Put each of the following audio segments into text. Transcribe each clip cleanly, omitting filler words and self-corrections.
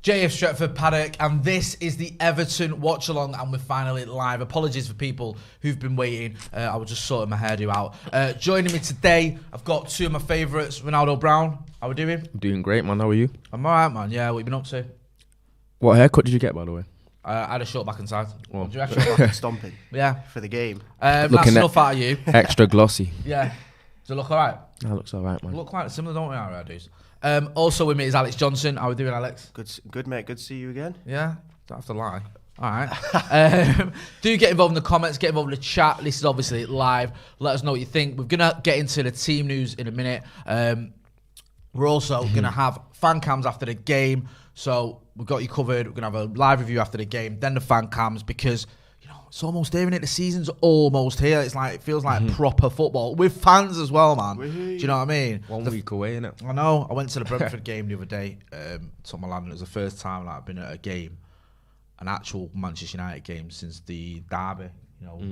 JF Stretford, Paddock, and this is the Everton Watchalong, and we're finally live. Apologies for people who've been waiting. I was just sorting my hairdo out. Joining me today, I've got two of my favourites. Ronaldo Brown, how are we doing? I'm doing great, man. How are you? I'm alright, man. Yeah, what have you been up to? What haircut did you get, by the way? I had a short back and side. Well, Do you reckon? Stomping. Yeah. For the game. That's Looking enough out of you. Extra glossy. Yeah. Does it look alright? That looks alright, man. Look quite similar, don't we, our dudes? Also with me is Alex Johnson. How are we doing, Alex? Good, mate. Good to see you again. Yeah, don't have to lie. All right. Do get involved in the comments, get involved in the chat. This is obviously live. Let us know what you think. We're going to get into the team news in a minute. We're also going to have fan cams after the game. So we've got you covered. We're going to have a live review after the game, then the fan cams, because it's almost there, isn't it? The season's almost here. It's like, it feels like proper football with fans as well, man. Do you know what I mean? One week away, innit? I know. I went to the Brentford game the other day. Took my lad, and it was the first time I've been at a game, an actual Manchester United game, since the derby.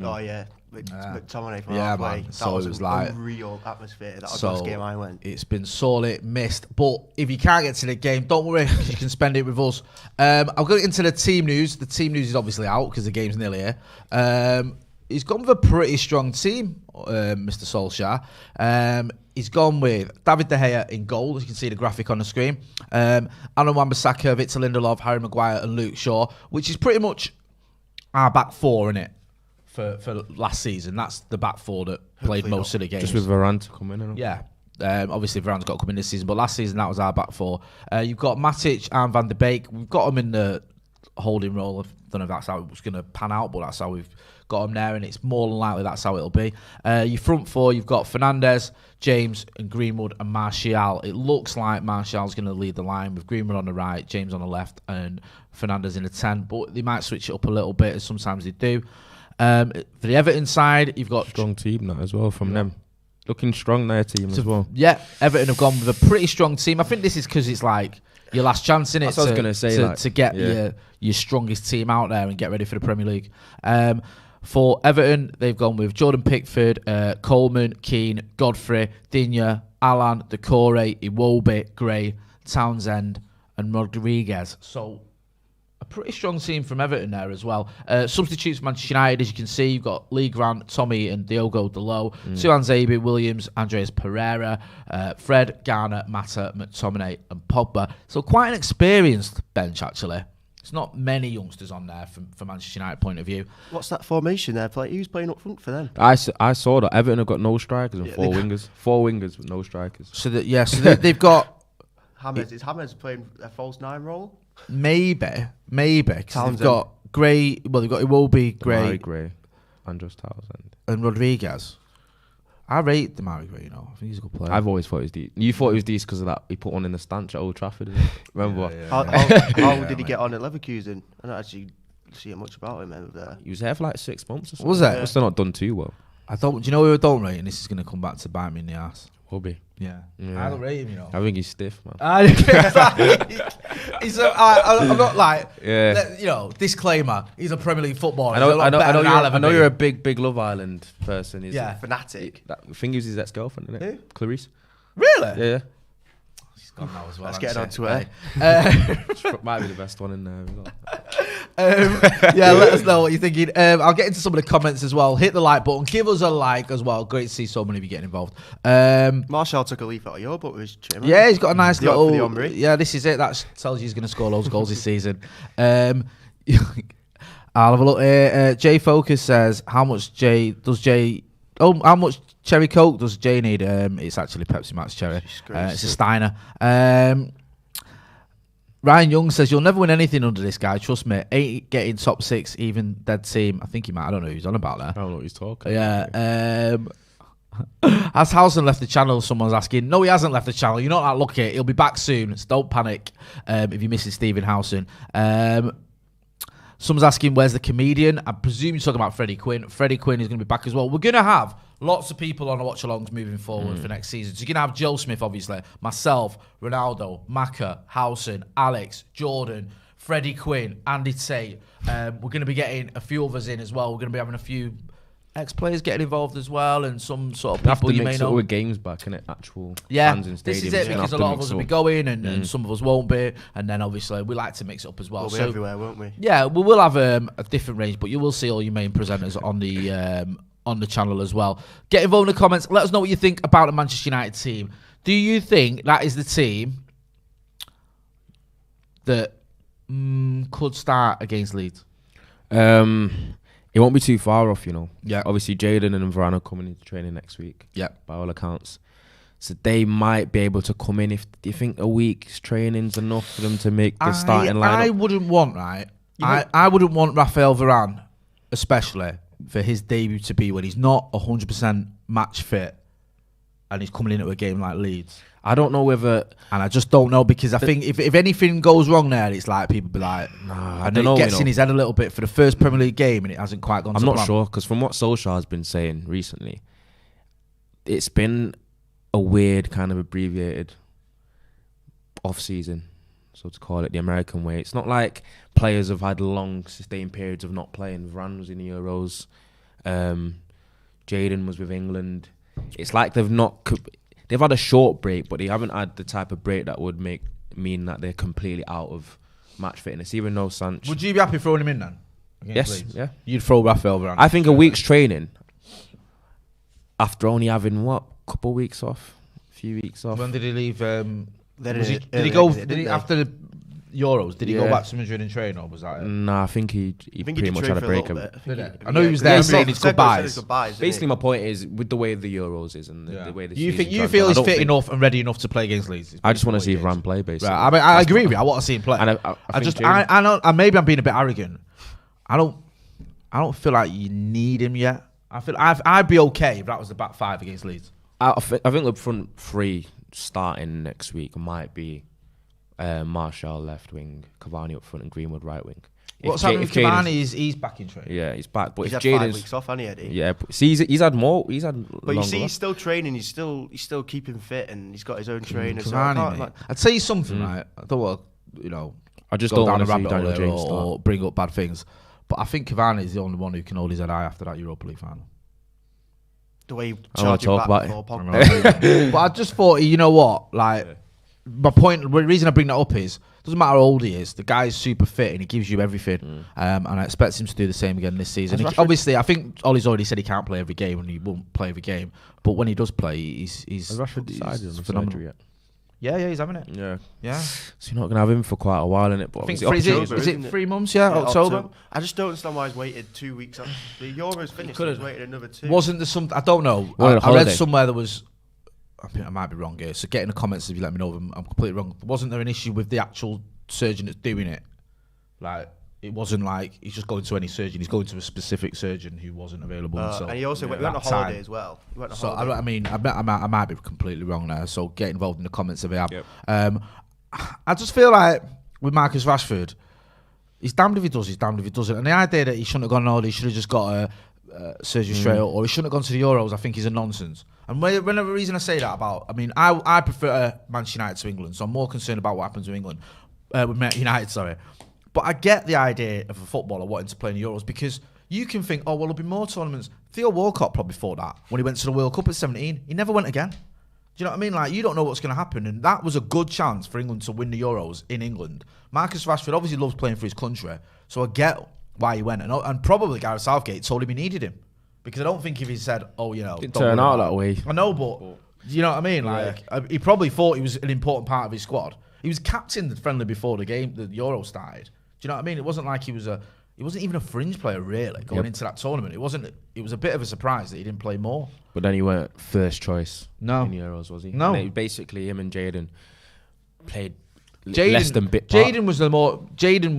Oh yeah, McTominay from Yeah, halfway. man. That So was it was a like real atmosphere. That was the last game I went. It's been sorely missed. But if you can't get to the game, don't worry, because you can spend it with us. I'll go into the team news. The team news is obviously out because the game's nearly here. He's gone with a pretty strong team, Mr. Solskjaer. He's gone with David De Gea in goal, as you can see the graphic on the screen. Aaron Wan-Bissaka, Victor Lindelof, Harry Maguire and Luke Shaw, which is pretty much our back four, innit? For last season. That's the back four that played most of the games. Just with Varane to come in, Yeah. Obviously, Varane's got to come in this season, but last season that was our back four. You've got Matic and Van de Beek. We've got them in the holding role. I don't know if that's how it was going to pan out, but that's how we've got them there, and it's more than likely that's how it'll be. Your front four, you've got Fernandes, James and Greenwood and Martial. It looks like Martial's going to lead the line with Greenwood on the right, James on the left, and Fernandes in the 10, but they might switch it up a little bit, as sometimes they do. For the Everton side, you've got strong team that as well from them. Looking strong, their team as well. Yeah, Everton have gone with a pretty strong team. I think this is because it's like your last chance, innit? That's what I was going to say. To get your strongest team out there and get ready for the Premier League. For Everton, they've gone with Jordan Pickford, Coleman, Keane, Godfrey, Digne, Alan, Decore, Iwobi, Gray, Townsend and Rodriguez. So a pretty strong team from Everton there as well. Substitutes for Manchester United, as you can see, you've got Lee Grant, Tommy and Diogo Dalot, Suan Zabi, Williams, Andreas Pereira, Fred, Garner, Mata, McTominay and Pogba. So quite an experienced bench, actually. It's not many youngsters on there from Manchester United point of view. What's that formation there? Who's playing up front for them? I saw that Everton have got no strikers and four wingers. Four wingers with no strikers. So they've got Is Hammers playing a false nine role? Maybe. Because they've got Gray. Well, they've got Iwobi, Gray, Andrews Townsend, and Rodriguez. I rate Damari Gray. I think he's a good player. I've always thought he was decent. You thought he was decent because of that. He put one in the stanch at Old Trafford. Didn't he? Remember? How did he get on at Leverkusen? I don't actually see much about him over there. He was there for like 6 months or something. Was that? Must have not done too well. Do you know who I don't rate? And this is going to come back to bite me in the ass. Hobby. Yeah. I don't rate him, I think he's stiff, man. I'm not like, disclaimer, he's a Premier League footballer. I know you're a big Love Island person. Yeah. Fanatic. I think he was his ex-girlfriend, isn't it? Who? Clarice. Really? Yeah. She's gone now as well. Let's get on to her. Might be the best one in there. Let us know what you're thinking. I'll get into some of the comments as well. Hit the like button. Give us a like as well. Great to see so many of you getting involved. Martial took a leaf out of your book with his chin. Yeah, he's got a nice little... Yeah, this is it. That tells you he's going to score loads of goals this season. I'll have a look here. Jay Focus says, how much Cherry Coke does Jay need? It's actually Pepsi Max Cherry. It's a Steiner. Ryan Young says, you'll never win anything under this guy. Trust me. Ain't getting top 6, even dead team. I think he might. I don't know who he's on about there. I don't know what he's talking about. Has Housen left the channel? Someone's asking. No, he hasn't left the channel. You're not that lucky. He'll be back soon. So don't panic if you're missing Stephen Housen. Someone's asking, where's the comedian? I presume you're talking about Freddie Quinn. Freddie Quinn is going to be back as well. We're going to have lots of people on the watch-alongs moving forward for next season. So you're going to have Joe Smith, obviously, myself, Ronaldo, Maka, Housen, Alex, Jordan, Freddie Quinn, Andy Tate. We're going to be getting a few others in as well. We're going to be having a few ex-players getting involved as well, and some sort of You have people to you mix may it know. with games back, innit? Actual Yeah, fans in this stadiums. is it, You because have a to lot of mix us will be up. going, and some of us won't be, and then obviously we like to mix it up as well. We'll be So everywhere, won't we? yeah, we will have a different range, but you will see all your main presenters on the channel as well. Get involved in the comments. Let us know what you think about the Manchester United team. Do you think that is the team that could start against Leeds? It won't be too far off, you know. Yeah. Obviously, Jaden and Varane are coming into training next week. Yeah. By all accounts. So they might be able to come in. If do you think a week's training's enough for them to make the starting lineup? I wouldn't want, I wouldn't want Raphael Varane, especially, for his debut to be when he's not 100% match fit and he's coming into a game like Leeds. I don't know whether... And I just don't know, because I think if anything goes wrong there, it's like people be like, Nah, and it gets in his head a little bit for the first Premier League game and it hasn't quite gone to plan. I'm not sure, because from what Solskjaer has been saying recently, it's been a weird kind of abbreviated off-season, so to call it the American way. It's not like players have had long, sustained periods of not playing. Varane was in the Euros. Jaden was with England. It's like they've had a short break, but they haven't had the type of break that would mean that they're completely out of match fitness, even though Sancho... Would you be happy throwing him in then? Yes, yeah. You'd throw Raphael Varane? I think a week's training, after only having, couple of weeks off? A few weeks off? When did he leave? Did Did he go after the Euros? Did he go Yeah. back to Madrid and train, or was that it? Nah, I think he pretty much had a break. I know he was there saying his goodbyes. Basically, my point is, with the way the Euros is and the way the You season's feel gone, he's I don't fit think- enough and ready enough to play against Leeds? I just want to see Varane play, basically. Right, I mean, I agree with you. I want to see him play. And I know. And maybe I'm being a bit arrogant. I don't feel like you need him yet. I'd be okay if that was the back five against Leeds. I think the front three starting next week might be Martial left wing, Cavani up front, and Greenwood right wing. What's happening with Cavani? He's back in training. Yeah, he's back. But He's if had 5 Jaden's weeks off, hasn't he, Eddie? yeah, but see, he's had more. He's had. But you see, longer he's still training. He's still keeping fit, and he's got his own trainer. So Cavani, mate. I'd tell you something, right? I don't want to, I just go don't down want a to see rabbit Daniel hole James or start. bring up bad things. But I think Cavani is the only one who can hold his head high after that Europa League final. The way he I wanna charged talk back about before it. Pogba. But I just thought, you know what? Like, my point, the reason I bring that up is, doesn't matter how old he is, the guy's super fit and he gives you everything. And I expect him to do the same again this season. Obviously, I think Ollie's already said he can't play every game and he won't play every game. But when he does play, he's Has Rashford decided on the phenomenal. surgery yet? Yeah, he's having it. Yeah. Yeah. So you're not gonna have him for quite a while, innit? But I think obviously October, is isn't it it? 3 months? Yeah, October. I just don't understand why he's waited 2 weeks. The Euros finished. He's waited another 2. Wasn't there some? I don't know. Well, I read holiday. somewhere there was. I might be wrong here. So get in the comments if you let me know if I'm completely wrong. Wasn't there an issue with the actual surgeon that's doing it? Like, it wasn't like he's just going to any surgeon. He's going to a specific surgeon who wasn't available. So, and he also went on a holiday as well. He went on So holiday. I mean, I might be completely wrong there. So get involved in the comments if you have. Yep. I just feel like with Marcus Rashford, he's damned if he does, he's damned if he doesn't. And the idea that he shouldn't have gone on holiday, he should have just got a surgery straight up, or he shouldn't have gone to the Euros, I think is a nonsense. And whenever reason I say that about, I mean, I prefer Manchester United to England, so I'm more concerned about what happens with England, with Man United, sorry. But I get the idea of a footballer wanting to play in the Euros, because you can think, oh, well, there'll be more tournaments. Theo Walcott probably thought that when he went to the World Cup at 17. He never went again. Do you know what I mean? Like, you don't know what's going to happen. And that was a good chance for England to win the Euros in England. Marcus Rashford obviously loves playing for his country, so I get why he went. And probably Gareth Southgate told him he needed him. Because I don't think if he said, oh, you know... Didn't turn out that way. I know, but you know what I mean? Like, he probably thought he was an important part of his squad. He was captain the friendly before the game, the Euro started. Do you know what I mean? It wasn't like he wasn't even a fringe player, really, going into that tournament. It was a bit of a surprise that he didn't play more. But then he weren't first choice No. in the Euros, was he? No. And basically, him and Jaden played less than bit part. Jaden was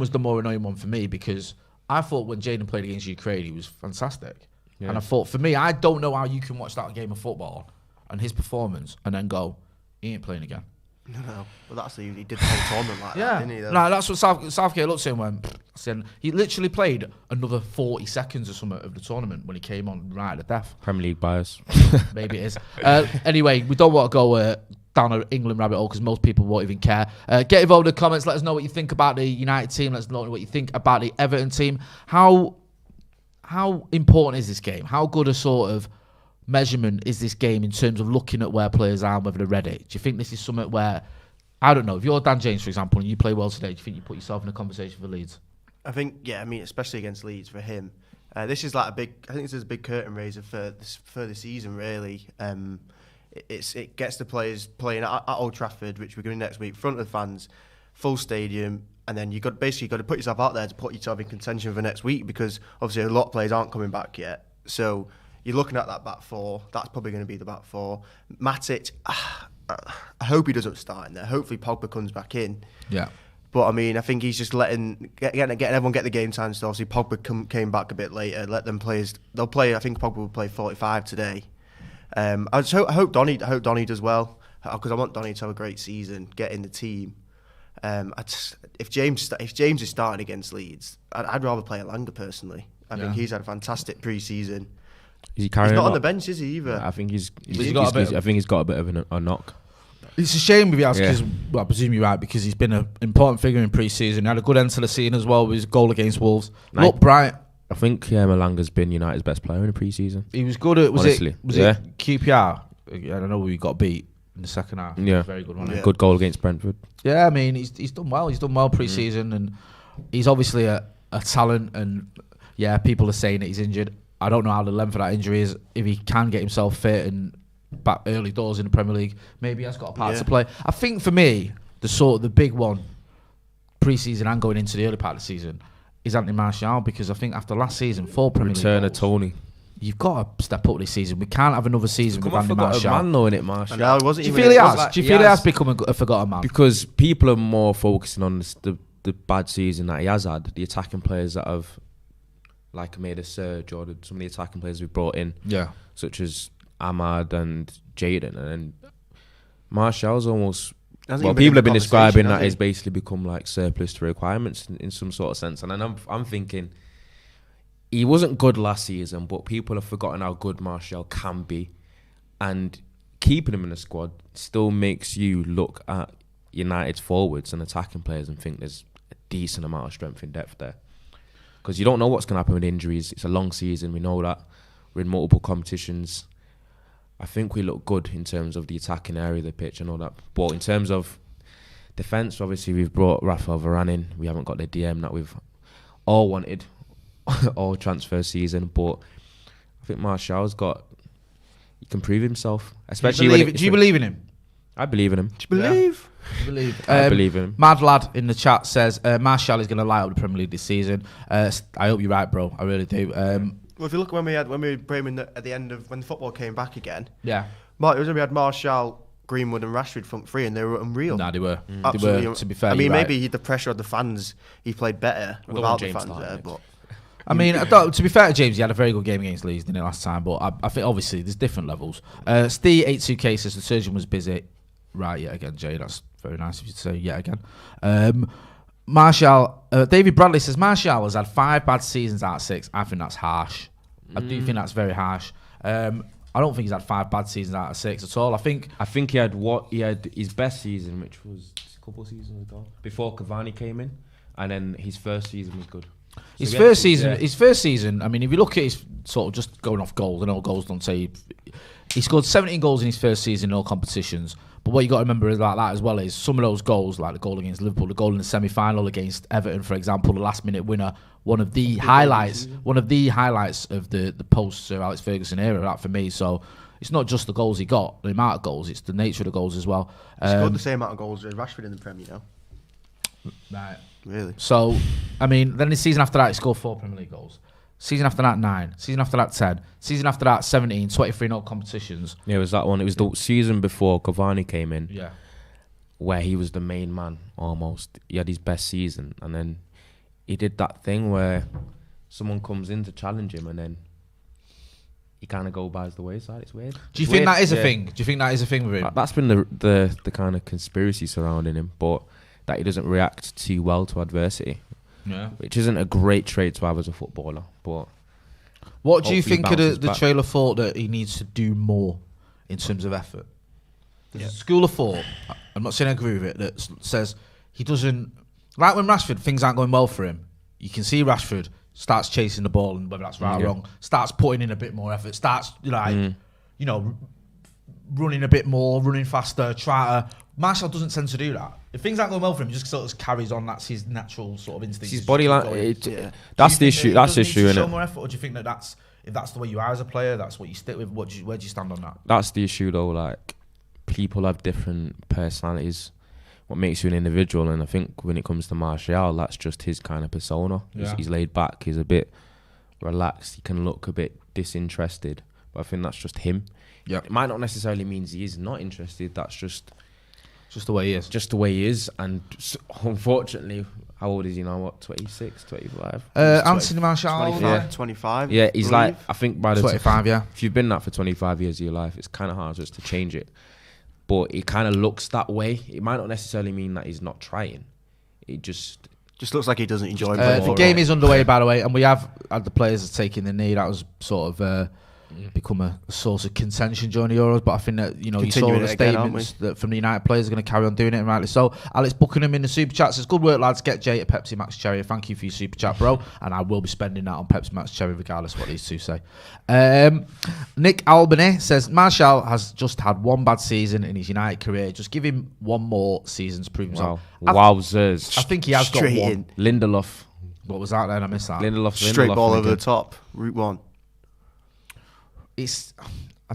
the more annoying one for me, because I thought when Jaden played against Ukraine, he was fantastic. Yeah. And I thought, for me, I don't know how you can watch that game of football and his performance and then go, he ain't playing again. No, but that's he did the whole tournament like that, didn't he? Though? No, that's what Southgate looked at him and went, he literally played another 40 seconds or something of the tournament when he came on right at the death. Premier League bias. Maybe it is. Anyway, we don't want to go down an England rabbit hole because most people won't even care. Get involved in the comments. Let us know what you think about the United team. Let us know what you think about the Everton team. How how important is this game? How good a sort of measurement is this game in terms of looking at where players are and whether they're ready? Do you think this is something where, I don't know, if you're Dan James, for example, and you play well today, do you think you put yourself in a conversation for Leeds? I think, yeah, I mean, especially against Leeds for him. This is like I think this is a big curtain raiser for the season, really. It gets the players playing at Old Trafford, which we're going next week, front of the fans, full stadium, and then you got to put yourself out there to put yourself in contention for next week, because obviously a lot of players aren't coming back yet. So you're looking at that back four. That's probably going to be the back four. Matic, I hope he doesn't start in there. Hopefully Pogba comes back in. Yeah. But I mean, I think he's just getting everyone get the game time. So obviously Pogba came back a bit later. Let them play. They'll play. I think Pogba will play 45 today. I hope Donny does well, because I want Donny to have a great season, get in the team. If James is starting against Leeds, I'd rather play Elanga personally. I think he's had a fantastic pre-season. Is he carrying? He's not on the bench, is he either? Yeah, I think he's got a bit of a knock. It's a shame with Yaz because, well, I presume you're right, because he's been an important figure in pre-season. He had a good end to the season as well with his goal against Wolves. Look bright. I think Elanga's been United's best player in the pre-season. He was good at, was Honestly, it QPR? I don't know, we got beat in the second half. Yeah. Very good one. Yeah. Good goal against Brentford. Yeah, I mean, he's done well. He's done well pre-season, and he's obviously a talent, and yeah, people are saying that he's injured. I don't know how the length of that injury is. If he can get himself fit and back early doors in the Premier League, maybe he has got a part to play. I think for me, the big one, pre-season and going into the early part of the season, is Anthony Martial, because I think after last season, 4 Premier League Return of goals, Tony. you've got to step up this season. We can't have another season with Anthony Martial. Man, though, innit, Martial? No, Do you feel he has? Do you feel he has become a forgotten man? Because people are more focusing on the bad season that he has had, the attacking players that have like made a surge, or some of the attacking players we've brought in, such as Ahmad and Jadon, and then Martial's almost. Well, people have been describing that he's basically become like surplus to requirements in some sort of sense, and then I'm thinking he wasn't good last season, but people have forgotten how good Martial can be, and keeping him in the squad still makes you look at United's forwards and attacking players and think there's a decent amount of strength and depth there. Because you don't know what's going to happen with injuries. It's a long season, we know that. We're in multiple competitions. I think we look good in terms of the attacking area of the pitch and all that. But in terms of defence, obviously we've brought Rafael Varane in. We haven't got the DM that we've all wanted all transfer season. But I think Martial's he can prove himself. Especially do you believe in him? I believe in him. Do you believe? I believe in him. Mad Lad in the chat says Martial is going to light up the Premier League this season. I hope you're right, bro. I really do. Well, if you look when we were Bremen at the end of when the football came back again, it was when we had Martial, Greenwood, and Rashford front three, and they were unreal. Nah, they were. Absolutely. They were, to be fair, I mean, right. maybe the pressure of the fans, he played better without the fans there. But I mean, to be fair to James, he had a very good game against Leeds, didn't he, last time? But I think obviously there's different levels. Steve82K says the surgeon was busy. Right, yet again, Jay. That's very nice of you to say yet again. Martial, David Bradley says Martial has had 5 bad seasons out of 6. I think that's harsh. I do think that's very harsh. I don't think he's had 5 bad seasons out of 6 at all. I think he had his best season, which was a couple of seasons ago, before Cavani came in, and then his first season was good. His first season. I mean, if you look at his sort of just going off goals, and all goals don't say he scored 17 goals in his first season in all competitions. But what you got to remember is like that as well is some of those goals, like the goal against Liverpool, the goal in the semi-final against Everton, for example, the last-minute winner, one of the highlights of the post-Sir Alex Ferguson era, that for me. So it's not just the goals he got, the amount of goals, it's the nature of the goals as well. He scored the same amount of goals as Rashford in the Premier, Right. Really? So, I mean, then the season after that, he scored 4 Premier League goals. Season after that, 9. Season after that, 10. Season after that, 17, 23 in all competitions. Yeah, it was that one. It was the season before Cavani came in. Yeah. Where he was the main man, almost. He had his best season. And then he did that thing where someone comes in to challenge him and then he kind of go by the wayside. It's weird. Do you think that is a thing? Do you think that is a thing with him? That's been the kind of conspiracy surrounding him. But that he doesn't react too well to adversity. Yeah. Which isn't a great trait to have as a footballer. But what do you think of the trailer thought that he needs to do more in terms of effort? There's a school of thought, I'm not saying I agree with it, that says he doesn't, like when Rashford, things aren't going well for him, you can see Rashford starts chasing the ball, and whether that's right or wrong, starts putting in a bit more effort, starts running a bit more, running faster, Martial doesn't tend to do that. If things aren't going well for him, he just sort of carries on. That's his natural sort of instinct. His body language. That's the issue. That's the issue, isn't it? Show more effort, or do you think that if that's the way you are as a player, that's what you stick with? Where do you stand on that? That's the issue, though. Like, people have different personalities. What makes you an individual, and I think when it comes to Martial, that's just his kind of persona. Yeah. He's laid back. He's a bit relaxed. He can look a bit disinterested, but I think that's just him. Yeah, it might not necessarily mean he is not interested. That's just the way he is. Just the way he is. And unfortunately, how old is he now? What, 26, 25? Anthony Martial. 25. Yeah, he's like, I think by the 25, yeah. If you've been that for 25 years of your life, it's kind of hard just to change it. But it kind of looks that way. It might not necessarily mean that he's not trying. It just looks like he doesn't enjoy it. The game is underway, by the way, and we have had the players taking the knee. That was sort of become a source of contention during the Euros, but I think that you saw the statements that from the United players are going to carry on doing it, and rightly so. Alex Buckingham in the super chat says, "Good work, lads. Get Jay at Pepsi Max Cherry. Thank you for your super chat, bro. And I will be spending that on Pepsi Max Cherry, regardless of what these two say." Nick Albany says, "Martial has just had one bad season in his United career. Just give him one more season to prove himself." Wowzers! I think he has got one. Lindelof. What was that then? I missed that. Lindelof. Straight ball over the top. Route 1. I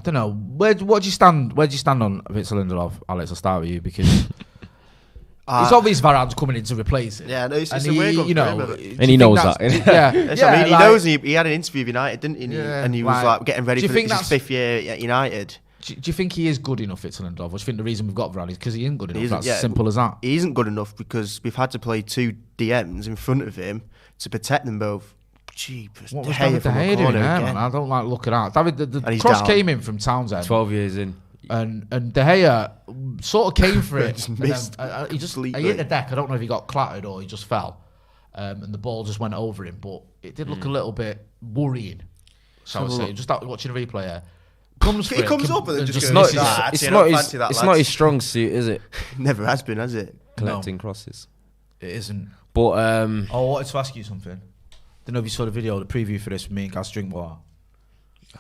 don't know. Where do you stand on Victor Lindelof, Alex? I'll start with you because it's obvious Varane's coming in to replace it. Yeah, no, it's a weird one and he knows that. He knows. He had an interview with United, didn't he? Yeah, and he was like getting ready for his 5th year at United. Do you think he is good enough, Victor Lindelof? Or do you think the reason we've got Varane is because he isn't good enough? That's as simple as that. He isn't good enough because we've had to play 2 DMs in front of him to protect them both. Jeepers, what was David De Gea doing there, man? I don't like looking at that. The cross came in from Townsend. 12 years in. And De Gea sort of came for it. He hit the deck. I don't know if he got clattered or he just fell. And the ball just went over him. But it did look a little bit worrying. So I would say, just watching a replay here. He comes up and just goes, it's not his strong suit, is it? Never has been, has it? Collecting crosses. It isn't. But I wanted to ask you something. I don't know if you saw the video, the preview for this with me and Gaz Drinkwater.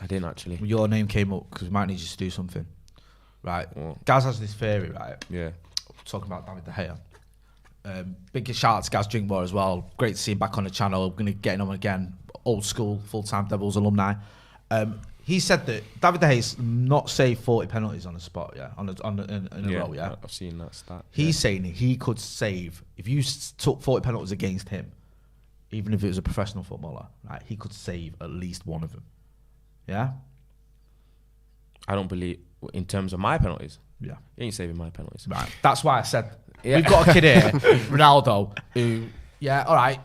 I didn't actually. Your name came up because we might need you to do something. Right. Gaz has this theory, right? Yeah. Talking about David De Gea. Big shout out to Gaz Drinkwater as well. Great to see him back on the channel. We're going to get him on again. Old school, full-time Devils alumni. He said that David De Gea's not saved 40 penalties on the spot, yeah, in a row, yeah. I've seen that stat. He's saying he could save, if you took 40 penalties against him, even if it was a professional footballer, right, he could save at least one of them. Yeah? I don't believe, in terms of my penalties. Yeah. He ain't saving my penalties. Right. That's why I said, we've got a kid here, Ronaldo, who, all right,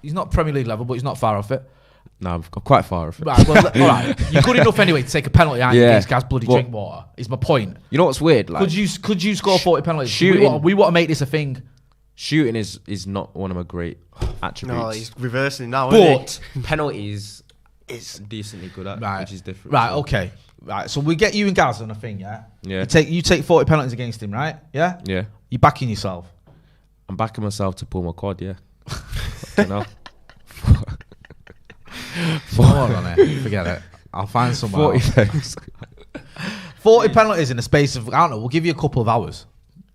he's not Premier League level, but he's not far off it. No, I've got quite far off it. Right, well, all right. You're good enough anyway to take a penalty out against Gaz bloody Drinkwater, is my point. You know what's weird? Like, could you score 40 penalties? Shooting, we want to make this a thing. Shooting is not one of my great attributes. No, he's reversing now, but penalties is decently good at, which is different. Right, okay. Right, so we get you and Gaz on a thing, yeah? Yeah. You take 40 penalties against him, right? Yeah? Yeah. You're backing yourself? I'm backing myself to pull my quad, yeah. I don't know. On it. Forget it. I'll find someone 40 penalties in the space of, I don't know, we'll give you a couple of hours.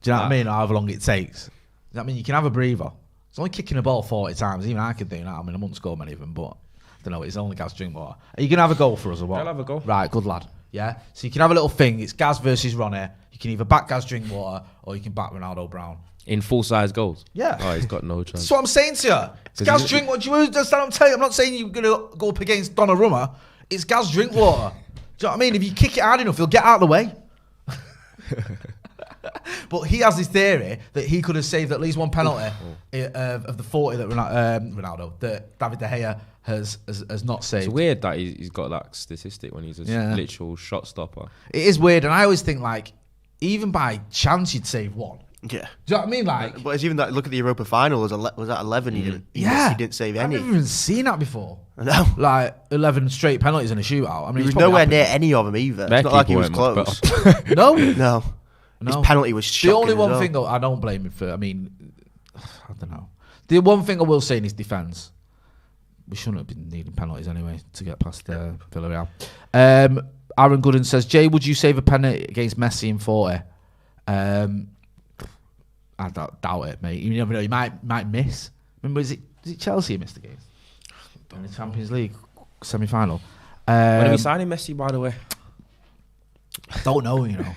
Do you know what I mean? Or however long it takes. I mean, you can have a breather. It's only kicking the ball 40 times. Even I can do that. I mean, I wouldn't score many of them, but I don't know. It's only Gaz Drinkwater. Are you going to have a goal for us or what? I'll have a go. Right, good lad. Yeah? So you can have a little thing. It's Gaz versus Ronnie. You can either back Gaz Drinkwater or you can back Ronaldo Brown. In full-size goals? Yeah. Oh, he's got no chance. That's what I'm saying to you. It's Gaz Drinkwater. Do you understand what I'm telling you? I'm not saying you're going to go up against Donnarumma. It's Gaz Drinkwater. Do you know what I mean? If you kick it hard enough, he'll get out of the way. But he has this theory that he could have saved at least one penalty of the 40 that Ronaldo, that David De Gea has not saved. It's weird that he's got that statistic when he's a literal shot stopper. It is weird, and I always think, like, even by chance you'd save one. Yeah. Do you know what I mean? Like, but it's even that, look at the Europa final, was that 11? He didn't save any. I've never even seen that before. I know. Like 11 straight penalties in a shootout. I mean, he was nowhere near any of them either. It's not like he was close. No. His penalty was shocking. The only one thing though, I don't blame him for. I mean, I don't know. The one thing I will say in his defence, we shouldn't have been needing penalties anyway to get past Villarreal. Aaron Gooden says, Jay, would you save a penalty against Messi in 40? I doubt it, mate. You never know. You might miss. Remember, is it Chelsea who missed the game in the Champions League semi-final? When are we signing Messi, by the way? Don't know, you know.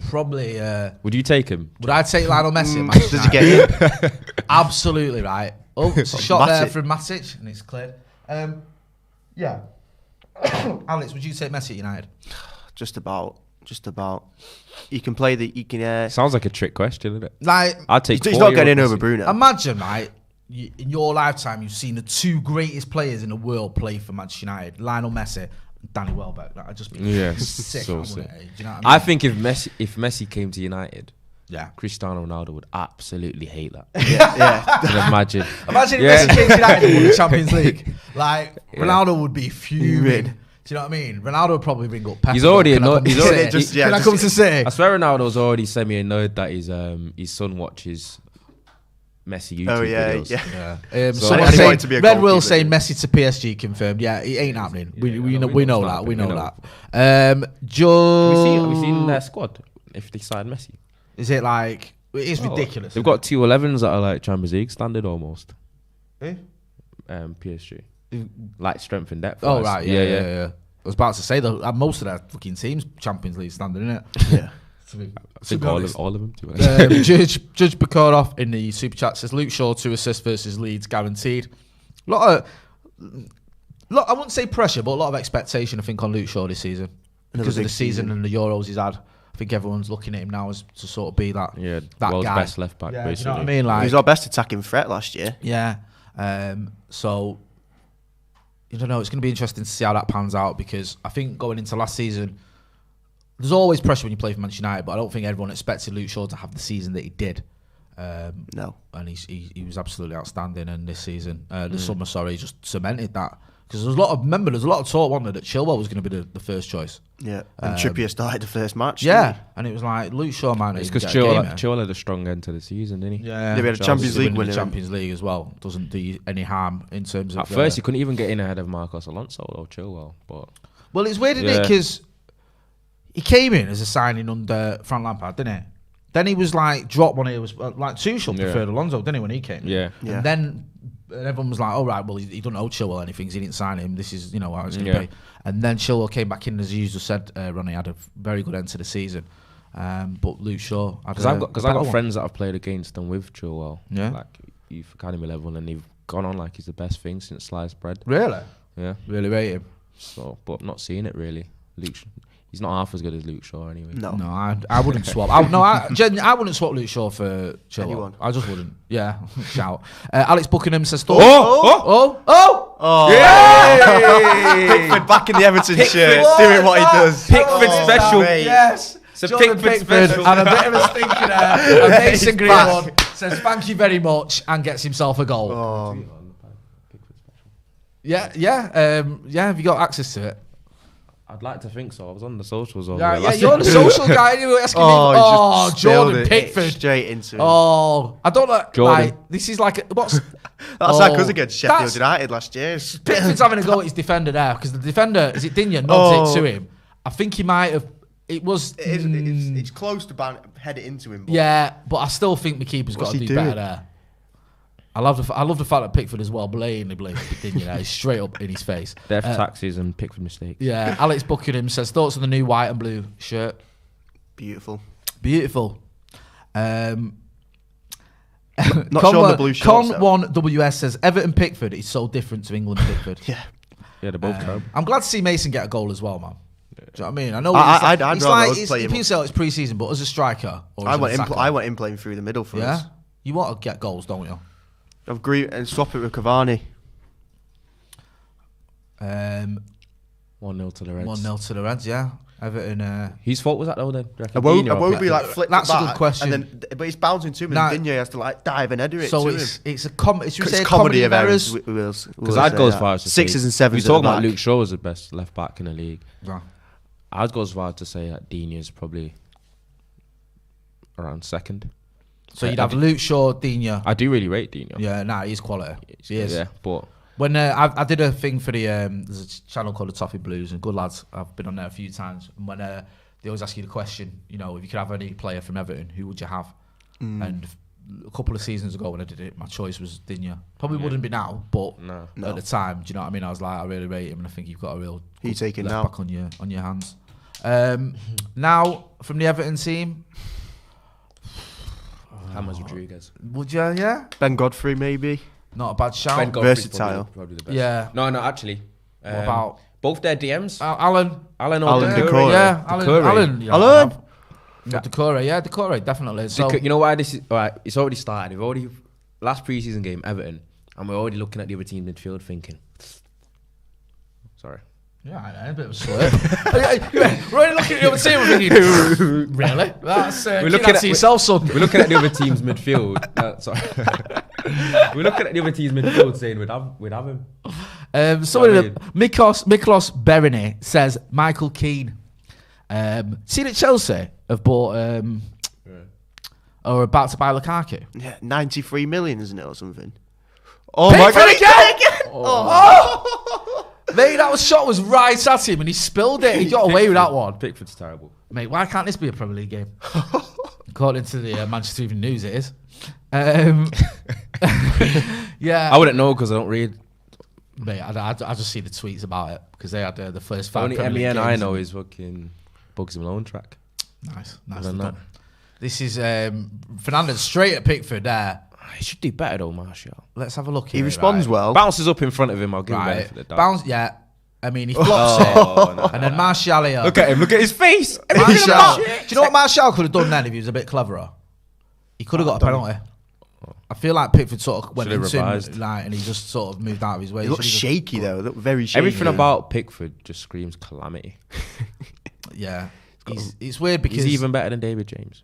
Probably. Would you take him? Would I take Lionel Messi? Does he get in? Absolutely right. Oh, it's a shot there from Matic, and it's cleared. Yeah. Alex, would you take Messi at United? Just about. You can play the. You can. Sounds like a trick question, isn't it? Like, I'd take. He's not getting in over Bruno. Imagine, right? In your lifetime, you've seen the two greatest players in the world play for Manchester United: Lionel Messi and Danny Welbeck. That'd just be sick. So sick. Do you know what I mean? I think if Messi came to United, yeah, Cristiano Ronaldo would absolutely hate that. Yeah. Can imagine. Imagine if Messi came to United and won the Champions League. Like Ronaldo would be fuming. Do you know what I mean? Ronaldo would probably bring up Pep. He's already annoyed. Can I come to City? I swear Ronaldo's already semi-annoyed that his son watches Messi YouTube videos. Yeah. Someone saying to be a Red Will goalkeeper. saying Messi to PSG confirmed. Yeah, it ain't happening. We know that. We know that. Have we seen their squad if they sign Messi? Is it like it is ridiculous? They've got 2 11s that are like Champions League standard almost. Eh? PSG. Like strength and depth. Oh right, yeah. I was about to say that most of their fucking teams Champions League standard, isn't it? Yeah. I think all of them. Judge Bakarov in the super chat says Luke Shaw 2 assists versus Leeds guaranteed. I wouldn't say pressure, but a lot of expectation I think on Luke Shaw this season because of the season and the Euros he's had. I think everyone's looking at him now as to sort of be that world's guy. best left back. Yeah, basically. you know what I mean? Like, he was our best attacking threat last year. Yeah. So I don't know. It's going to be interesting to see how that pans out because I think going into last season, there's always pressure when you play for Manchester United, but I don't think everyone expected Luke Shaw to have the season that he did. No, and he was absolutely outstanding. And this season, the summer, just cemented that because there's a lot of talk, wasn't there, that Chilwell was going to be the first choice. Yeah, and Trippier started the first match. Yeah, and it was like Luke Shaw, man. It's because Chilwell had a strong end to the season, didn't he? Yeah, they had a Champions League winner. Champions League as well doesn't do any harm in terms of. At first, he couldn't even get in ahead of Marcos Alonso or Chilwell, but it's weird, isn't it? Because he came in as a signing under Frank Lampard, didn't he? Then he was like dropped when it was like Tuchel preferred Alonso, didn't he, when he came? Yeah. And then everyone was like, "All right, well, he don't know Chilwell anything. He didn't sign him. This is how it's going to be." And then Chilwell came back in, as you just said, Ronnie had a very good end to the season. But Luke Shaw, because I've got friends that I've played against and with Chilwell, like youth academy level, and they've gone on like he's the best thing since sliced bread. Really? Yeah. Really rate him. So, but not seeing it really. He's not half as good as Luke Shaw anyway. No, I wouldn't swap. I wouldn't swap Luke Shaw for Chilwell. Anyone. I just wouldn't. Yeah, shout. Alex Buckingham says, Pickford back in the Everton shirt, doing what he does. Pickford special. Yes. So Jordan Pickford and a bit of a stinker there. And Mason Greenwood says thank you very much and gets himself a goal. Yeah. Have you got access to it? I'd like to think so. I was on the socials. Yeah, you're the social guy. You were asking me. Jordan Pickford straight into it. I don't know. Jordan. Like, this is like what's. That's like us against Sheffield United last year. Pickford's having a go at his defender there because the defender, is it Digne, nods it to him. I think he might have. It was. It's close to head it into him. But I still think the keeper's got to do better there. I love the fact that Pickford as well blatantly blames Digne there. He's straight up in his face. Death taxes and Pickford mistakes. Yeah, Alex Buckingham says thoughts on the new white and blue shirt. Beautiful. Not sure on the blue shorts. Con1WS says Everton Pickford is so different to England Pickford. Yeah, they're both terrible. I'm glad to see Mason get a goal as well, man. Do you know what I mean? I know I'd rather us play him. People say it's pre-season, but as a striker, I want him playing through the middle for us. You want to get goals, don't you? Agree and swap it with Cavani. 1-0 to the Reds. 1-0 to the Reds, yeah. Everton. Whose fault was that though then? Iwobi like flicked That's back, a good question. but he's bouncing to him, and Digne has to like dive and header it. So to it's him. a comedy of errors. Because I'd go as far as to sixes say, and sevens. You're talking about Luke Shaw as the best left back in the league. Yeah. I'd go as far as to say that Digne is probably around second. So you'd have Luke Shaw, Digne. I do really rate Digne. Yeah, he's quality. He is. Yeah, but When I did a thing for the there's a channel called the Toffee Blues, and good lads, I've been on there a few times. And when they always ask you the question, you know, if you could have any player from Everton, who would you have? And a couple of seasons ago when I did it, my choice was Digne. Probably wouldn't be now, but at the time, do you know what I mean? I was like, I really rate him, and I think you've got a real left back on your hands. Now from the Everton team, James Rodriguez. Would you? Yeah. Ben Godfrey maybe. Not a bad shout. Ben Godfrey's Versatile. probably the best. Yeah. No, actually. What about both their DMs? Alan Decore. Yeah, Alan. Yeah. Decore, definitely. So you know why this is? All right, it's already started. We've already last preseason game Everton, and we're already looking at the other team midfield, thinking. Sorry. Yeah, I know, a bit of a slur. We're only looking at the other team. We're thinking, really? That's we're looking at yourself, son. We're looking at the other team's midfield. Sorry. We're looking at the other team's midfield, saying we'd have him. Miklos Bereni says Michael Keane. Seen at Chelsea have bought or about to buy Lukaku. Yeah, 93 million, isn't it, or something? Oh my god! Again! Oh. Mate, that shot was right at him and he spilled it. He got away with that one. Pickford's terrible. Mate, why can't this be a Premier League game? According to the Manchester Evening News, it is. Yeah. I wouldn't know because I don't read. Mate, I just see the tweets about it because they had the first 5 only Premier League MEN games. I know is fucking Bugsy Malone track. Nice done. This is Fernandes straight at Pickford there. He should do better though, Martial. Let's have a look. He responds well. Bounces up in front of him. I'll give him benefit of the doubt. Bounce, yeah. I mean, he flops it, and then Martial. Look at him. Look at his face. Martial. Do you know what Martial could have done then if he was a bit cleverer? He could have got a penalty. I feel like Pickford sort of went into him, and he just sort of moved out of his way. He looks shaky though. Look very shaky. Everything about Pickford just screams calamity. Yeah, it's weird because he's even better than David James.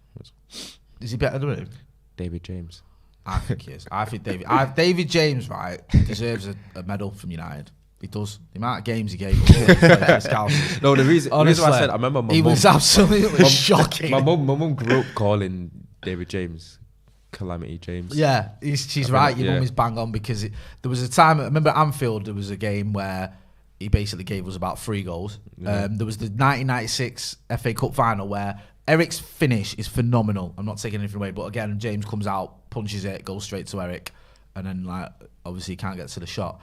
Is he better than him? David James. I think he is. I think David James, right, deserves a medal from United. He does. The amount of games he gave up. No, the reason I said, I remember my mum. He was absolutely shocking. My mum grew up calling David James Calamity James. Yeah, she's right. Your mum is bang on because there was a time, I remember at Anfield, there was a game where he basically gave us about 3 goals. Yeah. There was the 1996 FA Cup final where Eric's finish is phenomenal. I'm not taking anything away, but again, James comes out, punches it, goes straight to Eric, and then obviously he can't get to the shot.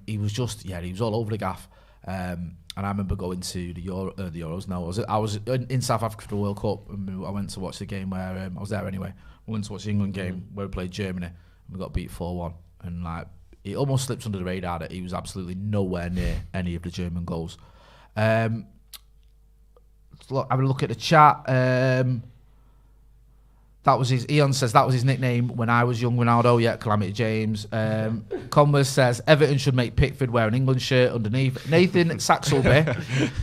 He was just he was all over the gaff. And I remember going to the Euros. No, I was in South Africa for the World Cup, and I went to watch the game where I was there anyway. I went to watch the England game where we played Germany, and we got beat 4-1, and it almost slipped under the radar that he was absolutely nowhere near any of the German goals. Look, have a look at the chat. That was Eon says that was his nickname when I was young Ronaldo. Yeah, Calamity James. Converse says Everton should make Pickford wear an England shirt underneath. Nathan Saxelby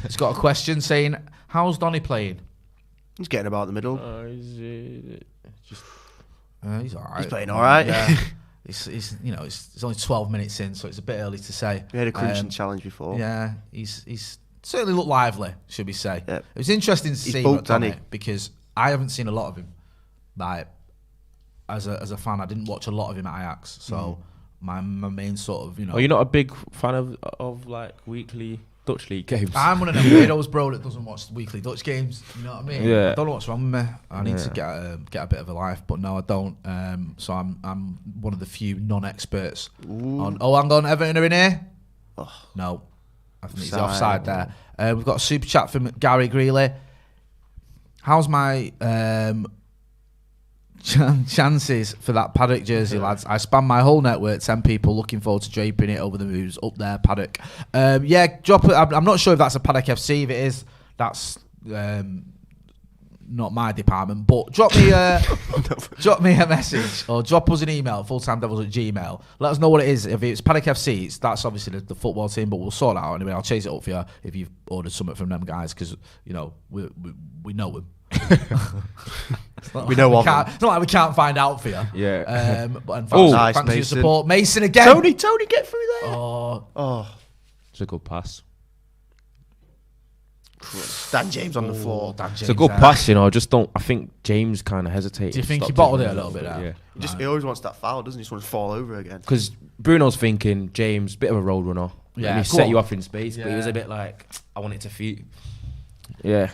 has got a question saying, how's Donny playing? He's getting about the middle. He's all right. He's playing all right. Yeah. It's only 12 minutes in, so it's a bit early to say. We had a crunching challenge before. Yeah, he's certainly looked lively, should we say. Yep. It was interesting to see him because I haven't seen a lot of him. As a fan, I didn't watch a lot of him at Ajax, so my main sort of Are you not a big fan of weekly Dutch league games? I'm one of them weirdos, bro, that doesn't watch weekly Dutch games. You know what I mean? Yeah. I don't know what's wrong with me. I need to get a bit of a life, but no, I don't. So I'm one of the few non-experts on. Oh, hang on, Everton are in here. Oh. No, I think he's offside there. We've got a super chat from Gary Greeley. How's my chances for that Paddock jersey, lads? I spam my whole network, 10 people looking forward to draping it over the moves up there, Paddock. Drop it. I'm not sure if that's a Paddock FC. If it is, that's not my department, but drop me a message or drop us an email, fulltimedevils@gmail.com. Let us know what it is. If it's Paddock FC, that's obviously the football team, but we'll sort it out anyway. I'll chase it up for you if you've ordered something from them guys, because we know them. We know of them. It's not like we can't find out for you. Yeah. But nice, thanks for your Mason. support. Mason again. Tony, get through there. Oh. It's a good pass. Dan James on the floor. It's a good pass, I just don't. I think James kind of hesitated. Do you think he bottled it a little bit there? Yeah. He always wants that foul, doesn't he? He just wants to fall over again. Because Bruno's thinking, James, bit of a road runner. Yeah, and he set you off in space, but he was a bit like, I want it to feet. Yeah.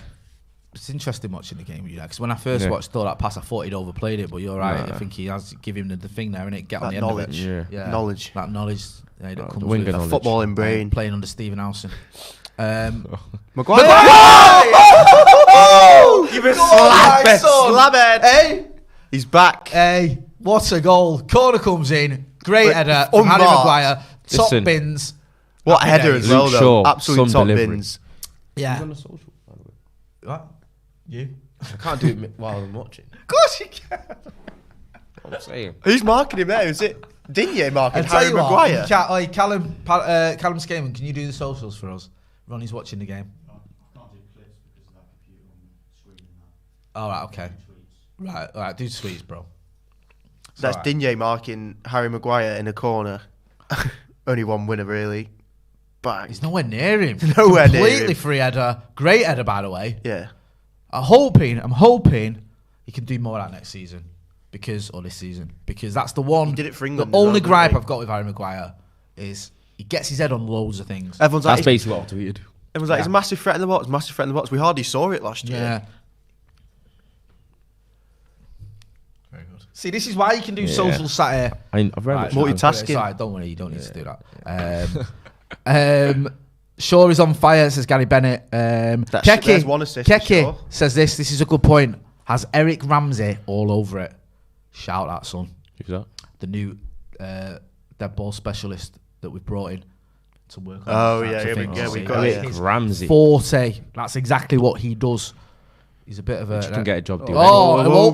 It's interesting watching the game, because when I first watched that pass, I thought he'd overplayed it, but you're right. I think he has give him the thing there, and it get on the end of it. Knowledge. That knowledge. That comes with that footballing brain. Playing under Stephen Howson. Maguire. Give it slabhead. Hey, he's back. Hey, what a goal! Corner comes in, great header from Harry Maguire. Top bins. What header as well, though. Absolutely top delivery. bins. Yeah. He's on the social, by the way. What? You? I can't do it while I'm watching. Of course you can. I'm saying. Who's marking him there? Is it Digne marking Harry Maguire? Callum Skaman, can you do the socials for us? Ronnie's watching the game. I can't do clips because of that computer on the screen and that. All right, okay. All right, do tweets, bro. That's Digne marking Harry Maguire in a corner. Only one winner, really. Bang. He's nowhere near him. Nowhere near him. Completely free header. Great header, by the way. Yeah. I'm hoping he can do more of that next season. This season. Because that's the one. He did it for England. The only gripe I've got with Harry Maguire is he gets his head on loads of things. That's basically what I tweeted. Everyone's like, he's a massive threat in the box, massive threat in the box. We hardly saw it last year. Yeah. Very good. See, this is why you can do social satire. I've read it. Multitasking. Sorry, don't worry, you don't need to do that. Shaw is on fire, says Gary Bennett. There's one assist. Keke says this is a good point. Has Eric Ramsey all over it. Shout out, son. Who's that? The new dead ball specialist that we've brought in to work on. Oh, yeah, we got Eric Ramsey. Forte. That's exactly what he does. He's a bit of a... Which can get a job done.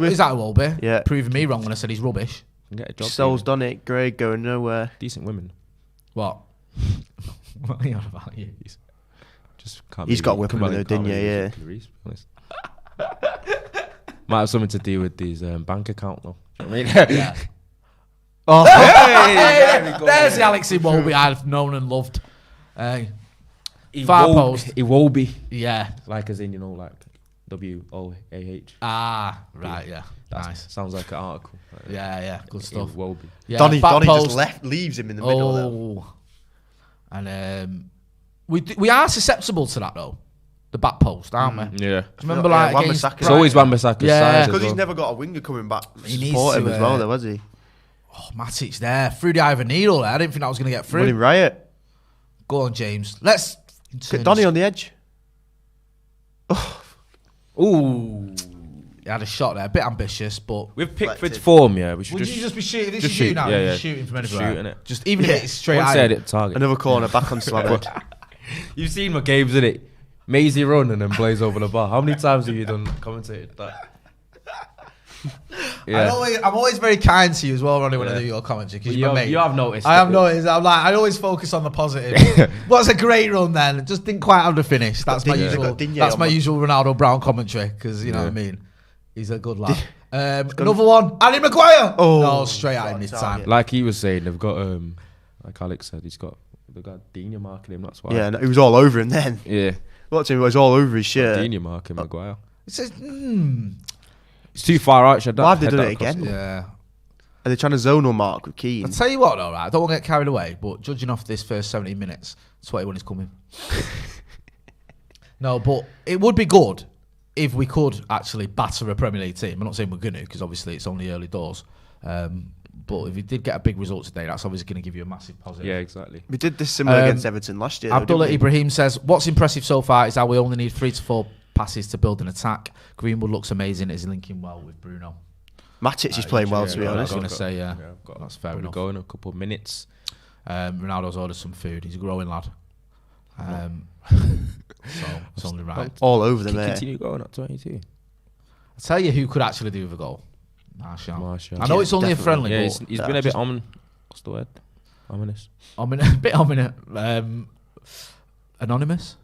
Is that Iwobi? Yeah. Proving me wrong when I said he's rubbish. Can get a job Sol's done it. Greg going nowhere. Decent women. What? What are you on about? You? Just can't. He's got whipping though, didn't you? Yeah. Might have something to do with these bank account though. Yeah. Oh, there's the Alex Iwobi I've known and loved. Far post. Iwobi. Yeah. Like as in, like WOAH. Ah, right, yeah. That's nice. Sounds like an article. Yeah, good stuff. Iwobi. Yeah, Donny just leaves him in the middle though. And we are susceptible to that though. The back post, aren't we? Yeah. Remember, against it's always Wan-Bissaka's size. Because he's never got a winger coming back. He needs support to, him as well, though, has he? Oh, Matic's there through the eye of a needle. I didn't think that was going to get through. Running riot. Go on, James. Let's get Donny on the edge. Ooh. He had a shot there, a bit ambitious, but with Pickford's form, we should. Would you just be shooting? This is shooting now. Yeah, shooting from anywhere. Shooting it. Just even if it's straight out. At target. Another corner back on Slabhead. You've seen my games, innit? Mazy run and then plays over the bar. How many times have you done commentated that? Yeah. I'm always very kind to you as well, Ronnie, when I do your commentary. Because you have noticed. I have noticed. I always focus on the positive. What's a great run then? Just didn't quite have the finish. That's my usual. That's my usual Ronaldo Brown commentary because you know what I mean. He's a good lad. Another one, Harry Maguire. No, straight at him this time. Like he was saying, they've got like Alex said, they've got Digne marking him. That's why. Yeah, he was all over him then. Yeah. Watching him, he was all over his shirt. Digne marking Maguire. It says, It's too far out. Why have they done it again? Yeah. Are they trying to zonal mark with Keane? I'll tell you what, though, right? I don't want to get carried away, but judging off this first 17 minutes, 21 is coming. No, but it would be good if we could actually batter a Premier League team. I'm not saying we're going to, because obviously it's only early doors. But if we did get a big result today, that's obviously going to give you a massive positive. Yeah, exactly. We did this similar against Everton last year. Abdullah Ibrahim says, what's impressive so far is how we only need 3 to 4 passes to build an attack. Greenwood looks amazing. Is linking well with Bruno. Matic is playing well, to be honest. I was going to say, that's fair enough. Go in a couple of minutes. Ronaldo's ordered some food. He's a growing lad. So it's only right. All over them there. Continue going at 22. I'll tell you who could actually do with a goal. Martial. I know it's only definitely. a friendly, yeah, but he's been a bit what's the word? Ominous. A bit ominous. Anonymous.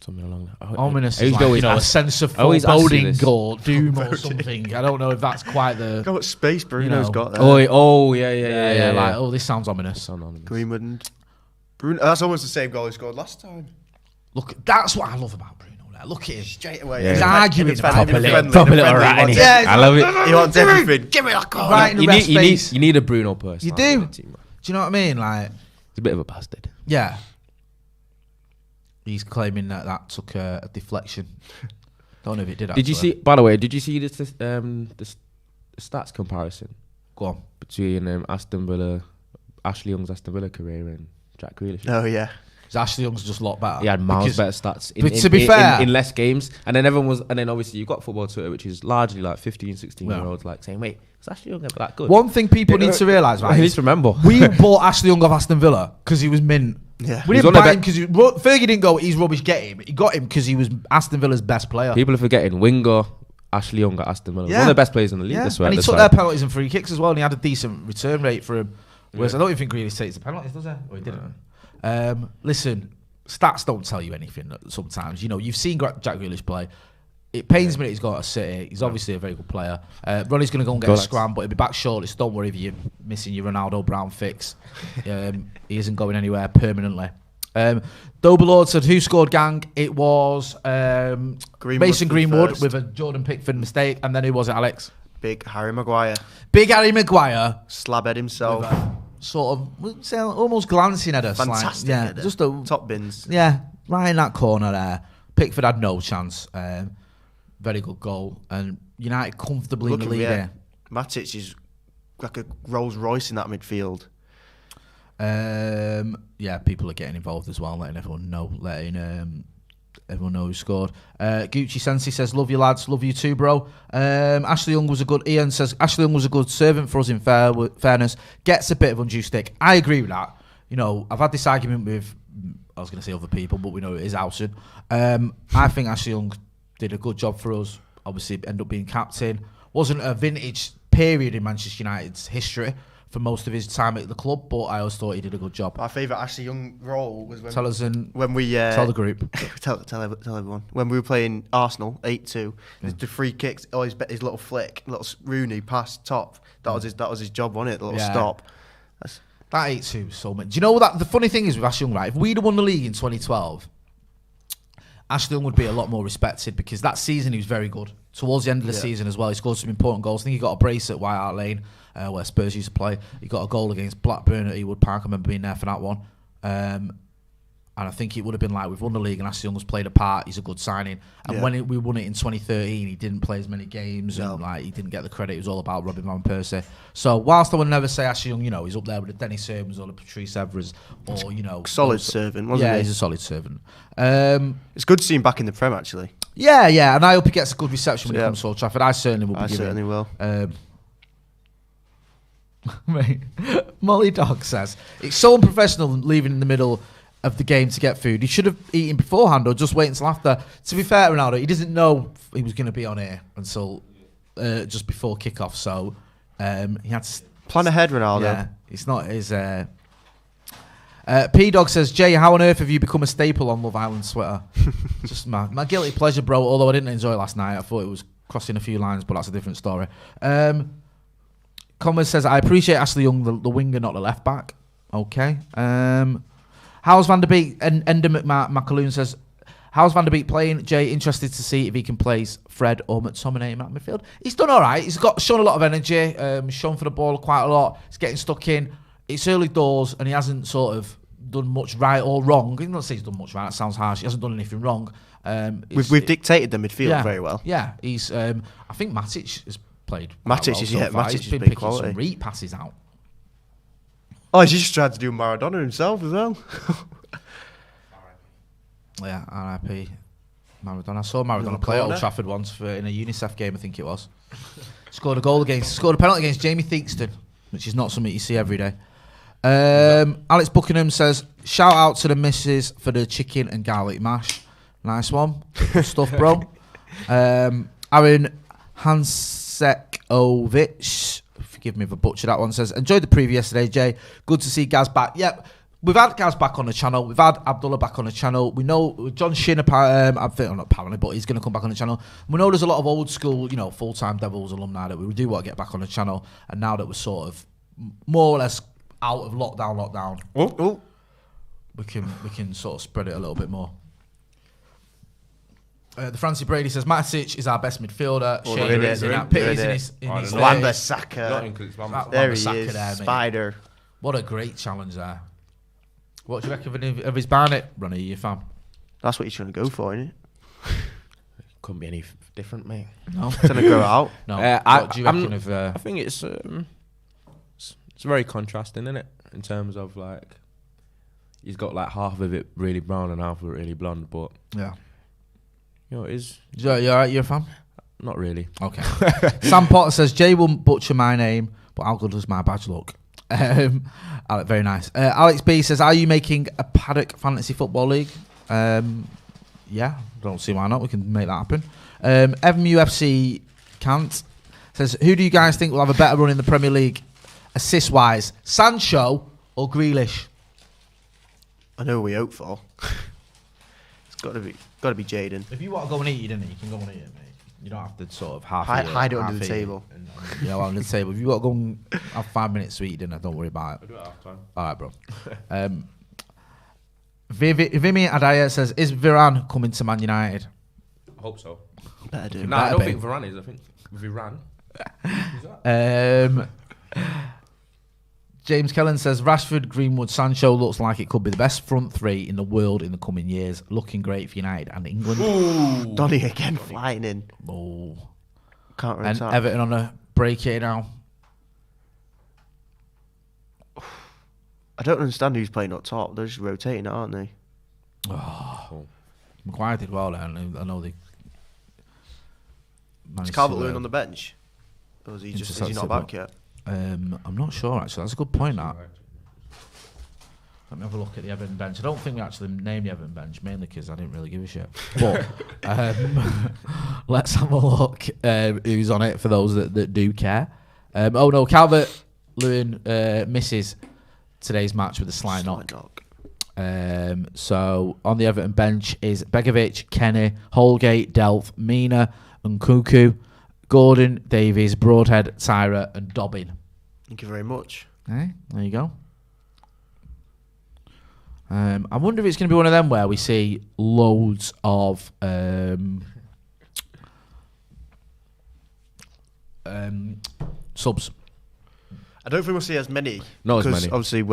Something along that. Ominous is like, a sense of foreboding or doom or something. I don't know if that's quite the... How much space Bruno's got there. Yeah. Like, this sounds ominous. Greenwood and Bruno. That's almost the same goal he scored last time. Look, that's what I love about Bruno. There. Look at him. Straight away. He's arguing about Proper it. little rat, innit? I love it. He wants everything. Give me that corner. Right in the rest space. You need a Bruno person. You do. Do you know what I mean? Like, he's a bit of a bastard. Yeah. He's claiming that took a deflection. Don't know if it did. Did you see? By the way, did you see the stats comparison? Go on. Between Ashley Young's Aston Villa career and Jack Grealish? Oh yeah. Ashley Young's just a lot better. He had miles better stats to be fair, in less games. And then obviously you've got football Twitter, which is largely like 15, 16-year-olds like saying, wait, is Ashley Young ever that good? One thing people need to realise, right? You need to remember. We bought Ashley Young off Aston Villa because he was mint. Yeah. We didn't buy him because Fergie didn't go, he's rubbish, get him. He got him because he was Aston Villa's best player. People are forgetting Winger, Ashley Young at Aston Villa. One of the best players in the league this way. And he took their penalties and free kicks as well, and he had a decent return rate for him. Whereas I don't even think Grealish takes the penalties, does he? Or he didn't. Listen, stats don't tell you anything sometimes. You know, you've seen Jack Grealish play. It pains me that he's got a City. He's obviously a very good player. Ronnie's going to go and get a scram, but he'll be back shortly. So don't worry if you're missing your Ronaldo Brown fix. He isn't going anywhere permanently. Double Lord said, who scored, gang? It was Mason Greenwood with a Jordan Pickford mistake. And then who was it, Alex? Big Harry Maguire. Big Harry Maguire. Slabhead himself. Sort of, say, almost glancing at us. Fantastic header. Just a top bins. Yeah, right in that corner there. Pickford had no chance. Very good goal. And United comfortably in the lead there. Matic is like a Rolls Royce in that midfield. Yeah, people are getting involved as well, letting everyone know, everyone know who scored. Gucci Sensi says, love you lads, love you too, bro. Ashley Young was a good. Ian says Ashley Young was a good servant for us in fairness. Gets a bit of undue stick. I agree with that. You know, I've had this argument with, I was going to say other people, but we know it is Howson. I think Ashley Young did a good job for us. Obviously, ended up being captain. Wasn't a vintage period in Manchester United's history for most of his time at the club, but I always thought he did a good job. My favourite Ashley Young role was tell we tell the group. tell everyone when we were playing Arsenal 8-2. The free kicks, his little flick, little Rooney pass top. That was his job, wasn't it? The little stop. That 8-2 was so much. Do you know what the funny thing is with Ashley Young, right? If we'd have won the league in 2012, Ashley Young would be a lot more respected because that season he was very good. Towards the end of the season as well, he scored some important goals. I think he got a brace at White Hart Lane, where Spurs used to play. He got a goal against Blackburn at Ewood Park. I remember being there for that one. And I think it would have been like, we've won the league and Ashley Young has played a part. He's a good signing. And when we won it in 2013, he didn't play as many games and he didn't get the credit. It was all about Robin Van Persie. So whilst I would never say Ashley Young, he's up there with the Dennis Servants or the Patrice Evras or, solid servant, wasn't he? Yeah, he's a solid servant. It's good to see him back in the Prem, actually. Yeah, and I hope he gets a good reception when he comes to Old Trafford. I certainly will be giving. I certainly will. Molly Dog says, it's so unprofessional leaving in the middle of the game to get food. He should have eaten beforehand or just wait until after. To be fair, Ronaldo, he doesn't know he was going to be on here until just before kickoff, so he had to plan ahead, Ronaldo. Yeah, it's not his... P-Dog says, Jay, how on earth have you become a staple on Love Island Twitter? Just my guilty pleasure, bro, although I didn't enjoy it last night. I thought it was crossing a few lines, but that's a different story. Commerce says, I appreciate Ashley Young, the winger, not the left back. Okay. How's Van der Beek? And Ender McAloon says, how's Van der Beek playing? Jay, interested to see if he can place Fred or McTominay in midfield. He's done all right. He's shown a lot of energy, shown for the ball quite a lot. He's getting stuck in. It's early doors and he hasn't sort of done much right or wrong. I'm not saying he's done much right. That sounds harsh. He hasn't done anything wrong. We've dictated the midfield very well. Yeah, he's. I think Matic has played. Matic has been big picking quality. some read passes out. Oh, he's just tried to do Maradona himself as well. Yeah, R.I.P. Maradona. I saw Maradona play at Old Trafford once in a UNICEF game, I think it was. Scored a penalty against Jamie Theakston, which is not something you see every day. Alex Buckingham says, shout out to the missus for the chicken and garlic mash. Nice one. Good stuff, bro. Aaron Hansekovic, forgive me if I butchered that one, says, enjoyed the preview yesterday, Jay. Good to see Gaz back. Yep. We've had Gaz back on the channel. We've had Abdullah back on the channel. We know John Shin, I think, not apparently, but he's going to come back on the channel. We know there's a lot of old school, full-time Devils alumni that we do want to get back on the channel. And now that we're sort of more or less out of lockdown, we can sort of spread it a little bit more. The Francie Brady says Matic is our best midfielder. Oh, Shane they're in is it, in they're that. in Pitty's it. in his face. Wan-Bissaka. Not includes Wan-Bissaka. There he Wan-Bissaka is. there, mate. Spider. What a great challenge there. What do you reckon of his Barnett? Ronnie, you fan? That's what he's trying to go for, isn't it? Couldn't be any different, mate. No. Trying to grow out. No. I- What do you reckon of... I think it's very contrasting, isn't it? In terms of like, he's got like half of it really brown and half of it really blonde, but yeah. you know, it is You alright, you're a fan? not really. Okay. Sam Potter says, Jay won't butcher my name, but how good does my badge look? Very nice. Alex B says, are you making a Paddock Fantasy Football League? Yeah, don't see why not. We can make that happen. MUFC can't. Says, who do you guys think will have a better run in the Premier League, assist-wise? Sancho or Grealish? I know what we hope for. It's got to be Jaden. If you want to go and eat, you can go and eat it, mate. You don't have to sort of Hide it under the table. You know, under the table. If you got to go and have 5 minutes to eat dinner, don't worry about it. I'll do it half time. All right, bro. Vimy Adaya says, is Varane coming to Man United? I hope so. Better do. No, I don't be. think Varane is. I think Varane. James Kellen says, Rashford, Greenwood, Sancho looks like it could be the best front three in the world in the coming years. Looking great for United and England. Ooh. Donny again flying in. Oh. Can't And attack. Everton on a break here now. I don't understand who's playing up top. They're just rotating it, aren't they? Oh. Maguire did well there. I know they... Is Calvert-Lewin on the bench? Or is he not back yet? I'm not sure, actually. That's a good point, that. Let me have a look at the Everton bench. I don't think we actually named the Everton bench, mainly because I didn't really give a shit. But let's have a look who's on it for those that do care. Oh, no, Calvert-Lewin misses today's match with a slight knock. So on the Everton bench is Begovic, Kenny, Holgate, Delph, Mina, and Cuckoo, Gordon, Davies, Broadhead, Tyra, and Dobbin. Thank you very much. There you go. I wonder if it's going to be one of them where we see loads of subs. I don't think we'll see as many. Not as because many. Obviously,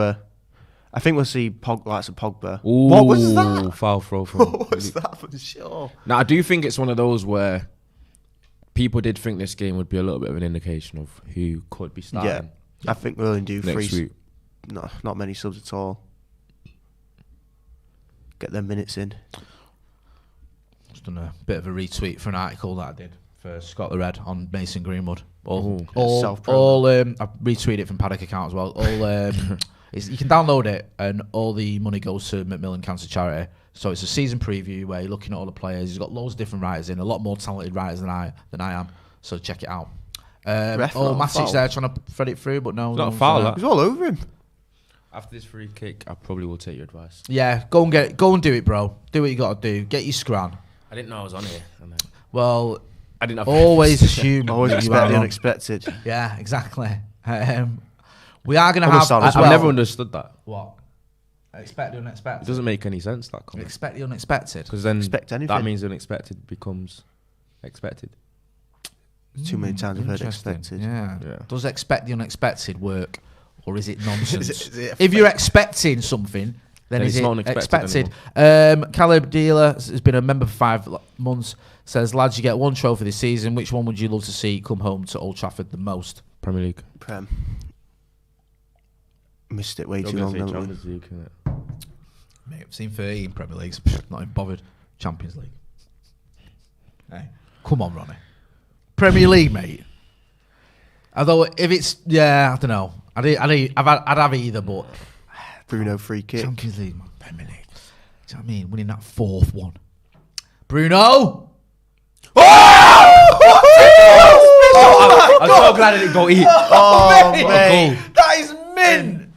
I think we'll see likes of Pogba. Ooh, What was that? Foul throw from. What was that for sure? Now, I do think it's one of those where people did think this game would be a little bit of an indication of who could be starting. I think we'll only do next three. week. No, not many subs at all. Get their minutes in. Just done a bit of a retweet for an article that I did for Scott the Red on Mason Greenwood. I retweeted it from Paddock account as well. You can download it, and all the money goes to Macmillan Cancer Charity. So it's a season preview where you're looking at all the players. He's got loads of different writers in, a lot more talented writers than I am. So check it out. Matic there trying to thread it through, but no. It's not a foul, that. He's all over him. After this free kick, I probably will take your advice. Yeah, go and do it, bro. Do what you got to do. Get your scran. I didn't know I was on here. Well, I didn't have always assume. Always expect the unexpected. Yeah, exactly. We are going to have as well. I've never understood that. What? Expect the unexpected. It doesn't make any sense, that comment. Expect the unexpected. Because then Expect anything. that means unexpected becomes expected. Too many times I've heard Interesting. expected. Yeah. Yeah. Does expect the unexpected work, or is it nonsense? Is it If you're expecting something, then is it's it not unexpected expected? Caleb Dealer has been a member for 5 months. Says, lads, you get one trophy this season. Which one would you love to see come home to Old Trafford the most? Premier League. Prem. Missed it way too long, haven't we? Champions League, innit? Mate, I've seen 13 Premier Leagues. Not even bothered. Champions League. Hey, come on, Ronnie. Premier League, mate. Although if it's I don't know. I'd have either, but Bruno free kick. Champions League, man. Premier League. Do you know what I mean? Winning that 4th one. Bruno. I'm so glad I didn't go eat. Oh, mate. That is mint.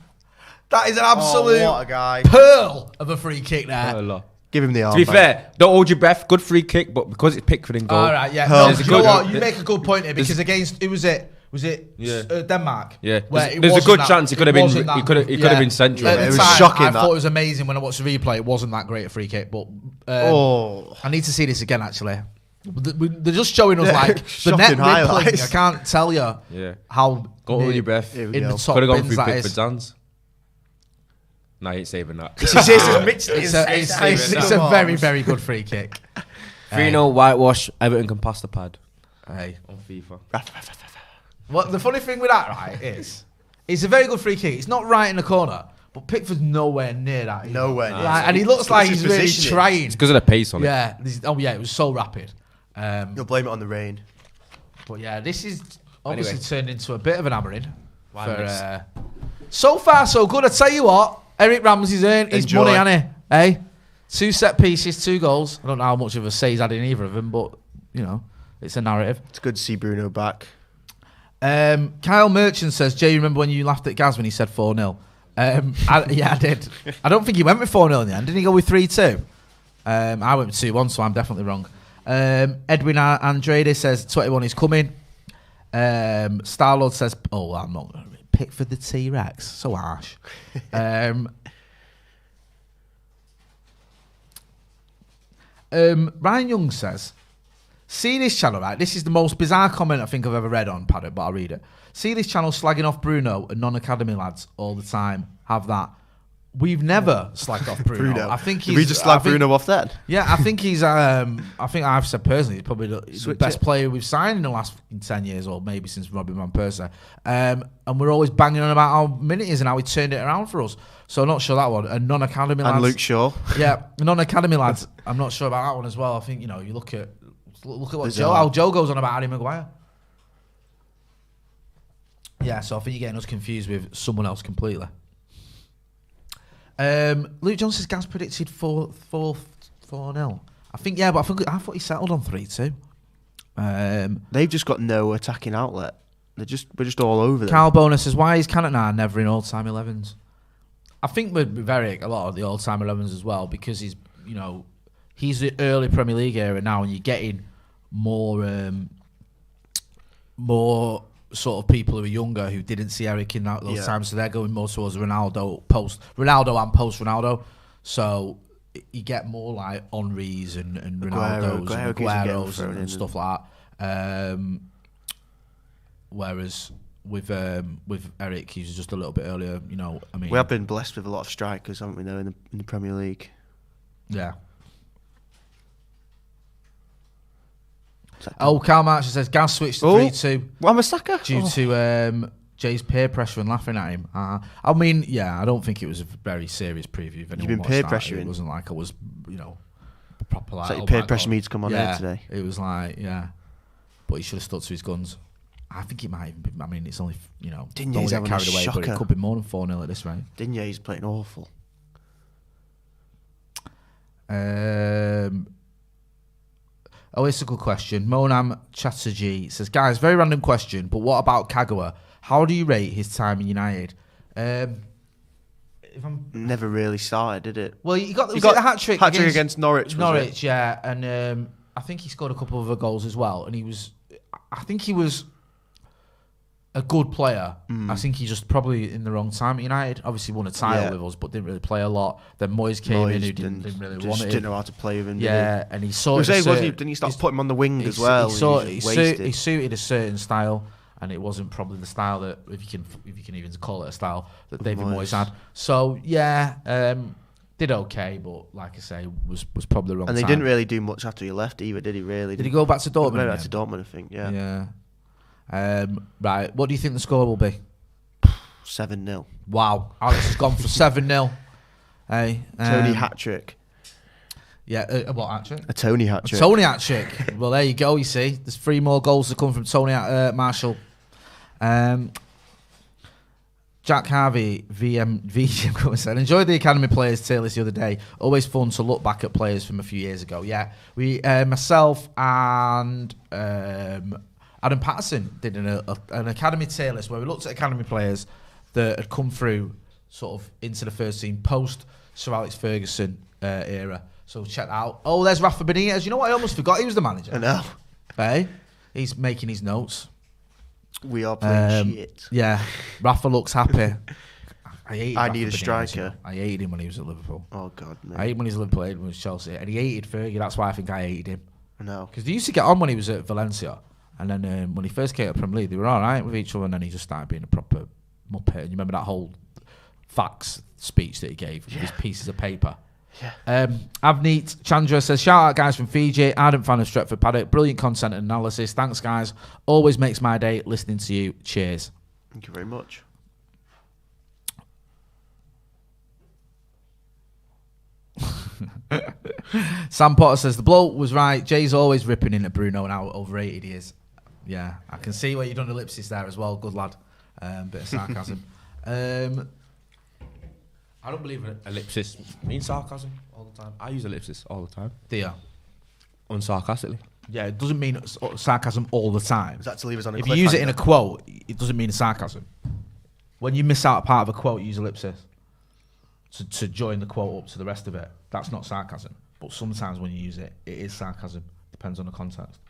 That is an absolute what a guy. pearl of a free kick there. Give him the arm. To be fair, don't hold your breath. Good free kick, but because it's Pickford in goal. All right, yeah. Hurl. No, you know what? You make a good point here because against who was it? Was it Yeah. Denmark? Yeah, Where there's a good chance he could have been. He could have been central. At the It was time, shocking, I that. thought it was amazing when I watched the replay. It wasn't that great a free kick, but I need to see this again. Actually, they're just showing us like the net Shocking rippling. I highlights. can't tell you How go on your breath. Here we in go. the top Could have gone bins through that Pickford's is. hands. No, you ain't saving that. It's a very, very good free kick. 3-0 whitewash. Everton can pass the pad. Hey. On FIFA. What the funny thing with that, right, is it's a very good free kick. It's not right in the corner, but Pickford's nowhere near that. either. Nowhere near. Like, and he looks like It's he's his really positioning. trying. It's because of the pace on it. Yeah. It was so rapid. You'll blame it on the rain. But yeah, this is obviously turned into a bit of an hammering. Why So far, so good. I tell you what, Eric Ramsey's earned his Enjoy. money, hasn't he? Hey, 2 set pieces, 2 goals. I don't know how much of a say he's had in either of them, but you know, it's a narrative. It's good to see Bruno back. Kyle Merchant says, Jay, remember when you laughed at Gaz when he said 4-0? I did. I don't think he went with 4-0 in the end. Didn't he go with 3-2? I went with 2-1, so I'm definitely wrong. Edwin Andrade says 21 is coming. Starlord says, I'm not going to pick for the T-Rex. So harsh. Ryan Young says, see this channel, right? This is the most bizarre comment I think I've ever read on Paddock, but I'll read it. See this channel slagging off Bruno and non-academy lads all the time. Have that. We've never slagged off Bruno. I think he's. Did we just slag Bruno off then? Yeah, I think he's. I think I've said personally, he's probably the Switch best it. player we've signed in the last 10 years, or maybe since Robin Van Persie. And we're always banging on about how minute is and how he turned it around for us. So I'm not sure that one. And non-academy lads. And Luke Shaw. Yeah, non-academy lads. I'm not sure about that one as well. I think you look at what Bizarre. how Joe goes on about Harry Maguire. Yeah, so I think you're getting us confused with someone else completely. Luke Jones says Gaz predicted 4-0. I think but I thought he settled on 3-2. They've just got no attacking outlet. We're just all over them. Carl Boner says, why is Cannonau never in all-time 11s? I think with Eric, a lot of the all-time 11s as well, because he's the early Premier League era now, and you're getting more sort of people who are younger who didn't see Eric in those times, so they're going more towards Ronaldo and post Ronaldo. So you get more like Henry's and Ronaldo's and Aguero's and stuff like that. Whereas with Eric, he's just a little bit earlier. We have been blessed with a lot of strikers, haven't we? Though in the Premier League. Yeah. Karl March says Gaz switched to 3-2. Wan-Bissaka? Due to Jay's peer pressure and laughing at him. I don't think it was a very serious preview. You've been peer pressuring. It wasn't like I was, proper like. It's like you peer pressure me to come on here today. It was like, but he should have stuck to his guns. I think it might even be. I mean, it's only Digne's don't get having carried a away, but it shocker. could be more than 4-0 at this rate. Digne's playing awful. It's a good question. Monam Chatterjee says, guys, very random question, but what about Kagawa? How do you rate his time in United? Never really started, did it? Well, he got a hat trick against Norwich. Norwich, yeah, and I think he scored a couple of other goals as well. And I think he was a good player. I think he just probably in the wrong time at United. Obviously won a title with us, but didn't really play a lot. Then Moyes came in, who didn't really want it. Didn't know how to play with him. Yeah, and he sorted. Didn't he start putting him on the wing as well? He suited a certain style, and it wasn't probably the style that, if you can even call it a style, that David Moyes had. So did okay, but like I say, was probably the wrong. And time. they didn't really do much after he left either, did he? Really? Did he go back to Dortmund? He went back to Dortmund, I think. Yeah. Yeah. Right. What do you think the score will be? 7-0. Wow. Alex has gone for 7-0. Hey. Tony hat trick. Yeah. What hat trick? A Tony hat trick. Tony hat trick. Well, there you go. You see, there's 3 more goals to come from Tony Marshall. Jack Harvey, VGM said, enjoyed the academy players tier list the other day. Always fun to look back at players from a few years ago. Yeah, we, myself and Adam Patterson did an academy tier list where we looked at academy players that had come through sort of into the first team post Sir Alex Ferguson era. So check that out. Oh, there's Rafa Benitez. You know what? I almost forgot he was the manager. I know. Hey, he's making his notes. We are playing shit. Yeah, Rafa looks happy. I need a striker. I hated him when he was at Liverpool. Oh God, mate. I hated when he was at Liverpool, I hated when he was Chelsea, and he hated Fergie. That's why I think I hated him. I know. Because they used to get on when he was at Valencia, and then when he first came to Premier League, they were all right with each other, and then he just started being a proper muppet. And you remember that whole facts speech that he gave with his pieces of paper? Yeah. Avneet Chandra says, shout out guys from Fiji, ardent fan of Stretford Paddock, brilliant content and analysis. Thanks guys, always makes my day listening to you. Cheers. Thank you very much. Sam Potter says, the bloke was right. Jay's always ripping into Bruno and how overrated he is. Yeah, I can see where you've done ellipsis there as well. Good lad. Bit of sarcasm. I don't believe ellipsis means sarcasm all the time. I use ellipsis all the time. Do you? Unsarcastically. Yeah, it doesn't mean sarcasm all the time. Is that to leave us on a If you use it in a quote, it doesn't mean sarcasm. When you miss out a part of a quote, you use ellipsis to join the quote up to the rest of it. That's not sarcasm. But sometimes when you use it, it is sarcasm. Depends on the context.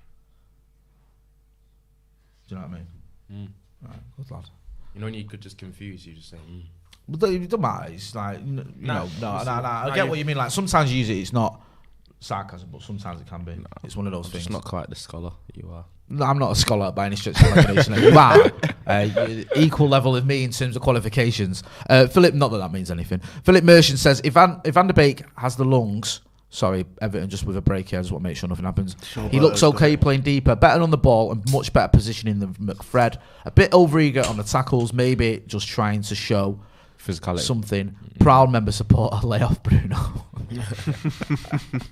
Do you know what I mean? Right, good lad. You know when you could just confuse, you just say, But it doesn't matter. It's like, no. I get what you mean. Like sometimes you use it, it's not sarcasm, but sometimes it can be. No, it's one of those things. It's not quite the scholar that you are. No, I'm not a scholar by any stretch of the imagination. You are equal level of me in terms of qualifications. Philip, not that that means anything. Philip Merchant says, if Van der Beek has the lungs, sorry, Everton just with a break here, I just want to make sure nothing happens. Sure, he looks okay playing deeper, better on the ball and much better positioning than McFred. A bit overeager on the tackles, maybe just trying to show physicality. Something. Proud member supporter, lay off Bruno.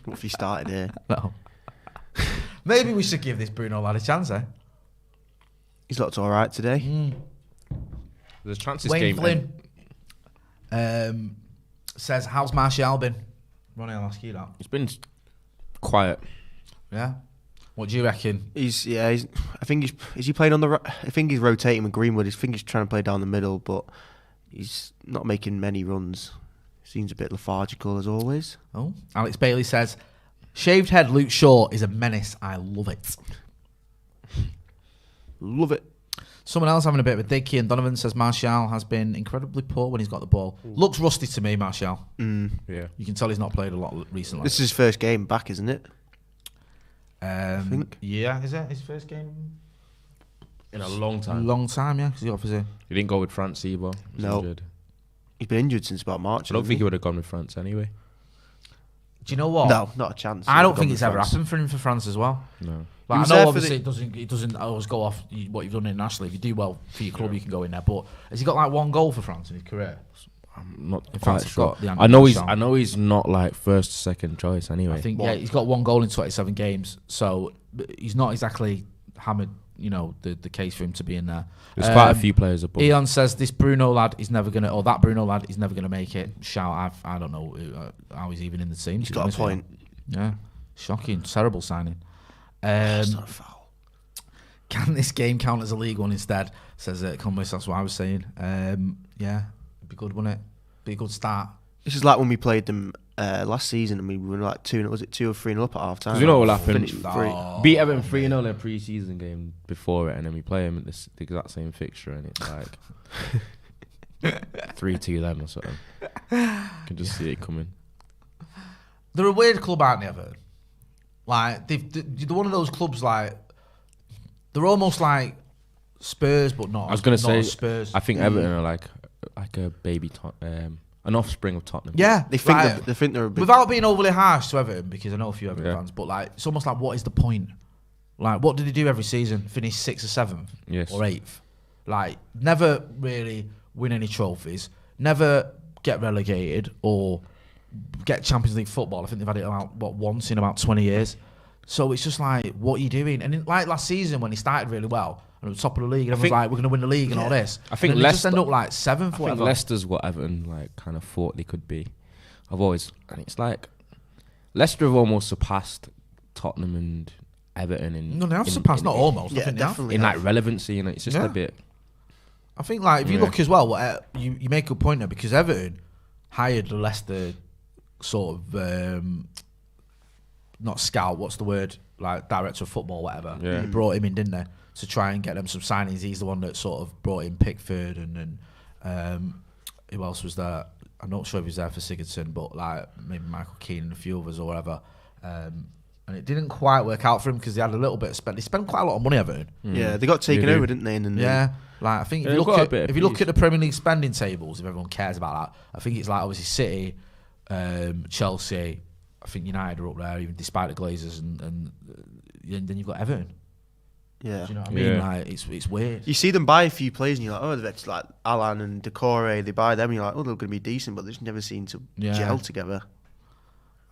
What if he started here? No. Maybe we should give this Bruno lad a chance, eh? He's looked all right today. There's chances. Wayne Flynn says, how's Martial been? Ronnie, I'll ask you that. He's been quiet. Yeah. What do you reckon? I think is he playing on the? I think he's rotating with Greenwood. I think he's trying to play down the middle, but he's not making many runs. Seems a bit lethargical as always. Oh, Alex Bailey says, shaved head Luke Shaw is a menace. I love it. Love it. Someone else having a bit of a dig. Ian Donovan says Martial has been incredibly poor when he's got the ball. Looks rusty to me, Martial. Yeah. You can tell he's not played a lot recently. This is his first game back, isn't it? I think. Yeah, is it his first game? In a long time. Long time, yeah. Because he obviously... He didn't go with France either. No. He's been injured since about March. I don't think he would have gone with France anyway. Do you know what? No, not a chance. I don't think it's ever happened for him for France as well. No. Like, I know obviously it doesn't always go off what you've done internationally. If you do well for your club, you can go in there. But has he got like one goal for France in his career? I'm not In quite fact, sure. I know he's not like first, second choice anyway. I think he's got one goal in 27 games, so he's not exactly hammered. You know the case for him to be in there. There's quite a few players above. Eon says this Bruno lad is never gonna, or that Bruno lad is never gonna make it. Shout! I don't know how he's even in the team. He's got a point. Yeah, shocking, terrible signing. That's not a foul. Can this game count as a League One instead? Says Conway. That's what I was saying. Yeah, it'd be good, wouldn't it? Be a good start. This is like when we played them last season and we were like 2-0. Was it 2 or 3-0 up at half time? You know what happened? Beat Everton 3-0 in a pre-season game before it, and then we play them at the exact same fixture, and it's like 3-2 them or something. You can just see it coming. They're a weird club, aren't they, Everton? Like they're one of those clubs like they're almost like Spurs, but not. I was gonna say Spurs. I think Everton are like a baby, an offspring of Tottenham. Yeah, they think they're a big... Without being overly harsh to Everton, because I know a few Everton fans, but like it's almost like, what is the point? Like, what do they do every season? Finish 6th or 7th, or 8th? Like, never really win any trophies, never get relegated or get Champions League football. I think they've had it about once in about 20 years. So it's just like, what are you doing? And like last season when he started really well, and at the top of the league, and everyone's like, we're going to win the league and all this. I think Leicester just end up like 7th. I think Leicester's what Everton like kind of thought they could be. And it's like Leicester have almost surpassed Tottenham and Everton in. No, they have surpassed, not almost. Yeah, I think definitely. In like relevancy, and it's just a bit. I think like if you look as well, you make a point there, because Everton hired the Leicester sort of not scout. What's the word? Like director of football, whatever. Yeah. They brought him in, didn't they? to try and get them some signings. He's the one that sort of brought in Pickford and who else was there? I'm not sure if he was there for Sigurdsson, but like maybe Michael Keane and a few others or whatever. And it didn't quite work out for him because they had a little bit of spend. They spent quite a lot of money, Everton. Yeah, they got taken over, didn't they? Like I think if you look at the Premier League spending tables, if everyone cares about that, I think it's like obviously City, Chelsea. I think United are up there, even despite the Glazers, and then you've got Everton. Yeah, do you know what I mean? Like it's weird. You see them buy a few players, and you're like, oh, it's like Alan and Decore. They buy them, and you're like, oh, they're going to be decent, but they just never seem to gel together.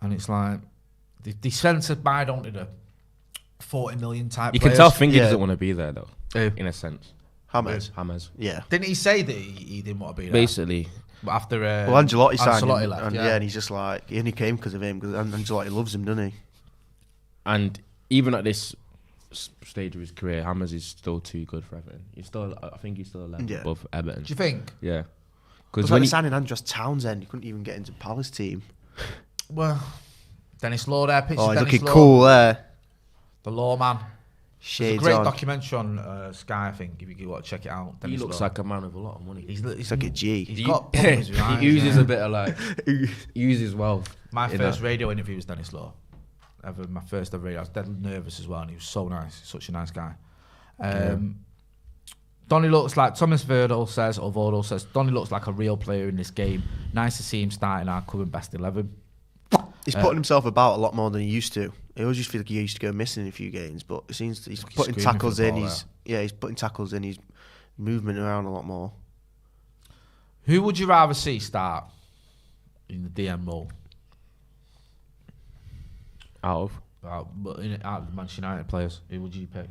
And it's like they sent to buy, don't they, the 40 million type. You players. can tell Finger doesn't want to be there though, in a sense. Hammers. Yeah. Didn't he say that he didn't want to be there? Basically. But after Ancelotti signed him, left, and he's just like, he only came because of him, because Ancelotti loves him, doesn't he? And even at this stage of his career, Hammers is still too good for Everton. I think he's still a level above Everton. Do you think? Yeah. Because when he signing Andros Townsend, he couldn't even get into Palace team. Well, Dennis Law there. He's looking cool there. The Law man. Shades There's a great on. documentary on Sky, I think, if you want to check it out. He looks like a man with a lot of money. He's like a G. He's got problems with his eyes, he uses a bit of like, uses wealth. My first radio interview was Dennis Law. My first ever radio. I was dead nervous as well, and he was so nice. Such a nice guy. Donny looks like, Thomas Vordal says, Donny looks like a real player in this game. Nice to see him starting our current best 11. He's putting himself about a lot more than he used to. I always just feel like he used to go missing in a few games, but it seems he's putting tackles in. He's putting tackles in. He's moving around a lot more. Who would you rather see start in the DM role? Out of the Manchester United players, who would you pick?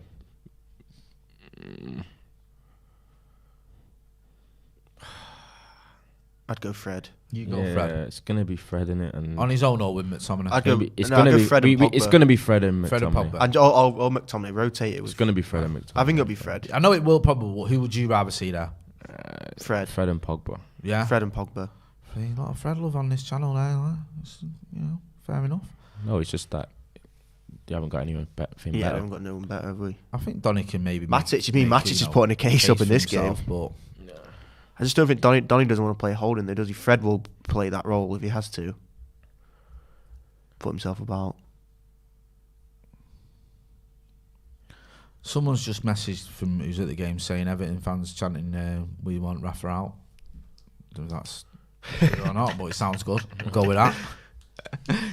I'd go Fred. You go Fred. It's gonna be Fred, innit? And on his own or with McTominay? I'd go. It's gonna be Fred and Pogba. It's gonna be Fred and McTominay. Fred and Pogba. And I'll McTominay rotate it. It's gonna be Fred and McTominay. I think it'll be Fred. I know it will probably. Who would you rather see there? Fred and Pogba. Yeah. Fred and Pogba. A lot of Fred love on this channel there. Fair enough. No, it's just that you haven't got anyone better. We haven't got no one better, have we? I think Donny can maybe. Matic. You mean Matic is putting a case up in this game? But I just don't think Donny doesn't want to play holding there, does he? Fred will play that role if he has to. Put himself about. Someone's just messaged from who's at the game saying Everton fans chanting, "We want Rafa out." That's whether or not, but it sounds good. We'll go with that.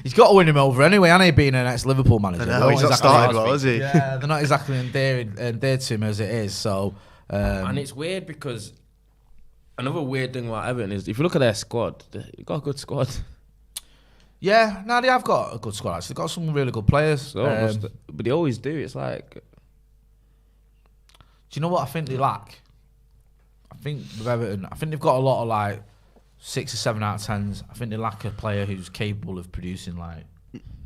He's got to win him over anyway, and he being an ex-Liverpool manager. No, he's not started well, is he? Yeah, they're not exactly endeared to him as it is. So, and it's weird because another weird thing about Everton is if you look at their squad, they've got a good squad. Yeah, no, they have got a good squad. Actually, they've got some really good players. But they always do. It's like, do you know what I think they lack? I think with Everton, I think they've got a lot of like 6 or 7 out of 10s. I think they lack a player who's capable of producing like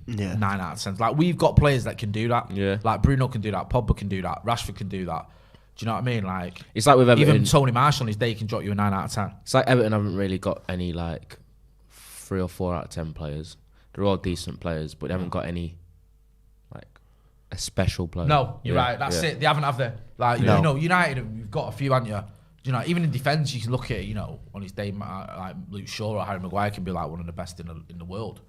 9 out of 10s. Like we've got players that can do that. Yeah. Like Bruno can do that, Pogba can do that, Rashford can do that. Do you know what I mean? Like it's like with Everton, even Tony Marshall on his day can drop you a 9 out of 10. It's like Everton haven't really got any like 3 or 4 out of 10 players. They're all decent players, but they haven't got any like a special player. No, you're right. That's it. They haven't have the like you know United. You've got a few, haven't you? You know, even in defence, you can look at on his day like Luke Shaw or Harry Maguire can be like one of the best in the world.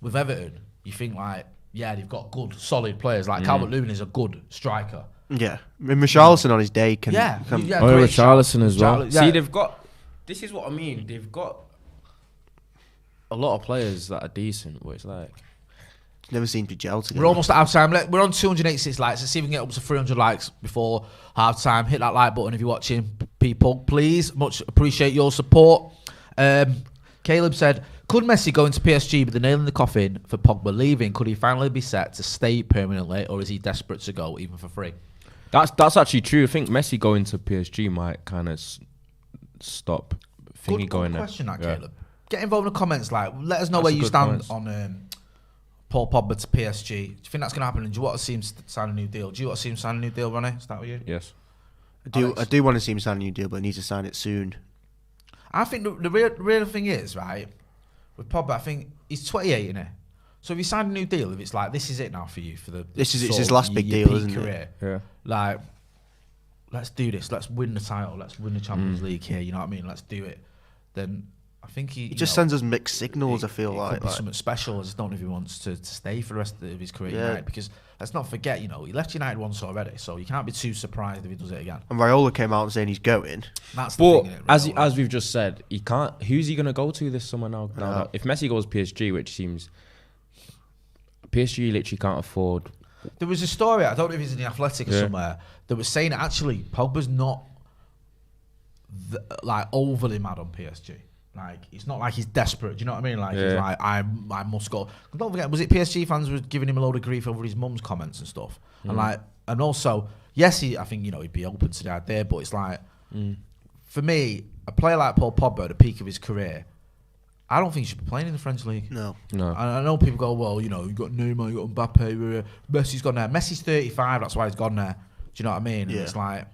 With Everton, you think like they've got good solid players. Like Calvert-Lewin is a good striker. Yeah, Richarlison on his day can. Richarlison as well. Yeah. See, they've got. This is what I mean. They've got a lot of players that are decent, but it's like never seem to gel together. We're almost at half time. We're on 286 likes. Let's see if we can get up to 300 likes before half time. Hit that like button if you're watching, people. Please, much appreciate your support. Caleb said, could Messi go into PSG with the nail in the coffin for Pogba leaving? Could he finally be set to stay permanently, or is he desperate to go even for free? That's actually true. I think Messi going to PSG might kind of stop thingy going there. Good question, Caleb. Get involved in the comments. Like, let us know where you stand on Paul Pogba to PSG. Do you think that's going to happen? And do you want to see him sign a new deal? Do you want to see him sign a new deal, Ronnie? Start with you. Yes. I do want to see him sign a new deal, but he needs to sign it soon. I think the real thing is, right, with Pogba, I think he's 28, isn't he? So if you sign a new deal, if it's like, this is it now for you, for the... It's his last big deal, isn't career, it? Yeah. Like, let's do this. Let's win the title. Let's win the Champions League here. You know what I mean? Let's do it. Then I think he just sends us mixed signals. I feel like could be something special. I just don't know if he wants to stay for the rest of his career at United, because let's not forget, he left United once already, so you can't be too surprised if he does it again. And Raiola came out and saying he's going. That's the thing, as we've just said, he can't. Who's he going to go to this summer now? If Messi goes PSG, which seems PSG literally can't afford. There was a story, I don't know if it's in the Athletic or somewhere, that was saying that actually Pogba's not overly mad on PSG. Like, it's not like he's desperate. Do you know what I mean? Like, he's like, I must go. Don't forget, was it PSG fans were giving him a load of grief over his mum's comments and stuff? And also, yes, I think he'd be open to the idea, but it's like, for me, a player like Paul Pogba at the peak of his career, I don't think he should be playing in the French league. No. I know people go, well, you've got Neymar, you've got Mbappe, Messi's gone there. Messi's 35, that's why he's gone there. Do you know what I mean? Yeah. It's like,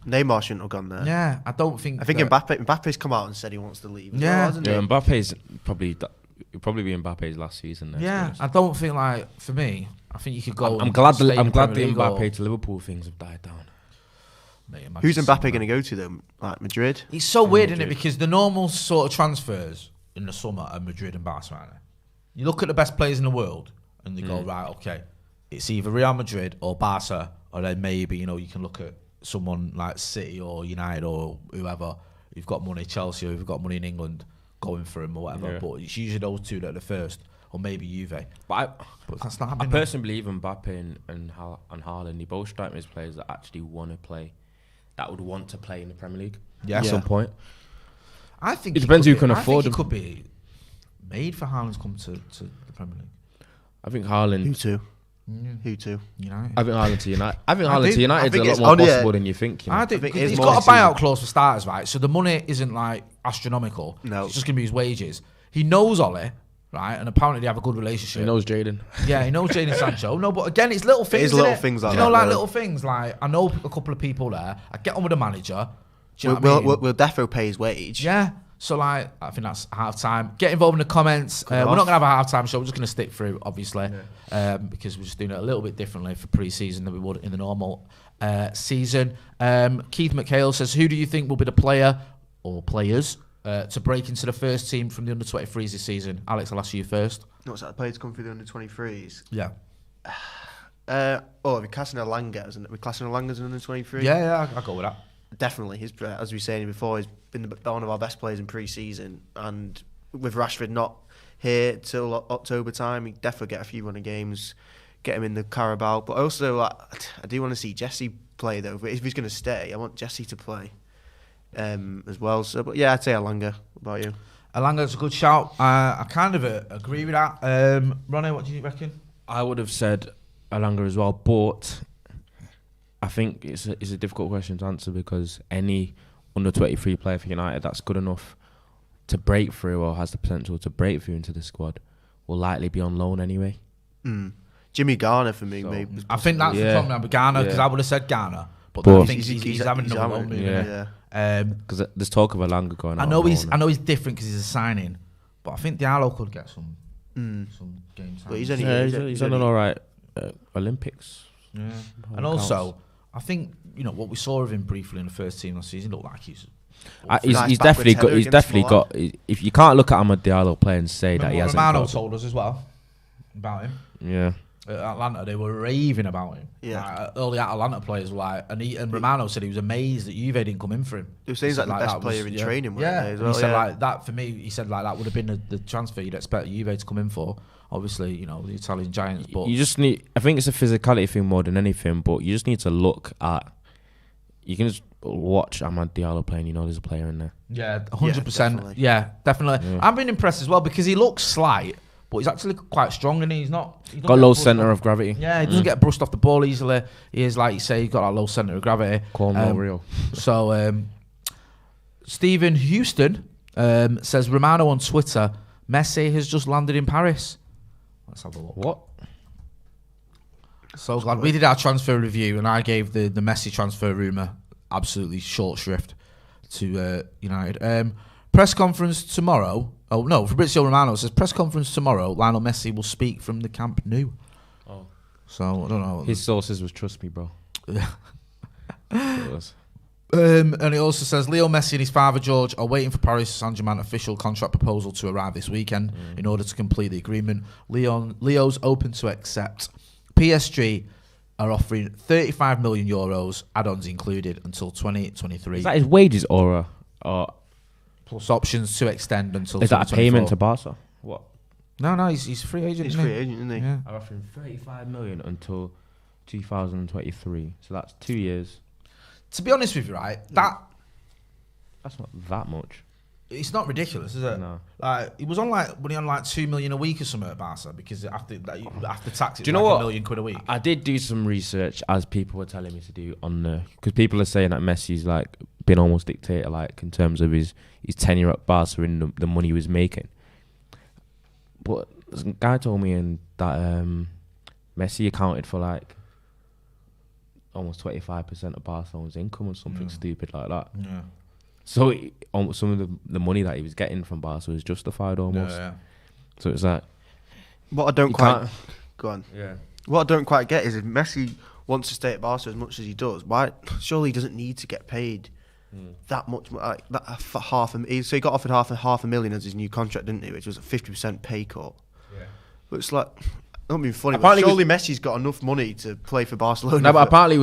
Neymar shouldn't have gone there. Yeah, I don't think. I think Mbappe's come out and said he wants to leave. Mbappe's probably be Mbappe's last season. I don't think, like, for me, I think you could go. I'm glad the Mbappe to Liverpool things have died down. Mate, who's Mbappe going to go to them? Like Madrid? It's so weird, isn't it? Because the normal sort of transfers in the summer are Madrid and Barcelona. You look at the best players in the world, and they go, right, okay, it's either Real Madrid or Barca, or then maybe you can look at someone like City or United or whoever who've got money, Chelsea, or who've got money in England going for him or whatever. Yeah. But it's usually those two that are the first, or maybe Juve. But that's not happening. I personally believe Mbappe and Haaland, they both strike me as players that actually want to play, that would want to play in the Premier League at some point. I think it depends who can afford them. It could be made for Haaland to come to the Premier League. I think Haaland. Who to? Who to? United. I think Haaland to United. I think Haaland to United is a lot more possible than you think. I think he's got a buyout clause for starters, right? So the money isn't like astronomical. No, it's just going to be his wages. He knows Ollie, right? And apparently they have a good relationship. He knows Jadon. Yeah, he knows Jadon Sancho. No, but again, it's little things. It's little things like that. Little things. Like, I know a couple of people there. I get on with the manager. Do you know what I mean? We'll defo pay his wage. Yeah. So, like, I think that's half time. Get involved in the comments. We're not going to have a half time show. We're just going to stick through, obviously, because we're just doing it a little bit differently for pre-season than we would in the normal season. Keith McHale says, who do you think will be the player or players to break into the first team from the under-23s this season? Alex, I'll ask you first. What's that? The players come through the under-23s? Yeah. We're classing Alanga, isn't it? We're classing Alanga as an under-23? Yeah, I'll go with that. Definitely. As we were saying before, he's been one of our best players in pre-season, and with Rashford not here till October time, he definitely get a few running games, get him in the Carabao. But also, I do want to see Jesse play though. If he's going to stay, I want Jesse to play as well. So, but yeah, I'd say Alanga. What about you? Alanga's a good shout. I kind of agree with that. Ronnie, what do you reckon? I would have said Alanga as well, but I think it's a difficult question to answer, because any under-23 player for United that's good enough to break through, or has the potential to break through into the squad, will likely be on loan anyway. Jimmy Garner for me, maybe. I think that's the problem with Garner, because I would have said Garner, but I think he's having another loan move. Because there's talk of Alanga going. I know he's different because he's a signing, but I think Diallo could get some game time. But he's on an alright Olympics. Yeah, and also, I think what we saw of him briefly in the first team last season looked like he's definitely got. He's definitely got. If you can't look at Amad Diallo play and say that he hasn't. Romano told us as well about him. Yeah. At Atlanta, they were raving about him. Yeah. All the Atlanta players were like, and Romano said he was amazed that Juve didn't come in for him. He was saying he's like the best player in training. As well. He said like that for me. He said like that would have been the transfer you'd expect Juve to come in for. Obviously, the Italian giants. But you just need. I think it's a physicality thing more than anything. But you just need to look at. You can just watch Amad Diallo playing. There's a player in there. Yeah, 100%. Yeah, definitely. Yeah. I've been impressed as well because he looks slight, but he's actually quite strong, and he's got low centre of gravity. Yeah, he doesn't get brushed off the ball easily. He is, like you say, he's got that low centre of gravity. Real. So, Stephen Houston says Romano on Twitter. Messi has just landed in Paris. Let's have a look. What? So glad we did our transfer review, and I gave the Messi transfer rumour absolutely short shrift to United. Press conference tomorrow. Oh no, Fabrizio Romano says press conference tomorrow. Lionel Messi will speak from the Camp Nou. Oh, so I don't know. His sources was trust me, bro. And it also says Leo Messi and his father George are waiting for Paris Saint-Germain official contract proposal to arrive this weekend in order to complete the agreement. Leo's open to accept. PSG are offering €35 million, add-ons included, until 2023. Is that his wages or plus options to extend until? Is that a payment to Barca? What? No, he's a free agent. He's free agent, isn't he? Yeah. I'm offering 35 million until 2023. So that's 2 years. To be honest with you, right, That's not that much. it's not ridiculous, is it? No. Like it was on like 2 million a week or something at Barca because after tax, Do you know what? £1 million a week. I did do some research as people were telling me to do on the because people are saying that Messi's like been almost dictator like in terms of his tenure at Barca and the money he was making. But some guy told me that Messi accounted for like almost 25% of Barcelona's income or something stupid like that. Yeah. So almost some of the money that he was getting from Barca was justified almost. Yeah. So it's like What I don't quite go on. Yeah. What I don't quite get is if Messi wants to stay at Barca as much as he does, why? Surely he doesn't need to get paid that much. Like that for so he got offered half a million as his new contract, didn't he? Which was a 50% pay cut. Yeah. But it's like. Not being funny, but surely Messi's got enough money to play for Barcelona. No, but apparently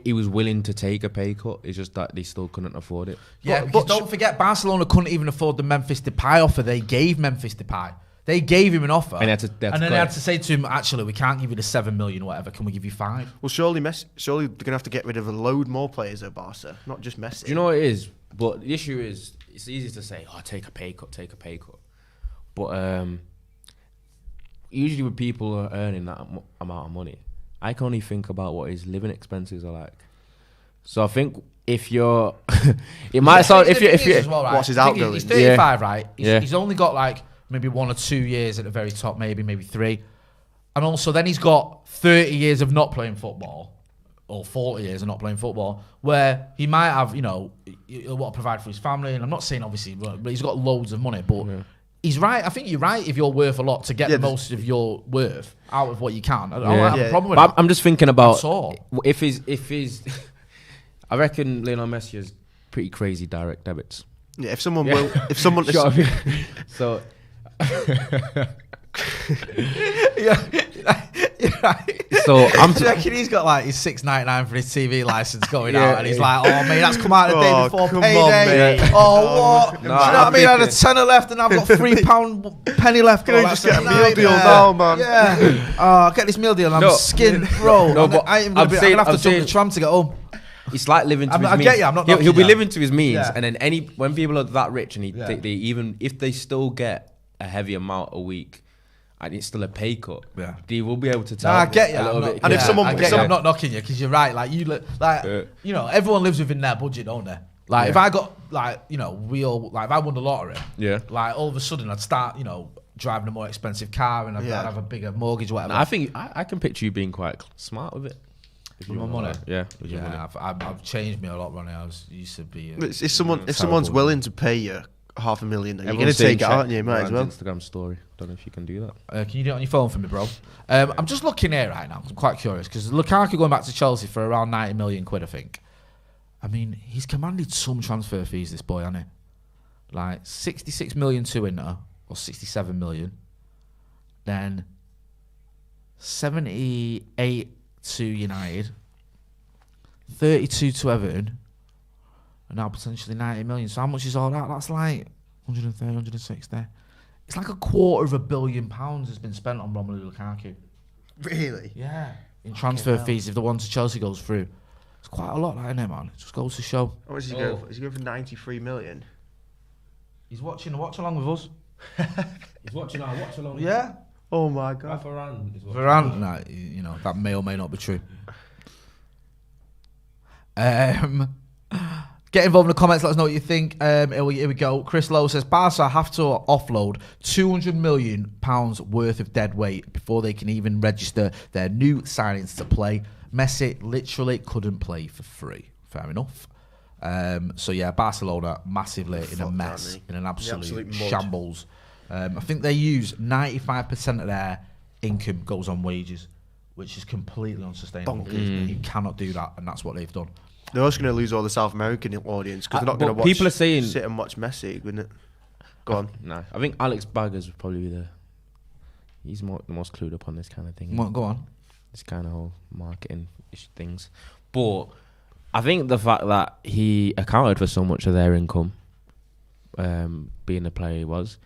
he was willing to take a pay cut. It's just that they still couldn't afford it. Yeah, but don't forget, Barcelona couldn't even afford the Memphis Depay offer. They gave Memphis Depay. They gave him an offer, And they had to say to him, actually, we can't give you the 7 million or whatever. Can we give you 5? Well, surely they're gonna have to get rid of a load more players at Barca, not just Messi. Do you know what it is? But the issue is, it's easy to say, take a pay cut. But usually when people are earning that amount of money, I can only think about what his living expenses are like. So I think if you're, it might sound if you well, right? What's his outgoing? He's 35, right? Yeah. He's only got like maybe 1 or 2 years at the very top, maybe 3, and also then he's got 30 years of not playing football, or 40 years of not playing football, where he might have, he'll want to provide for his family. And I'm not saying obviously, but he's got loads of money, but. Yeah. He's right. I think you're right. If you're worth a lot, to get the most of your worth out of what you can, I don't have a problem with that. I'm just thinking about if he's. I reckon Lionel Messi has pretty crazy direct debits. Yeah, if someone so. So I'm checking. He's got like his £6.99 for his TV license going out, and he's like, "Oh mate, that's come out the day before payday." Oh what? Do you know what I mean? I had a tenner left, and I've got £3 penny left. Can I just get a meal deal now, man? Yeah. Get this meal deal. And I'm skinned, bro. No, but I'm gonna have to jump the tram to get home. It's like living to his means. I get you. I'm not. He'll be living to his means, and then when people are that rich, and they even if they still get a heavy amount a week. And it's still a pay cut. Yeah, they will be able to tell. I get you. A little bit. And if someone, I'm not knocking you because you're right. Like everyone lives within their budget, don't they? Like if I got if I won the lottery, like all of a sudden I'd start, driving a more expensive car and I'd have a bigger mortgage, or whatever. I think I can picture you being quite smart with it. With my money, money. I've changed me a lot, Ronnie. I used to be. If someone's willing to pay you $500,000, you're going to take it, aren't you? Might as well. Instagram story. Don't know if you can do that. Can you do it on your phone for me, bro? I'm just looking here right now. I'm quite curious because Lukaku going back to Chelsea for around 90 million quid, I think. I mean, he's commanded some transfer fees, this boy, hasn't he? Like 66 million to Inter, or 67 million. Then 78 to United, 32 to Everton. And now potentially 90 million. So how much is all that? That's like 130, 160. It's like £250 million has been spent on Romelu Lukaku. Really? Yeah. In transfer fees, if the one to Chelsea goes through. It's quite a lot, isn't it, man? It just goes to show. How much is he going for? Is he going for 93 million? He's watching a watch-along with us. He's watching our watch-along. Yeah. Oh, my God. Varane. Nah, that may or may not be true. Get involved in the comments. Let us know what you think. Here we go. Chris Lowe says Barca have to offload £200 million worth of dead weight before they can even register their new signings to play. Messi literally couldn't play for free. Fair enough. So yeah, Barcelona massively in a mess, in an absolute shambles. I think they use 95% of their income goes on wages, which is completely unsustainable. You cannot do that, and that's what they've done. They're also going to lose all the South American audience because they're not going to watch. People are saying sit and watch Messi, wouldn't it? Go on. No, I think Alex Baggers would probably be he's the most clued up on this kind of thing. What, go on. This kind of whole marketing things. But I think the fact that he accounted for so much of their income, being the player he was,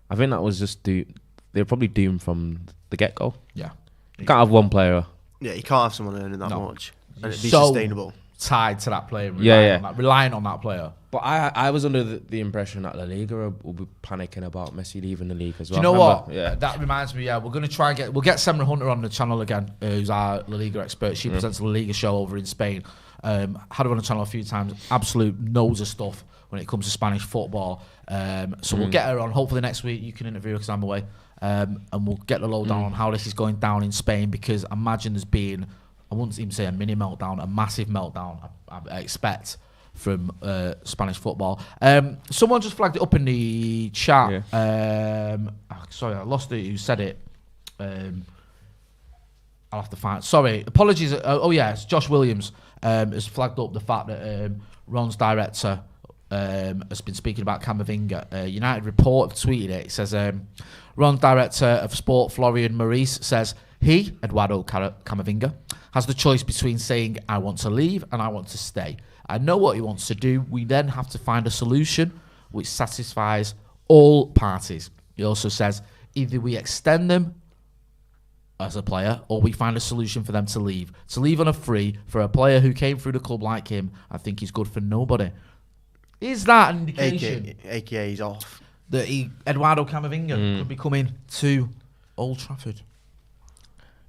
I think that was just they're probably doomed from the get-go. Yeah. You can't have one player. Yeah, you can't have someone earning that much and it'd be So sustainable. Tied to that player, relying on that player. But I was under the impression that La Liga will be panicking about Messi leaving the league as well. Do you know what? Yeah. That reminds me, we're going to try and we'll get Semra Hunter on the channel again, who's our La Liga expert. She presents a La Liga show over in Spain. Had her on the channel a few times. Absolute knows of stuff when it comes to Spanish football. So we'll get her on. Hopefully next week you can interview her because I'm away. And we'll get the lowdown on how this is going down in Spain, because imagine there's been, I wouldn't even say a mini meltdown, a massive meltdown, I expect, from Spanish football. Someone just flagged it up in the chat. Yeah. Sorry, I lost it. Who said it? I'll have to find. Sorry, apologies. It's Josh Williams has flagged up the fact that Ron's director has been speaking about Camavinga. United Report have tweeted it. It says Ron's director of sport, Florian Maurice, says he, Eduardo Camavinga, has the choice between saying I want to leave and I want to stay. I know what he wants to do. We then have to find a solution which satisfies all parties. He also says either we extend them as a player or we find a solution for them to leave. To leave on a free for a player who came through the club like him, I think he's good for nobody. Is that an indication? AKA he's off. That Eduardo Camavinga could be coming to Old Trafford.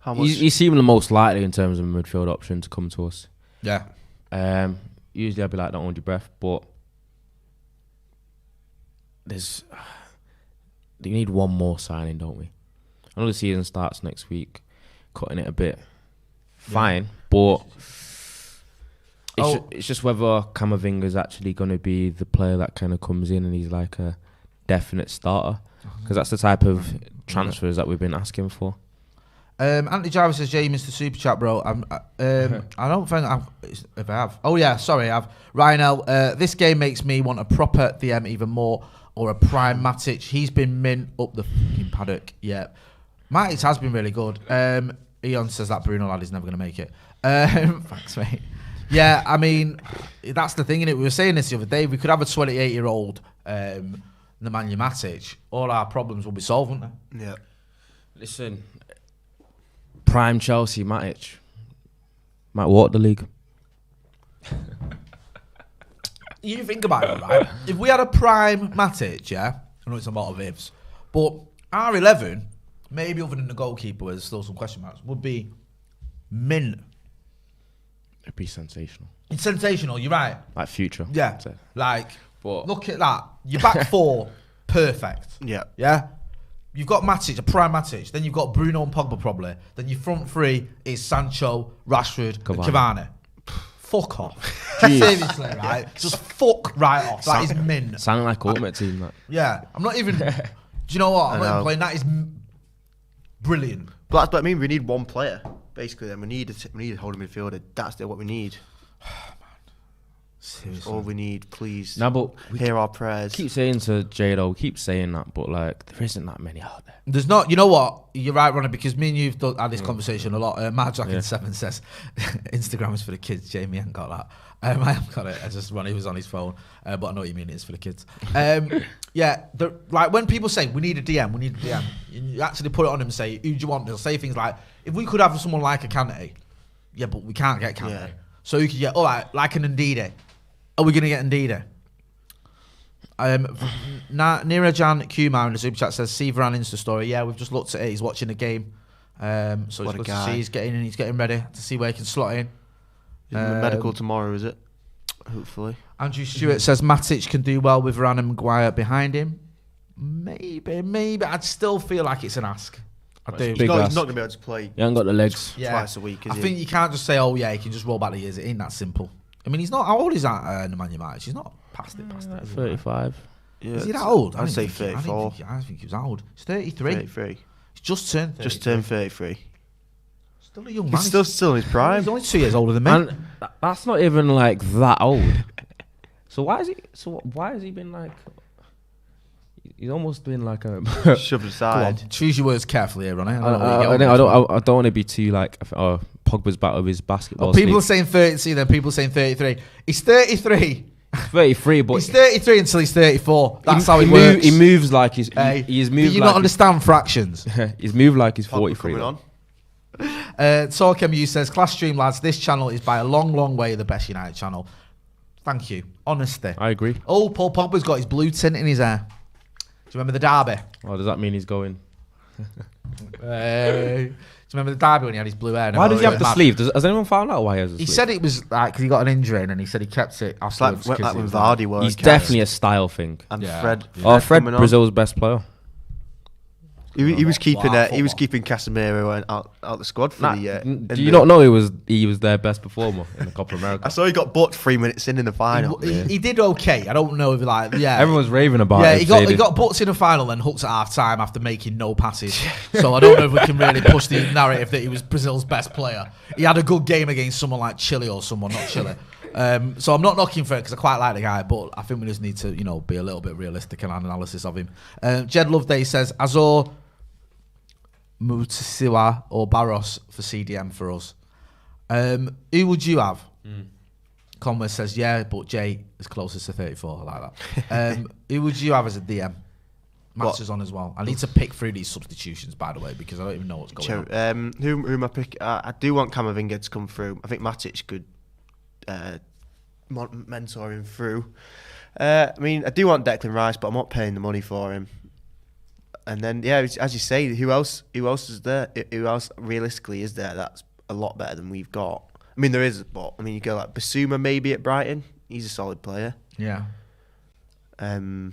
How much? He's seeming the most likely in terms of a midfield option to come to us. Yeah. Usually I'd be like, don't hold your breath, but you need one more signing, don't we? I know the season starts next week, cutting it a bit. Fine, but it's just whether Camavinga's actually going to be the player that kind of comes in and he's like a definite starter, because that's the type of transfers that we've been asking for. Anthony Jarvis says, "Jay, Mr. Super Chat, bro." I don't think if I have. Oh yeah, sorry, I have. Ryan L. This game makes me want a proper DM even more, or a prime Matic. He's been mint up the fucking paddock. Yeah, Matic has been really good. Eon says that Bruno lad is never going to make it. Thanks, mate. Yeah, I mean, that's the thing, innit? We were saying this the other day. We could have a 28-year-old Nemanja Matic. All our problems will be solved, wouldn't they? Yeah. Listen, prime Chelsea Matic might walk the league. You think about it, right? If we had a prime Matic, yeah, I know it's a lot of ifs, but our 11, maybe other than the goalkeeper, where there's still some question marks, would be mint. It'd be sensational. It's sensational, you're right. Like future. Yeah. So. Like, but look at that. Your back four, perfect. Yeah. Yeah? You've got Matic, a prime Matic. Then you've got Bruno and Pogba probably. Then your front three is Sancho, Rashford, and Cavani. Fuck off. Seriously, right? Just fuck right off. That is mint. Sounding like ultimate team, that. Yeah. I'm not even... Do you know what? I'm not even playing. That is brilliant. But that's what I mean. We need one player. Basically, then we need a holding midfielder. That's what we need. Seriously. All we need, please. No, but hear our prayers. Keep saying to Jado, keep saying that, but like there isn't that many out there. There's not. You know what? You're right, Ronnie, because me and you've had this conversation a lot. Marjack in 7 says Instagram is for the kids. Jamie ain't got that. I haven't got it. Ronnie was on his phone, but I know what you mean. It's for the kids. Yeah, like when people say we need a DM, you actually put it on them and say, who do you want? They'll say things like, if we could have someone like a Kante, yeah, but we can't get Kante. Yeah. So you could get, all right, like an Ndidi. Are we going to get Ndidi? Nirajan Kumar in the super chat says, see Varane Insta story. Yeah, we've just looked at it. He's watching the game. So it's good to see he's getting ready to see where he can slot in. Medical tomorrow, is it? Hopefully. Andrew Stewart says Matic can do well with Varane and Maguire behind him. Maybe. I'd still feel like it's an ask. I do. He's not going to be able to play. He hasn't got the legs. Twice a week. I think you can't just say, oh yeah, he can just roll back the years. It ain't that simple. I mean, he's not. How old is that Nemanja Matic? He's not past it. 35. Yeah, is he that old? I'd say 34. I think he was old. He's 33. 33. He's just turned 33. Just turned 33. Still a young man. He's still in his prime. He's only 2 years older than me. And that's not even like that old. So why has he been like? He's almost been like a shoved Go aside. on, choose your words carefully here, Ronnie. I don't want to be too like. Pogba's back with his basketball. People are saying 32, then people are saying 33. He's 33. 33, but he's 33 until he's 34. That's how he works. He moves like he's. He's moved. Do you like not understand fractions? He's moved like he's 43. Coming on. Talk MU says, class stream lads, this channel is by a long, long way the best United channel. Thank you. Honesty. I agree. Oh, Paul Pogba's got his blue tint in his hair. Do you remember the derby? Oh, does that mean he's going? Do you remember the derby when he had his blue hair? Why does he have the sleeve? Has anyone found out why he has the sleeve? He said it was like because he got an injury and he said he kept it afterwards. Like when Vardy was. He's definitely a style thing. And Yeah. Fred. Fred, coming on. Brazil's best player. He was keeping Wow, he was keeping Casemiro out the squad for the. Do you not know he was their best performer in the Copa America? I saw he got booked 3 minutes in the final. He did okay. I don't know if Everyone's raving about yeah, it. he got booked in the final and hooked at half time after making no passes. So I don't know if we can really push the narrative that he was Brazil's best player. He had a good game against someone like Chile or someone, not Chile. So I'm not knocking for it because I quite like the guy, but I think we just need to, be a little bit realistic in our analysis of him. Jed Loveday says Azor, Mutasiwa or Barros for CDM for us. Who would you have? Conway says, yeah, but Jay is closest to 34. I like that. Who would you have as a DM? Matt's is on as well. I need to pick through these substitutions, by the way, because I don't even know what's going on. Who am I picking? I do want Camavinga to come through. I think Matic could mentor him through. I do want Declan Rice, but I'm not paying the money for him. And then, as you say, who else is there? Who else realistically is there that's a lot better than we've got? There is, but you go like Basuma maybe at Brighton. He's a solid player. Yeah. But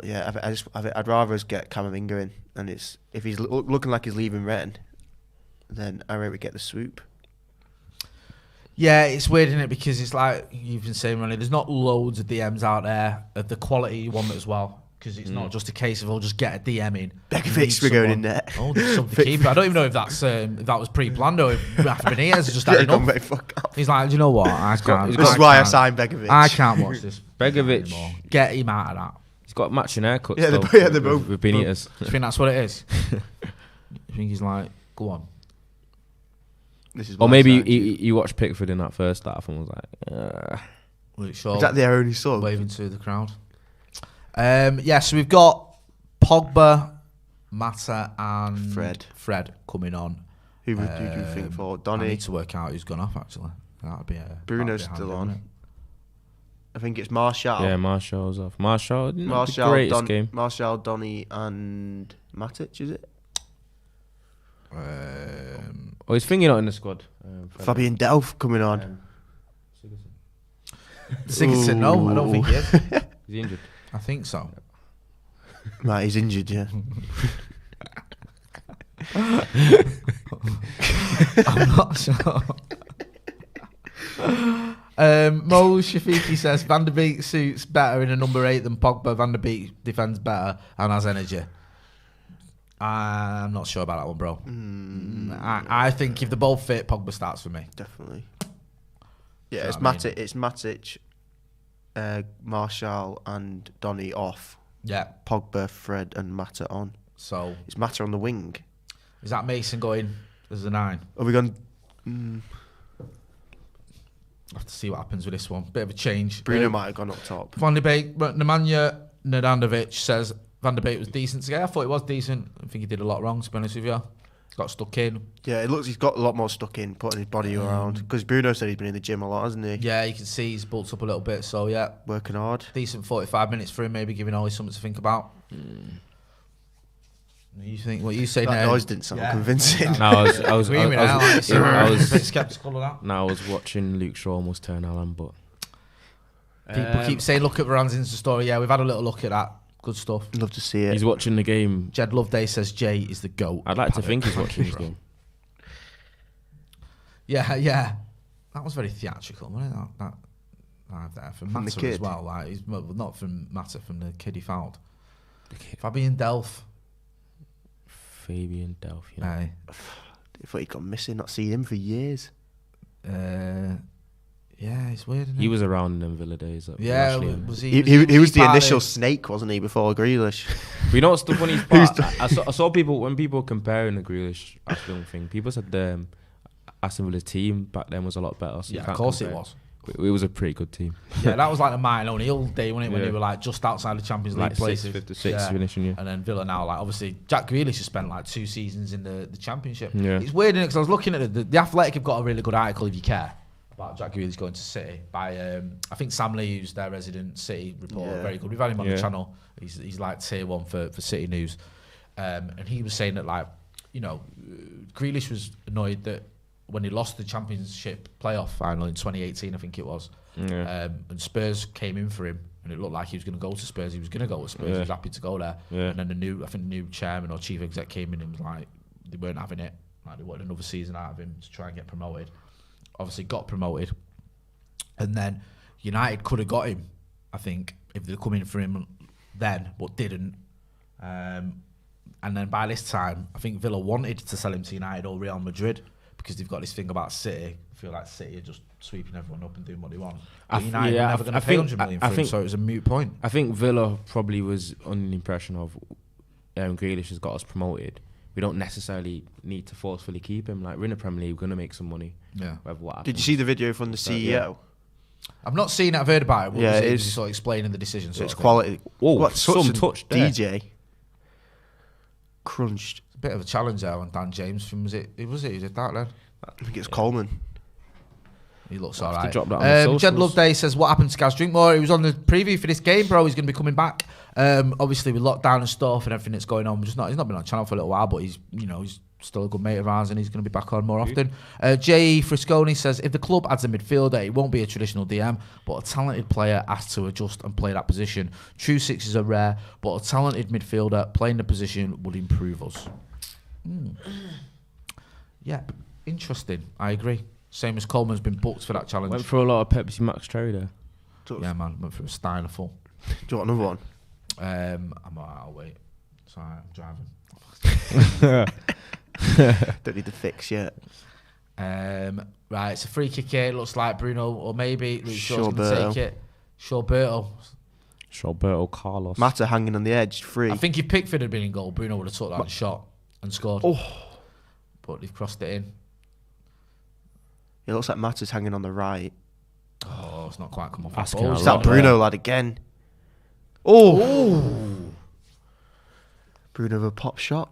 yeah, I'd rather us get Camavinga in, and if he's looking like he's leaving Renton, then I reckon we get the swoop. Yeah, it's weird, isn't it? Because it's like you've been saying, Ronnie, there's not loads of DMs out there of the quality you want as well. Because it's not just a case of, just get a DM in. Begovic, we're going in there. Oh, there's something keeper. I don't even know if that was pre-planned or if Rafa Benitez just had enough. He's like, do you know what? I can't. This is why I signed Begovic. I can't watch this. Begovic anymore. Get him out of that. He's got matching haircuts. Yeah, they're both. With Benitez. Do you think that's what it is? I think he's like, go on. This is or maybe he watched Pickford in that first half and was like, Is that their only sub? Waving to the crowd. So we've got Pogba, Mata, and Fred coming on. Who do you think for? Donny? I need to work out who's gone off, actually. That'd be Bruno's still on. I think it's Martial. Yeah, Martial's off. Martial, not the greatest game. Martial, Donny, and Matic, is it? He's thinking not in the squad. Fabian Delph coming on. Sigurdsson, no, I don't think he is. Is he injured? I think so. Right, he's injured, yeah. I'm not sure. Mo Shafiki says Van der Beek suits better in a number 8 than Pogba. Van der Beek defends better and has energy. I'm not sure about that one, bro. I think if they're both fit, Pogba starts for me. Definitely. Yeah, it's Matic, Martial and Donny off. Yeah. Pogba, Fred and Mata on. So it's Mata on the wing. Is that Mason going as a 9? Are we going? I'll have to see what happens with this one. Bit of a change. Bruno might have gone up top. Van der Beek, Nemanja Nadanovic says Van der Beek was decent today. I thought he was decent. I think he did a lot wrong, to be honest with you. Got stuck in. Yeah, it looks he's got a lot more stuck in, putting his body around. Because Bruno said he's been in the gym a lot, hasn't he? Yeah, you can see he's bulked up a little bit. So yeah, working hard. Decent 45 minutes for him, maybe giving Ollie something to think about. You think what you say now? That noise didn't sound convincing. No, I was a bit skeptical of that. No, I was watching Luke Shaw almost turn Alan, but people keep saying look at Varane's Insta story. Yeah, we've had a little look at that. Good stuff. Love to see it. He's watching the game. Uh, Jed Loveday says Jay is the GOAT. I'd like to think he's watching this game. Yeah. That was very theatrical, wasn't it? That live there from Mata as well. Like, not from Mata, from the kid he fouled. Fabian Delph. Fabian Delph, yeah. I thought he'd gone missing. Not seen him for years. Yeah, it's weird, isn't it? He was around in them Villa days. Yeah, Was he was the initial snake, wasn't he, before Grealish? But you know what's the funny part? I saw people, when people were comparing the Grealish Aston thing, people said the Aston Villa team back then was a lot better. So yeah, of course it was. It was a pretty good team. Yeah, that was like the Martin O'Neill day, wasn't it, when they were like just outside the Champions League Like places. 56 finishing, yeah. And then Villa now, like obviously Jack Grealish has spent like 2 seasons in the Championship. Yeah. It's weird, isn't it? Because I was looking at the Athletic have got a really good article, if you care, about Jack Grealish going to City by I think Sam Lee, who's their resident City reporter, very good. We've had him on the channel. He's like tier 1 for City News, and he was saying that, like, you know, Grealish was annoyed that when he lost the Championship playoff final in 2018, I think it was, and Spurs came in for him, and it looked like he was going to go to Spurs. He was going to go to Spurs. He was happy to go there, and then the new chairman or chief exec came in and was like, they weren't having it. Like, they wanted another season out of him to try and get promoted. Obviously got promoted, and then United could have got him, I think, if they'd come in for him then, but didn't. And then by this time, I think Villa wanted to sell him to United or Real Madrid, because they've got this thing about City. I feel like City are just sweeping everyone up and doing what they want. But United were never going to pay 100 million for him, so it was a moot point. I think Villa probably was under the impression of Grealish has got us promoted. We don't necessarily need to forcefully keep him. Like, we're in the Premier League, we're going to make some money. Yeah. What Did you see the video from the CEO? I've not seen it, I've heard about it. What was it? It's sort of explaining the decision. It's quality. Oh, some touch there. DJ. Crunched. A bit of a challenge there on Dan James. Was it? Who did that then? I think it's Coleman. He looks alright. Jed Loveday says, what happened to Gaz Drinkmore? He was on the preview for this game, bro. He's going to be coming back. Obviously with lockdown and stuff and everything that's going on, he's not been on channel for a little while, but he's still a good mate of ours and he's going to be back on more often. J. Frisconi says, if the club adds a midfielder, it won't be a traditional DM, but a talented player has to adjust and play that position. True sixes are rare, but a talented midfielder playing the position would improve us. Yep, interesting. I agree. Same as Coleman's been booked for that challenge. Went for a lot of Pepsi Max cherry there. Yeah, man. Went for a Steiner full. Do you want another one? I'm alright, I'll wait. Sorry, I'm driving. Don't need to fix yet. Right, it's a free kick here. It looks like Bruno, or maybe Luke Shaw's going to take it. Shawberto Carlos. Mata hanging on the edge, free. I think if Pickford had been in goal, Bruno would have took that shot and scored. But they've crossed it in. It looks like Mata's hanging on the right. Oh, it's not quite come off. It's that Bruno lad again. Oh! Bruno with a pop shot.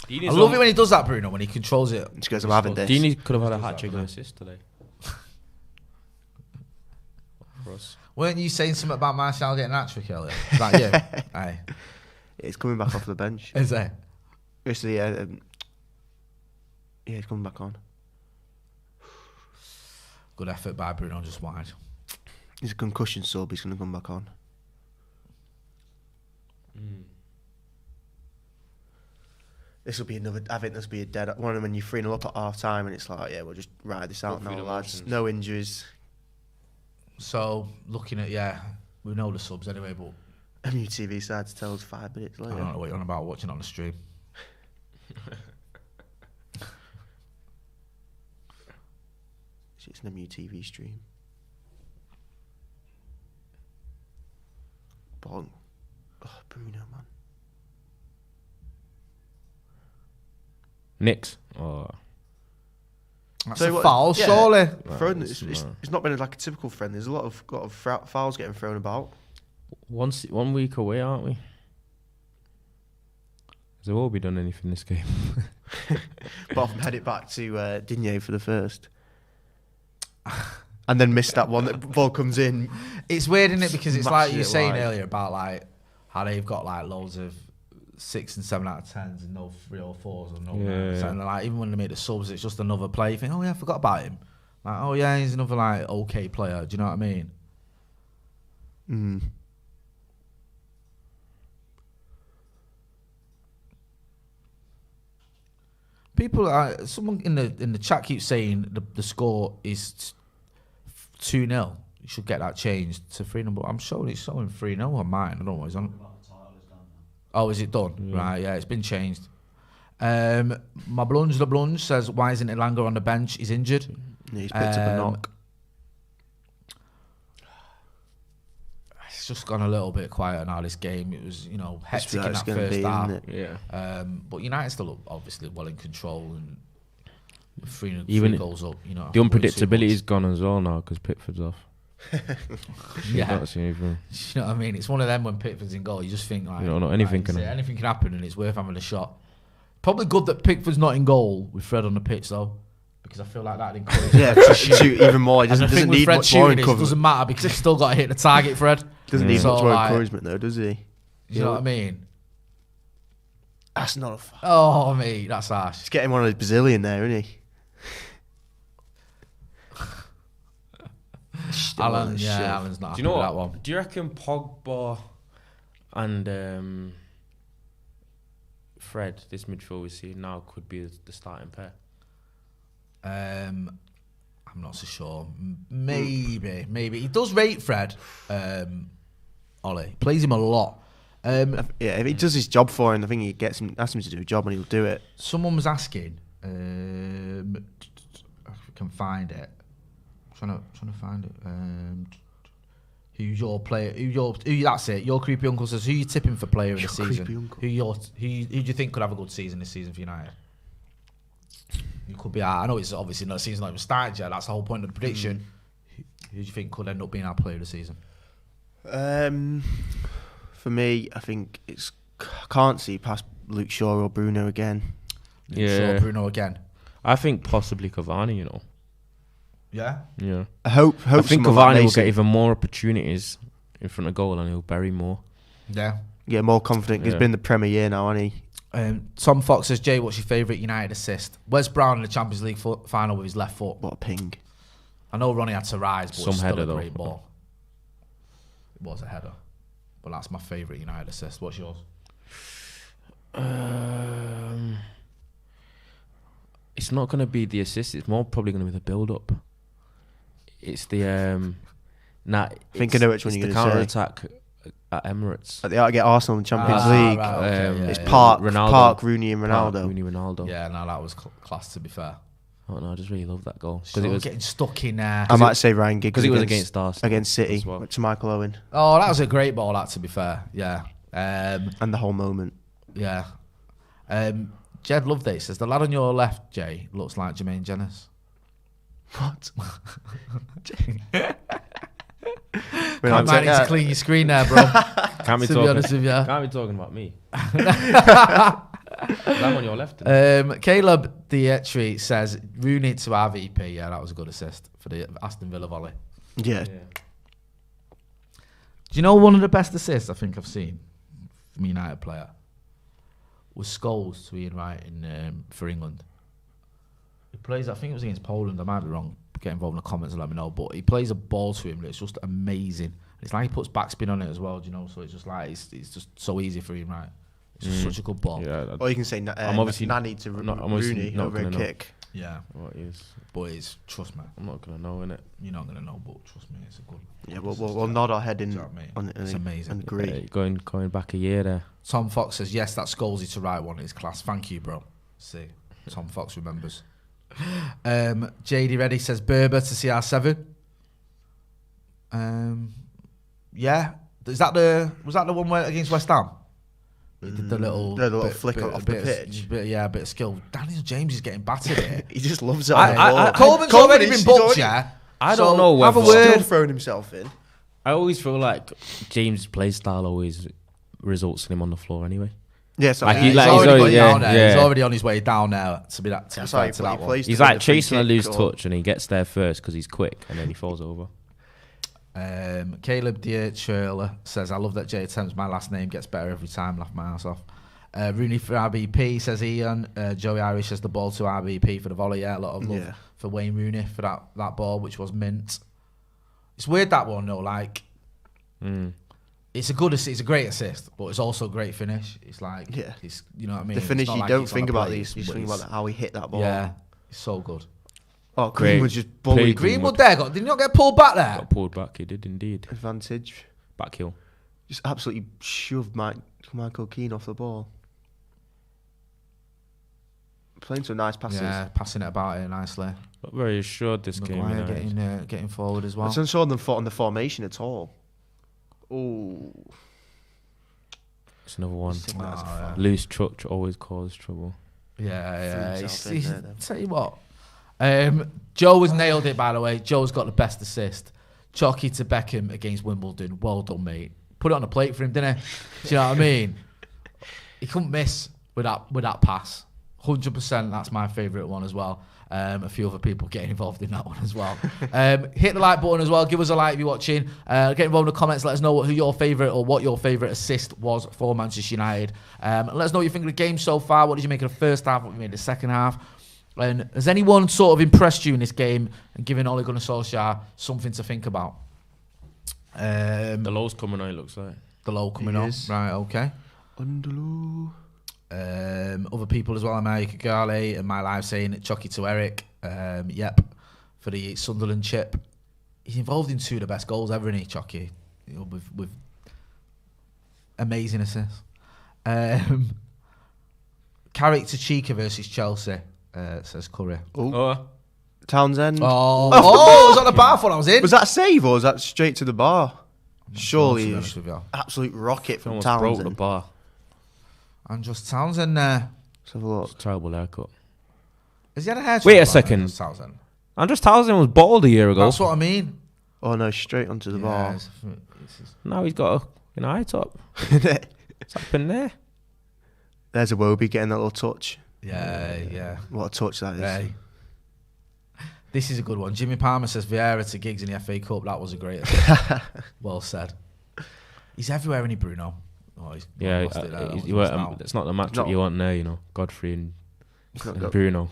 I love it when he does that, Bruno, when he controls it. He goes, I'm having this. Dini could have had a hat-trick and assist today. For us. Weren't you saying something about Martial getting an hat-trick earlier? Is that you? Aye. It's coming back off the bench. Is it? It's the, yeah, it's coming back on. Good effort by Bruno, just wide. He's a concussion sub, he's going to come back on. This will be another, I think this will be a dead one when you're 3-0 up at half time and it's like, yeah, we'll just ride this out now, lads. No injuries. So, looking at, we know the subs anyway, but MUTV side to tell us 5 minutes later. I don't know what you're on about watching on the stream. It's an MUTV stream. Bong. Oh, Bruno, man. Nix. Oh. That's a foul, surely. It's not been like a typical friend. There's a lot of fouls getting thrown about. 1 week away, aren't we? Has there all be done anything this game? Apart from head it back to Digne for the first. And then missed that one that ball comes in. It's weird, isn't it? Because it's like you were saying earlier about like how they've got like loads of 6 and 7 out of 10s and no 3 or 4s or no. And like even when they make the subs, it's just another player. You think, oh yeah, I forgot about him. Like, oh yeah, he's another like okay player. Do you know what I mean? People, someone in the chat keeps saying the score is 2-0. You should get that changed to 3-0. But I'm showing it's showing 3-0 on mine. I don't know what it's on. Oh, is it done? Right, yeah, it's been changed. My Blunge says, why isn't Elanga on the bench? He's injured. Yeah, he's picked up a knock. It's just gone a little bit quieter now, this game. It was, hectic in that first half. Yeah. But United still obviously well in control and three goals up. The unpredictability is gone as well now because Pickford's off. Yeah. Not seeing anything. You know what I mean? It's one of them when Pickford's in goal, you just think like... anything can happen. Anything can happen and it's worth having a shot. Probably good that Pickford's not in goal with Fred on the pitch though. Because I feel like that encourages to shoot even more. He doesn't need much more encouragement. It doesn't matter because he's still got to hit the target, Fred. Doesn't need much more encouragement though, does he? You know what I mean? That's not a foul. Oh, mate, that's harsh. He's getting one of the Brazilian there, isn't he? Alan's not happy with that one. Do you reckon Pogba and Fred, this midfield we see now, could be the starting pair? I'm not so sure. Maybe. He does rate Fred. Ollie plays him a lot. If he does his job for him, I think he asks him to do a job and he'll do it. Someone was asking. I can find it. Trying to find it. Who's your player? That's it. Your creepy uncle says, who are you tipping for player of the season? Who do you think could have a good season this season for United? You could be. I know it's obviously not. The season's not even started yet. That's the whole point of the prediction. Who do you think could end up being our player of the season? For me, I think I can't see past Luke Shaw or Bruno again. Bruno again. I think possibly Cavani. Yeah. Yeah. I hope. I think Cavani will get even more opportunities in front of goal and he'll bury more. Yeah. Yeah, more confident. He's been in the Premier year now, hasn't he? Tom Fox says, Jay, what's your favourite United assist? Wes Brown in the Champions League final with his left foot. What a ping. I know Ronnie had to rise, but Some it's still header, a great though. ball. It was a header. But that's my favourite United assist. What's yours? It's not going to be the assist. It's more probably going to be the build-up. It's the... I think I know which one you're going to say. counter-attack at Emirates. They ought to get Arsenal in the Champions League. Right, okay, it's Park, Rooney and Ronaldo. Rooney, Ronaldo. Yeah, no, that was class, to be fair. Oh no, I just really love that goal because it was getting stuck in there. I might say Ryan Giggs because it was against Arsenal, against City, to Michael Owen. Oh, that was a great ball. That, to be fair, yeah. And the whole moment, yeah. Jed Loveday says the lad on your left, Jay, looks like Jermaine Jenas. What? I might need to clean your screen there, bro. Can't be to be honest with you. Can't be talking about me. I'm on your left. Caleb Dietri says Rooney to RVP. Yeah, that was a good assist for the Aston Villa volley. Yeah. Do you know one of the best assists I think I've seen from a United player was Scholes to Ian Wright for England. He plays, I think it was against Poland. I might be wrong. Get involved in the comments and let me know. But he plays a ball to him. It's just amazing. It's like he puts backspin on it as well. Do you know? So it's just like it's just so easy for him, right? It's just such a good ball. Yeah, or you can say I'm obviously Nani to Rooney over a kick. Yeah, what is? But it's trust me. I'm not gonna know, innit? You're not gonna know, but trust me, it's a good. Yeah, we'll nod our head in. It's amazing. And agree. Yeah, going back a year there. Tom Fox says yes, that Scholesy to right one is class. Thank you, bro. See, Tom Fox remembers. JD Reddy says Berber to CR7. Yeah, was that the one where against West Ham? He did the little flick off the pitch. A bit of skill. Daniel James is getting battered here. He just loves it. Coleman's already been booked, yeah. I don't know whether have a word. Still throwing himself in. I always feel like James' play style always results in him on the floor anyway. Yeah, so he's already on his way down there to be that. To that one. He's like chasing a loose touch and he gets there first because he's quick and then he falls over. Caleb Dietrich says, I love that Jay attempts my last name, gets better every time, laugh my ass off. Rooney for RBP, says Ian. Joey Irish says the ball to RBP for the volley. Yeah, a lot of love for Wayne Rooney for that ball, which was mint. It's weird that one though, like it's a great assist, but it's also a great finish. It's like it's, you know what I mean? The finish you don't think about these, you think about how he hit that ball. Yeah, it's so good. Oh, Greenwood just bullied. Greenwood there did he not get pulled back there? Got pulled back, he did indeed. Advantage. Back heel. Just absolutely shoved Michael Keane off the ball. Playing some nice passes. Yeah, passing it about here nicely. Not very assured this game. Maguire getting forward as well. I saw them on the formation at all. Oh, It's another one. yeah. Loose truck always causes trouble. Yeah. Threw himself in there, Tell you what. Joe has nailed it, by the way. Joe's got the best assist. Chalky to Beckham against Wimbledon. Well done, mate. Put it on the plate for him, didn't he? Do you know what I mean? He couldn't miss with that pass. 100%. That's my favourite one as well. A few other people getting involved in that one as well. Hit the like button as well. Give us a like if you're watching. Get involved in the comments. Let us know who your favourite or what your favourite assist was for Manchester United. Let us know what you think of the game so far. What did you make of the first half? What did you make of the second half? And has anyone sort of impressed you in this game and given Ole Gunnar Solskjaer something to think about? The low's coming on, it looks like. The low coming on. Right, okay. Underloo. Other people as well, America Gale and my live saying Chucky to Eric. Yep, for the Sunderland chip. He's involved in 2 of the best goals ever, isn't he, Chucky? You know, with amazing assists. Carrick to Chica versus Chelsea, says Curry. Oh. Townsend. Oh, was that the bar for I was in? Was that a save or was that straight to the bar? Surely, Honest with you. absolute rocket from Almost Townsend. broke the bar. And just Townsend there. Let's have a look. It's a terrible haircut. Has he had a hair Wait a transplant, second. Andros Townsend? Andros Townsend was bald a year ago. That's what I mean. Oh no, straight onto the bar. Now he's got an eye top. What's happened there? There's a Wobie getting that little touch. Yeah. What a touch that is. Hey. This is a good one. Jimmy Palmer says Vieira to Giggs in the FA Cup. That was a great well said. He's everywhere, isn't he, Bruno? Oh, he's lost it there. It's not the matchup you want there, you know. Godfrey and Bruno.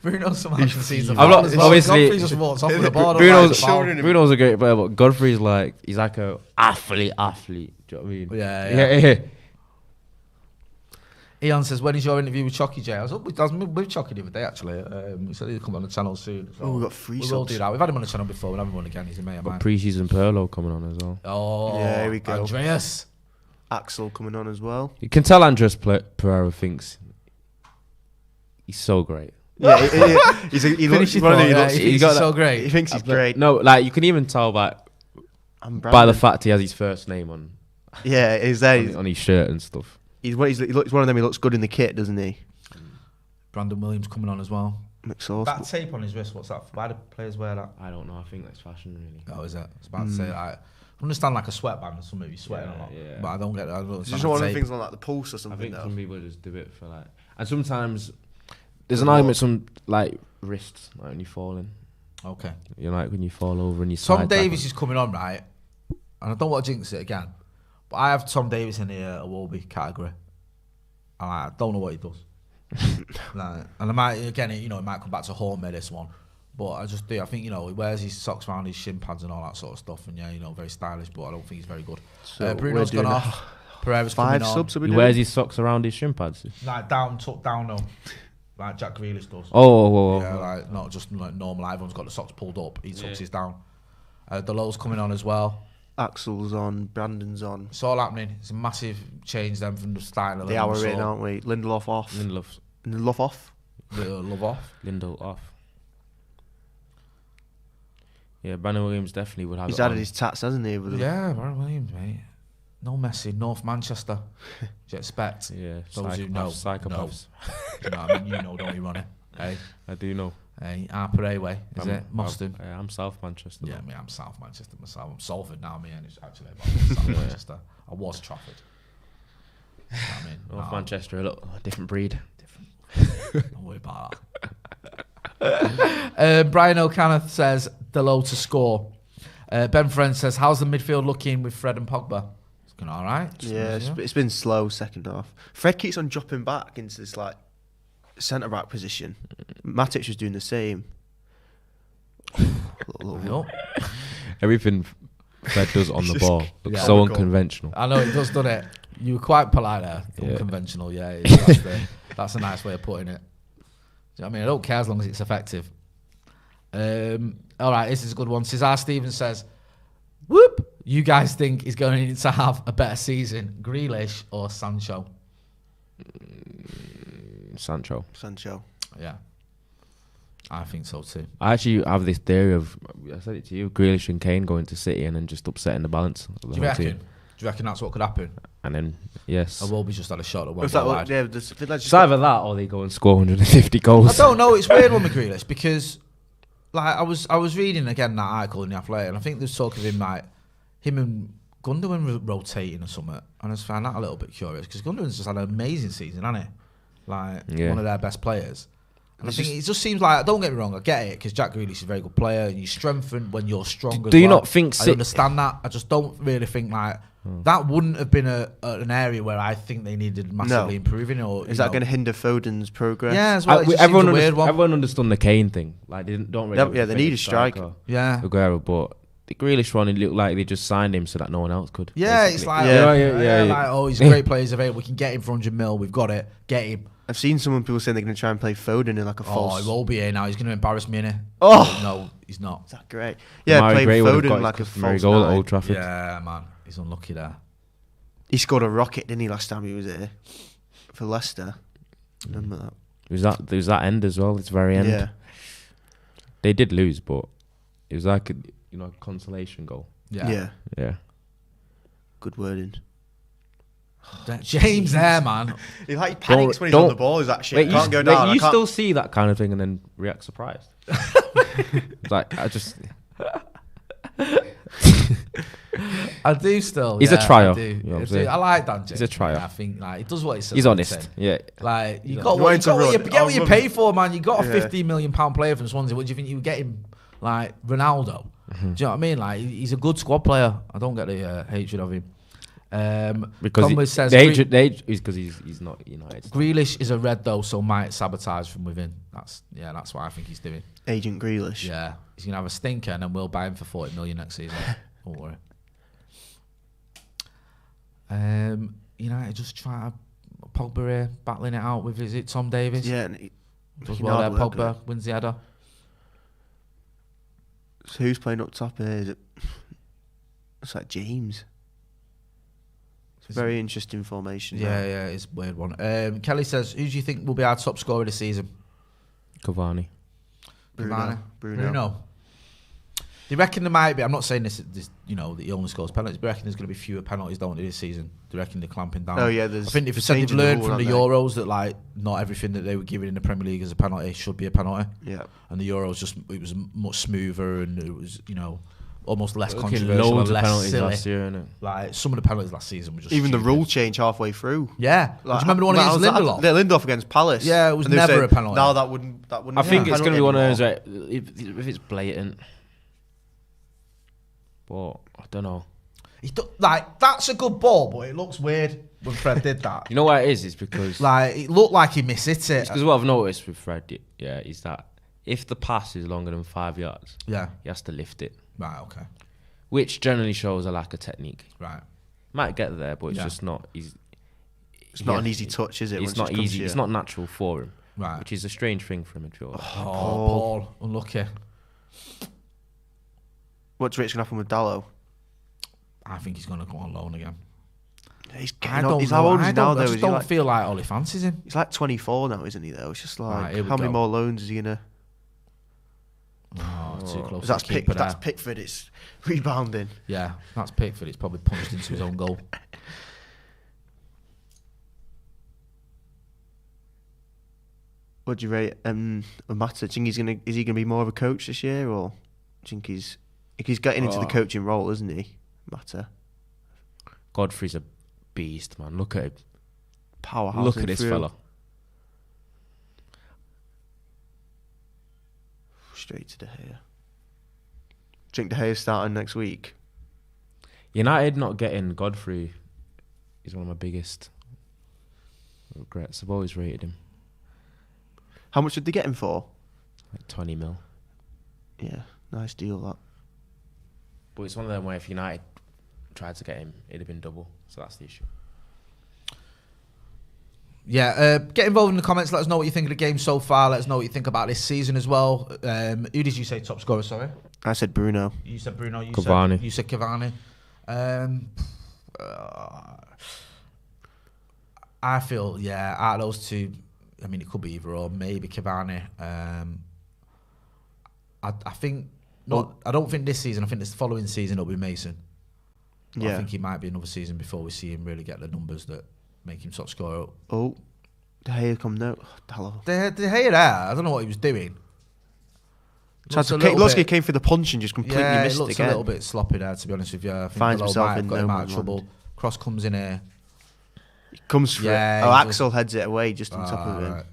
Bruno's somehow sees the I'm not- as well. obviously- Godfrey just walks off with the ball. Bruno's a great player, but Godfrey's like, he's like a athlete. Do you know what I mean? Yeah. Ian says, when is your interview with Chucky, Jay? I was with Chucky the other day, actually. He said he'd come on the channel soon. So We've got 3 we subs. will do that. We've had him on the channel before. We'll have him on again. He's a mate of mine. Got preseason Perlo coming on as well. Oh, Yeah, here we go. Andreas. Axel coming on as well. You can tell Andres Pereira thinks he's so great. Yeah, he's one of the. He's so great. He thinks he's great. No, like you can even tell by the fact he has his first name on. Yeah, he's there. On his shirt and stuff. He's one of them. He looks good in the kit, doesn't he? Brandon Williams coming on as well. McSauce. That tape on his wrist, what's that? Why do players wear that? I don't know. I think that's fashion, really. Oh, is it? I was about to say, I understand like a sweatband or something, you're sweating a lot. Yeah. But I don't get that. It's just one of the things on like the pulse or I something. think though. some people just do it for like, and sometimes there's an argument some like wrists, like when you're falling. Okay. You know, like when you fall over and you. Tom Davies is coming on, right? And I don't want to jinx it again, but I have Tom Davies in the Awobi category. And I don't know what he does. And I might, again, it might come back to haunt me, this one. But I just do. I think, he wears his socks around his shin pads and all that sort of stuff. And very stylish, but I don't think he's very good. So Bruno's gone off. Pereira's coming 5 on. subs. He wears his socks around his shin pads. Like tucked down though. Like Jack Grealish does. Oh. Yeah, like not just like normal. Everyone's got the socks pulled up. He tucks his down. Delow's coming on as well. Axel's on. Brandon's on. It's all happening. It's a massive change then from the style of The hour in, aren't we? Lindelof off. Lindelof off. Love off. Lindelof off. Yeah, Brandon Williams definitely would have. He's added his tats, hasn't he? Yeah, Brandon Williams, mate. No Messi, North Manchester. Do you expect? Yeah, those who know. psychopaths. You know what I mean? You know, don't you, Ronnie? Hey, I do know. hey, Harper way, is it? Moston. I'm South Manchester. Yeah, me, I'm South Manchester myself. I'm Salford now, me, and it's actually about South Manchester. I was Trafford. You know what I mean? North Manchester, a different breed. Don't worry about that. Brian O'Connor says Delo to score. Ben Friend says, how's the midfield looking with Fred and Pogba? It's going all right. Yeah, it's been slow second half. Fred keeps on dropping back into this like centre back position. Matic was doing the same. Everything Fred does on the ball looks Yeah. so unconventional. I know it does, doesn't it? You were quite polite there. Yeah. Unconventional, yeah. That's a nice way of putting it. Do you know what I mean? I don't care as long as it's effective. All right, this is a good one. Cesar Stevens says, whoop, you guys think he's going to have a better season, Grealish or Sancho? Sancho. Yeah. I think so too. I actually have this theory of, I said it to you, Grealish and Kane going to City and then just upsetting the balance of the Do you whole reckon? team. Do you reckon that's what could happen? And then, yes. Iwobi's just had a shot at one Was that wide. yeah, It's either that or they go and score 150 goals. I don't know. It's weird one with Grealish because, like, I was reading again that article in the Athletic, and I think there's talk of him and Gundogan rotating or something, and I just found that a little bit curious because Gundogan's just had an amazing season, hasn't he? Like one of their best players. And I think it just seems like, don't get me wrong, I get it because Jack Grealish is a very good player and you strengthen when you're strong. Do you not think? I understand that. I just don't really think that wouldn't have been an area where I think they needed massively improving. Or is that going to hinder Foden's progress? Yeah, as well. Everyone understood the Kane thing. Like they don't really. They need a striker. Yeah, Aguero, but the Grealish one, it looked like they just signed him so that no one else could. Yeah, basically. It's like like, oh, he's a great player, he's available. We can get him for 100 mil. We've got it. Get him. I've seen people saying they're going to try and play Foden in like a false. Oh, he won't be here now. He's going to embarrass me, innit? Oh no, he's not. Is that great? Yeah, playing Foden like a false goal at Old Trafford. Yeah, man, he's unlucky there. He scored a rocket, didn't he, last time he was here for Leicester? Remember that? There was that end as well. It's very end. Yeah, they did lose, but it was like a consolation goal. Yeah. Good wording. James there, man. He panics when he's on the ball. Is that shit? Wait, can't go down. You still see that kind of thing and then react surprised. It's like I just. I do still. He's a trier. I like Dan James. He's a trier. I think he does what he says. He's honest. Yeah. Like you got what you pay for, man. You got a £15 million player from Swansea. What do you think you would get him? Like Ronaldo. Do you know what I mean? Like he's a good squad player. I don't get the hatred of him. Because says because he's not United. Grealish is a red though, so might sabotage from within. That's what I think he's doing. Agent Grealish. Yeah, he's gonna have a stinker, and then we'll buy him for 40 million next season. Don't worry. United just try to Pogba here, battling it out with Tom Davies. Yeah, and does well there. Pogba wins the header. So who's playing up top here? It's like James. Very interesting formation. Yeah, it's a weird one. Kelly says, who do you think will be our top scorer this season? Cavani. Bruno. Do you reckon there might be, I'm not saying this that he only scores penalties, but I reckon there's going to be fewer penalties, don't they, this season? Do you reckon they're clamping down? Oh, yeah. I think if they've learned from the Euros that not everything that they were giving in the Premier League as a penalty should be a penalty. Yeah. And the Euros it was much smoother and it was, almost less controversial and less silly. Last year, innit? Like some of the penalties last season were just even stupid. the rule change halfway through. Yeah, do you remember the one against Lindelof? Lindelof against Palace. Yeah, it was never a penalty. No, that wouldn't. I think it's going to be one of those where if it's blatant. But I don't know. That's a good ball, but it looks weird when Fred did that. You know why it is? It's because it looked like he mishit it. Because what I've noticed with Fred, is that if the pass is longer than 5 yards, he has to lift it. Right, okay. Which generally shows a lack of technique. Right. Might get there, but it's just not. It's not an easy touch, is it? It's not easy. It's not natural for him. Right. Which is a strange thing for a midfielder. Paul. Unlucky. What's Rich going to happen with Dallo? I think he's going to go on loan again. He's how old is he now, though? I just don't feel like Ollie fancies him. He's like 24 now, isn't he, though? It's just like, right, how many more loans is he going to... too close. That's Pickford. It's rebounding. Yeah, that's Pickford. It's probably punched into his own goal. What do you rate Mata? Do you think is he gonna be more of a coach this year, or do you think he's getting into the coaching role, isn't he, Mata? Godfrey's a beast, man. Look at him. Powerhouse. Look at this fella. Straight to De Gea. Do you think De Gea starting next week? United not getting Godfrey is one of my biggest regrets. I've always rated him. How much did they get him for? Like 20 mil. Yeah, nice deal that. But it's one of them where if United tried to get him, it'd have been double. So that's the issue. Yeah, get involved in the comments. Let us know what you think of the game so far. Let us know what you think about this season as well. Who did you say top scorer, sorry? I said Bruno. You said Bruno. Cavani. You said Cavani. I feel, out of those two, I mean, it could be either or. Maybe Cavani. I think not. I don't think this season. I think this following season it'll be Mason. But I think it might be another season before we see him really get the numbers that make him sort of score up. Oh, De Gea come now. Hello. De Gea there. I don't know what he was doing. Looks like he came for the punch and just completely missed it again. It looks a little bit sloppy there, to be honest with you. I think Finds himself might have in got no him out of man's trouble. land. Cross comes in here. He comes for it. Oh, Axel heads it away just on top of him. Right.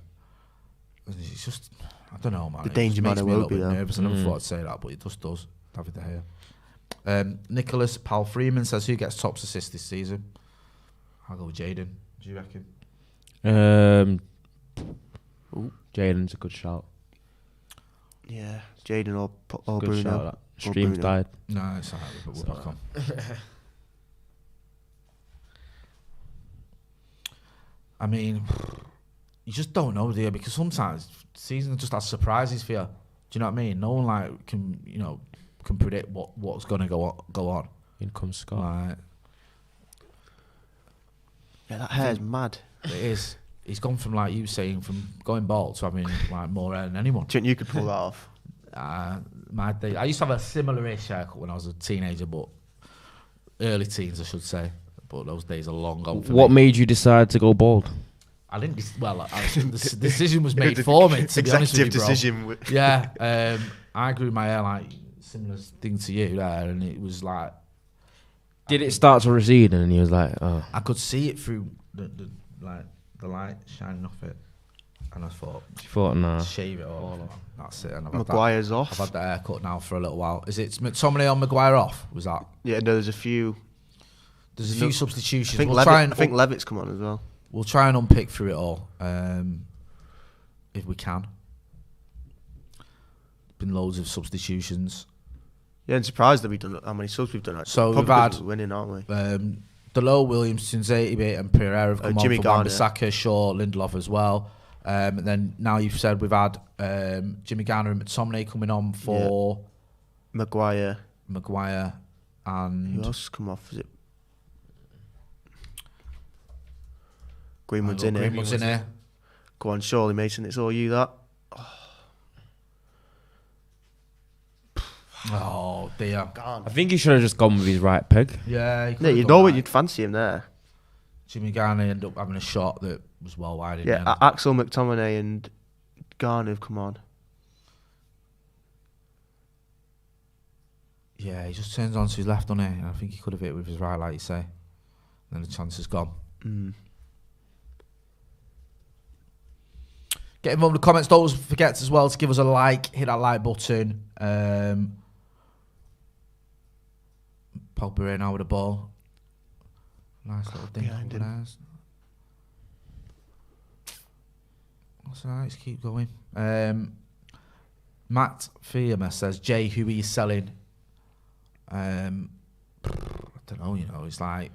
It's just, I don't know, man. The danger man makes me a little be bit there. nervous. I never thought I'd say that, but it just does. David De Gea. Nicholas Pal Freeman says, who gets top assist this season? I'll go with Jaden. Do you reckon? Jaden's a good shout. Yeah, Jaden or Good Bruno. shout. Stream's died. No, it's alright, but we're back on. I mean, you just don't know, do you? Because sometimes the season just has surprises for you. Do you know what I mean? No one can predict what's going to go on. In comes Scott. Like, Yeah, that hair's mad. it is. He's gone from, like you saying, from going bald to having like more hair than anyone. Do you think you could pull that off? My day. I used to have a similar-ish haircut when I was a teenager, but early teens, I should say. But those days are long gone for me. What made you decide to go bald? I didn't. The decision was made for me. To be honest with you, bro. decision. Yeah, I grew my hair like similar thing to you there, and it was like. Did it start to recede, and he was like, "Oh." I could see it through the light shining off it, and I thought, nah. shave it all. That's it. And Maguire's off. I've had that haircut now for a little while. Is it McTominay on Maguire off? Was that? Yeah, no, there's a few. There's a few substitutions. I think Levitt's come on as well. We'll try and unpick through it all, if we can. Been loads of substitutions. Yeah, I'm surprised that we've done how many subs we've done. Actually. So probably we've had winning, aren't we? Delo, Williamson, Zaitibate and Pereira have come on Jimmy for Garner. Wan-Bissaka, Shaw, Lindelof as well. And then now you've said we've had Jimmy Garner and McTominay coming on for Maguire and who else has come off? Is it Greenwood's in here? Go on, surely Mason, it's all you that. Oh dear. I think he should have just gone with his right peg. Yeah, Yeah, you know what, you'd fancy him there. Jimmy Garner ended up having a shot that was well wide. In Yeah, Axel, McTominay and Garner have come on. Yeah, he just turns on to his left, doesn't he? I think he could have hit with his right, like you say. Then the chance is gone. Get involved in the comments. Don't forget as well to give us a like. Hit that like button. Pogba now with the ball. Nice little thing. That's alright, let's keep going. Matt Fiamer says, Jay, who are you selling? I don't know, it's like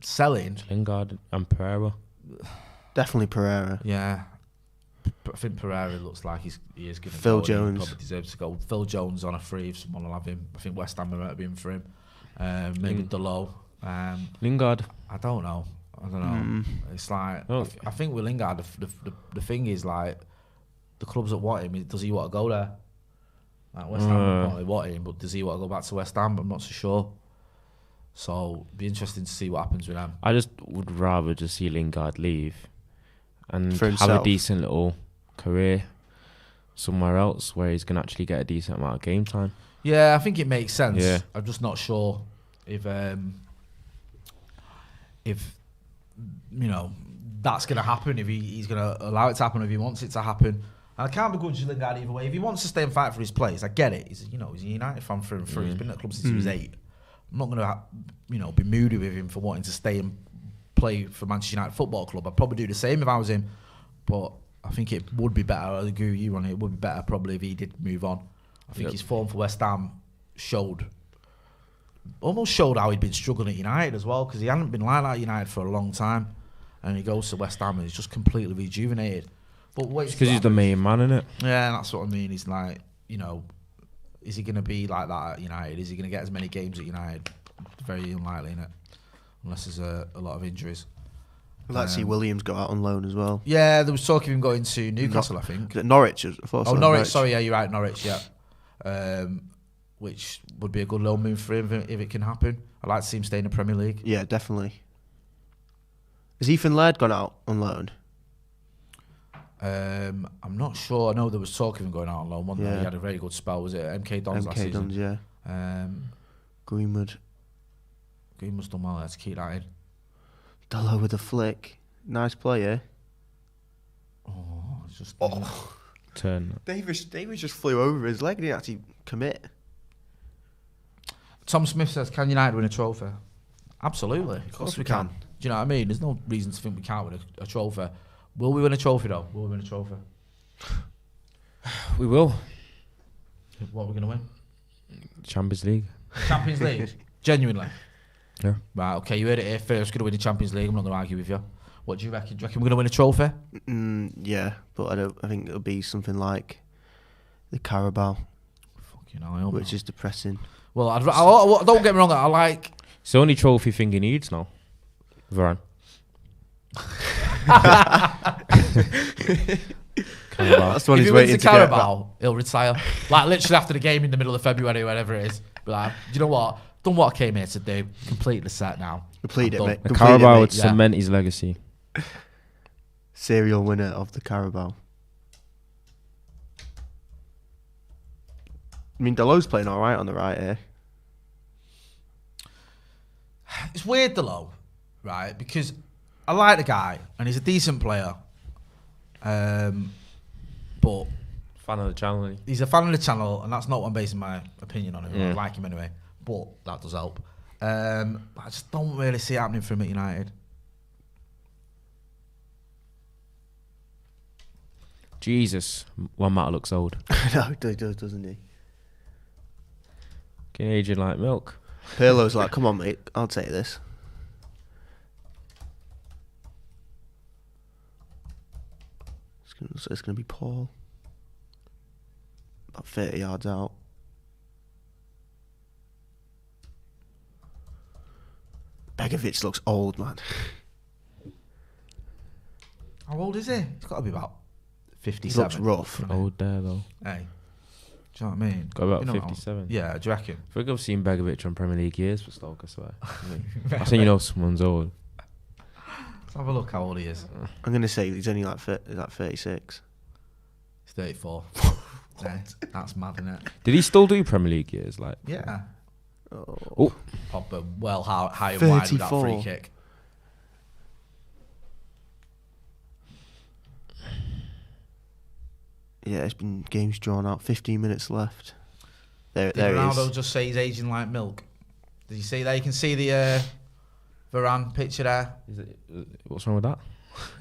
selling. Lingard and Pereira. Definitely Pereira. Yeah. I think Pereira looks like he is going to Phil go. Jones. He probably deserves to go. Phil Jones on a free if someone will have him. I think West Ham might have been for him. Maybe Delo. Lingard. I don't know. It's like I think with Lingard, the thing is like the clubs that want him. Does he want to go there? Like West Ham probably want him, but does he want to go back to West Ham? I'm not so sure. So it'd be interesting to see what happens with them. I just would rather just see Lingard leave and For have himself. a decent little career somewhere else where he's going to actually get a decent amount of game time. Yeah, I think it makes sense. Yeah. I'm just not sure if that's going to happen, if he's going to allow it to happen, if he wants it to happen. And I can't begrudge Lingard either way. If he wants to stay and fight for his place, I get it. He's a United fan through and through. He's been at the club since he was 8. I'm not going to be moody with him for wanting to stay and play for Manchester United Football Club. I'd probably do the same if I was him. But I think it would be better. I agree with you on it. It would be better probably if he did move on. I think his form for West Ham almost showed how he'd been struggling at United as well, because he hadn't been like that at United for a long time, and he goes to West Ham and he's just completely rejuvenated. But because he's the main man, innit? Yeah, that's what I mean. He's like, is he going to be like that at United? Is he going to get as many games at United? Very unlikely, innit? Unless there's a lot of injuries. I'd like to see Williams go out on loan as well. Yeah, there was talk of him going to Newcastle, I think. Norwich. I thought Norwich. Sorry, yeah, you're right, Norwich. Yeah, which would be a good loan move for him if it can happen. I'd like to see him stay in the Premier League. Yeah, definitely. Has Ethan Laird gone out on loan? I'm not sure. I know there was talk of him going out on loan. Wasn't there? He had a very good spell. Was it MK Dons last season? MK Dons, yeah. Greenwood's done well. Let's keep that in. Dalot with a flick. Nice play, eh? It's just turn. Davis just flew over his leg. He didn't actually commit. Tom Smith says, "Can United win a trophy?" Absolutely. Of course we can. Do you know what I mean? There's no reason to think we can't win a trophy. Will we win a trophy though? Will we win a trophy? We will. What are we going to win? Champions League. Champions League? Genuinely? Yeah. Right, okay, you heard it here first. Going to win the Champions League. I'm not going to argue with you. What do you reckon? Do you reckon we're going to win a trophy? Yeah, but I think it'll be something like the Carabao. Fucking hell, which is depressing. Well, don't get me wrong. I like... It's the only trophy thing he needs now. Varane. That's the one if he's he wins waiting the to Carabao, he'll retire. Like literally after the game in the middle of February, whatever it is. Be like, do you know what? Done what I came here to do. Completely set now. Complete it, mate. The Carabao would cement his legacy. Serial winner of the Carabao. I mean, Dalot's playing all right on the right here. It's weird, Dalot, right? Because I like the guy and he's a decent player. But fan of the channel. He's a fan of the channel, and that's not what I'm basing my opinion on him. I like him anyway, but that does help. I just don't really see it happening for him at United. Jesus, Juan Mata looks old. No, he does, doesn't he? Getting aging like milk. Pirlo's like, come on, mate, I'll take this. It's going to be Paul. About 30 yards out. Begovic looks old, man. How old is he? He's got to be about 57. He looks rough. Old there, though. Hey. Do you know what I mean? Got about 57. Yeah, do you reckon? I think I've seen Begovic on Premier League years for Stoke, I swear. I think you know someone's old. Let's have a look how old he is. I'm going to say he's only like 36. He's 34. Yeah, that's mad, isn't it? Did he still do Premier League years? Like, yeah. Oh. Pogba well high and wide with that free kick. Yeah, it's been games drawn out. 15 minutes left. There Did Ronaldo just say he's aging like milk? Did you see that? You can see the Varane picture there. What's wrong with that?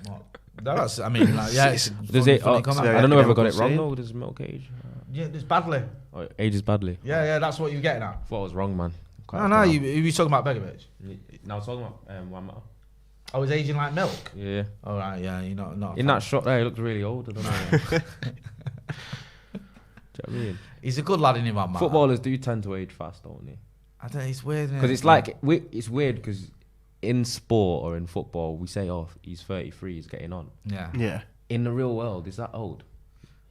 What? That's, I mean, like, yeah, it's funny comment. I don't know if I got it wrong though. Does milk age? Yeah, it's badly. Oh, ages badly. Yeah, that's what you were getting at. I thought I was wrong, man. No, you were talking about Begovic. No, I was talking about Juan Mata. Oh, he's aging like milk? Yeah. All right, yeah, you're not in that shot there, he looks really old. I don't know. Do you know what I mean? He's a good lad in him, man. Footballers do tend to age fast, don't they? I don't know, it's weird, because it's like, it's weird because in sport or in football, we say, oh, he's 33, he's getting on. Yeah. In the real world, is that old?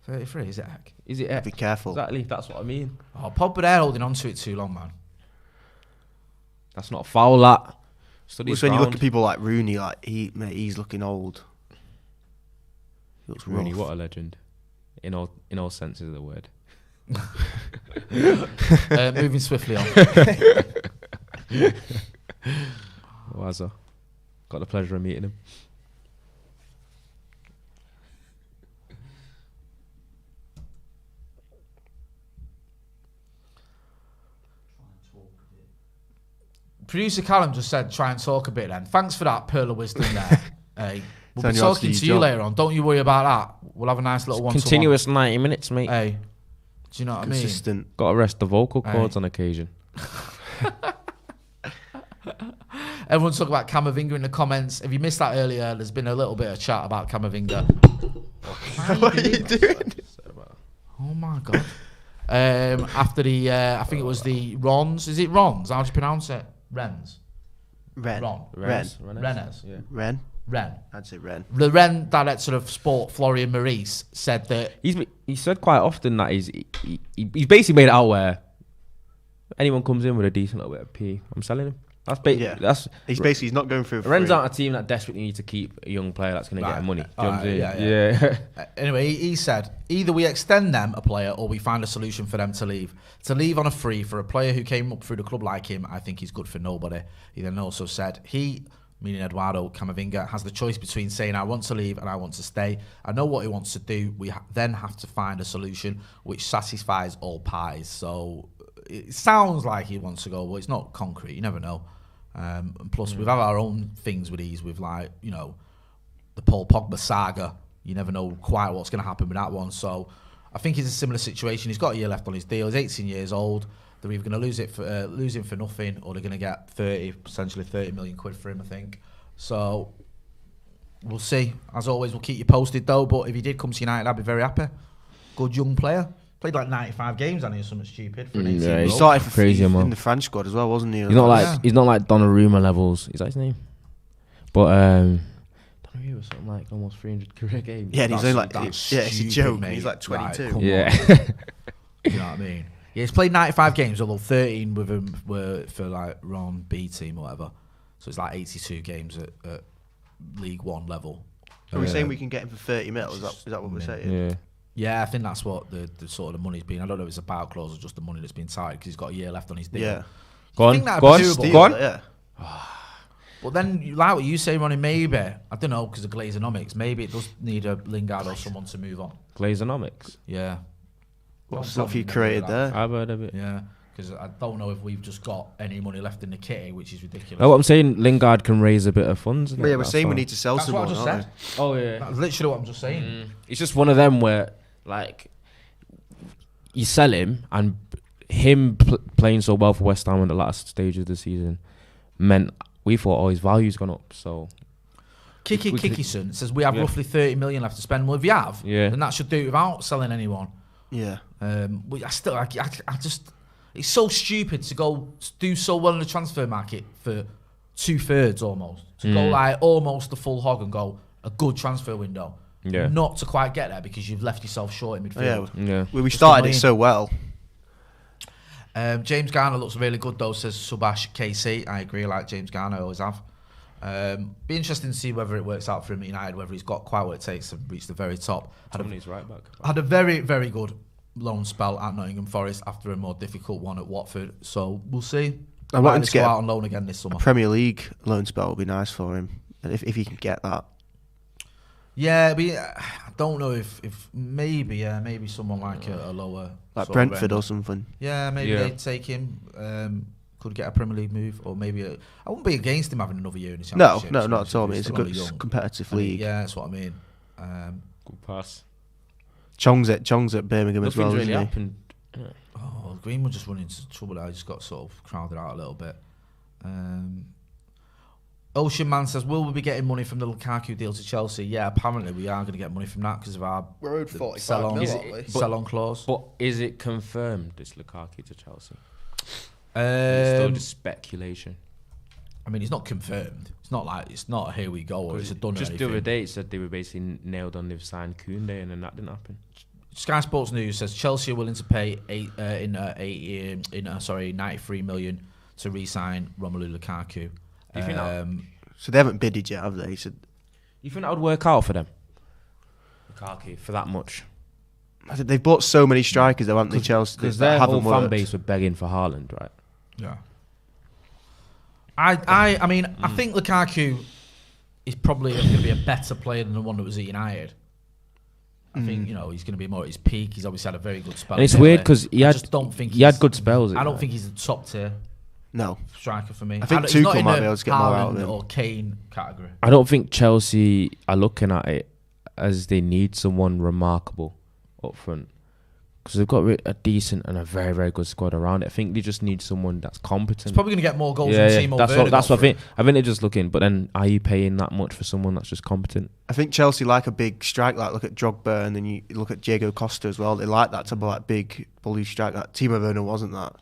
33, is it heck? Is it heck? Be careful. Exactly, that's what I mean. Oh, Pogba there holding on to it too long, man. That's not a foul, that. It's when you look at people like Rooney, like he's looking old. He looks Rooney, rough. what a legend. In all senses of the word. Moving swiftly on. Wazza. Got the pleasure of meeting him. Producer Callum just said, try and talk a bit then. Thanks for that pearl of wisdom there. Hey, we'll be talking to you later on. Don't you worry about that. We'll have a nice little one-to-one. Continuous 90 minutes, mate. Hey, do you know what Consistent. I mean? Got to rest the vocal cords on occasion. Everyone's talking about Camavinga in the comments. If you missed that earlier, there's been a little bit of chat about Camavinga. What are you doing? Oh my God. After the, I think it was the Rons. Is it Rons? How do you pronounce it? Rennes. Ren. Ron. Ren. Rennes. Yeah. Ren. Ren. I'd say Ren. The Ren director of sport, Florian Maurice, said that he said quite often that he's basically made it out where anyone comes in with a decent little bit of P, I'm selling him. He's not going through. Ren's not a team that desperately need to keep a young player that's going to get him money. Do you know what I'm saying? Yeah. Anyway, he said either we extend them a player or we find a solution for them to leave. To leave on a free for a player who came up through the club like him, I think he's good for nobody. He then also said he, meaning Eduardo Camavinga, has the choice between saying I want to leave and I want to stay. I know what he wants to do. We then have to find a solution which satisfies all parties. So it sounds like he wants to go, but it's not concrete. You never know. And plus, we've had our own things with these, with like, you know, the Paul Pogba saga. You never know quite what's going to happen with that one. So I think it's a similar situation. He's got a year left on his deal. He's 18 years old. They're either going to lose him for nothing, or they're going to get potentially 30 million quid for him, I think. So we'll see. As always, we'll keep you posted though. But if he did come to United, I'd be very happy. Good young player. Played like 95 games, and he was something stupid for an 18-year-old. He started for crazy in the French squad as well, wasn't he? He's not like Donnarumma levels. Is that his name? But Donnarumma was something like almost 300 career games. Yeah, and he's only like it's a joke. Mate. He's like 22. Like, yeah, you know what I mean. Yeah, he's played 95 games, although 13 with him were for like Ron B team or whatever. So it's like 82 games at League One level. Are we saying we can get him for 30 mil? Is that what we're saying? Yeah. Yeah, I think that's what the sort of the money's been. I don't know if it's a buyout clause or just the money that's been tied because he's got a year left on his deal. Yeah. Go on. Yeah. But then, like what you say, Ronnie, maybe, I don't know, because of Glazonomics, maybe it does need a Lingard or someone to move on. Glazonomics? Yeah. What stuff you created there? I've heard of it. Yeah. Because I don't know if we've just got any money left in the kitty, which is ridiculous. No, what I'm saying, Lingard can raise a bit of funds. Yeah, we're saying we need to sell someone. That's what I just said. Oh, yeah. That's literally what I'm just saying. It's just one of them where, like, you sell him, and him playing so well for West Ham in the last stage of the season meant we thought, his value's gone up. So Kikison says we have roughly 30 million left to spend. Well, if you have, then that should do it without selling anyone. Yeah. I just, it's so stupid to go do so well in the transfer market for 2/3 almost. To go like almost the full hog and go a good transfer window. Yeah. Not to quite get there because you've left yourself short in midfield. Yeah. We started it so well. James Garner looks really good though, says Subash KC. I agree, I like James Garner, I always have. Be interesting to see whether it works out for him at United, whether he's got quite what it takes to reach the very top. Had a very, very good loan spell at Nottingham Forest after a more difficult one at Watford. So we'll see. I want him to get out on loan again this summer. A Premier League loan spell would be nice for him, if he can get that. Yeah, but I don't know if maybe someone like a lower, like Brentford or something. Yeah, maybe they'd take him. Could get a Premier League move, or maybe I wouldn't be against him having another year in the Championship. No, not at all. It's a good competitive league. Yeah, that's what I mean. Good pass. Chong's at Birmingham as well. Nothing's really happened. Oh, Greenwood just run into trouble. I just got sort of crowded out a little bit. Ocean Man says, will we be getting money from the Lukaku deal to Chelsea? Yeah, apparently we are going to get money from that because of our we're owed 45 mil, aren't we? Sell-on clause. But is it confirmed it's Lukaku to Chelsea? It's still just speculation. I mean, it's not confirmed. It's not like it's not here we go or it's a done. Just the other day it said they were basically nailed on they've signed Koundé and then that didn't happen. Sky Sports News says Chelsea are willing to pay 93 million to re-sign Romelu Lukaku. Do you think so they haven't bidded yet, have they? You think that would work out for them? Lukaku for that much? I think they've bought so many strikers, though, haven't they? Chelsea, because their whole fan base were begging for Haaland, right? Yeah. I mean, I think Lukaku is probably going to be a better player than the one that was at United. I think he's going to be more at his peak. He's obviously had a very good spell. And it's weird because he had good spells. I don't think he's a top tier. No striker for me. I think Tuchel might be able to get more out of him. Or Kane category. I don't think Chelsea are looking at it as they need someone remarkable up front because they've got a decent and a very, very good squad around it. I think they just need someone that's competent. He's probably going to get more goals than Timo Werner. That's what I think. I think they're just looking. But then, are you paying that much for someone that's just competent? I think Chelsea like a big strike. Like look at Drogba, and then you look at Diego Costa as well. They like that type of like big bully strike. That Timo Werner wasn't that.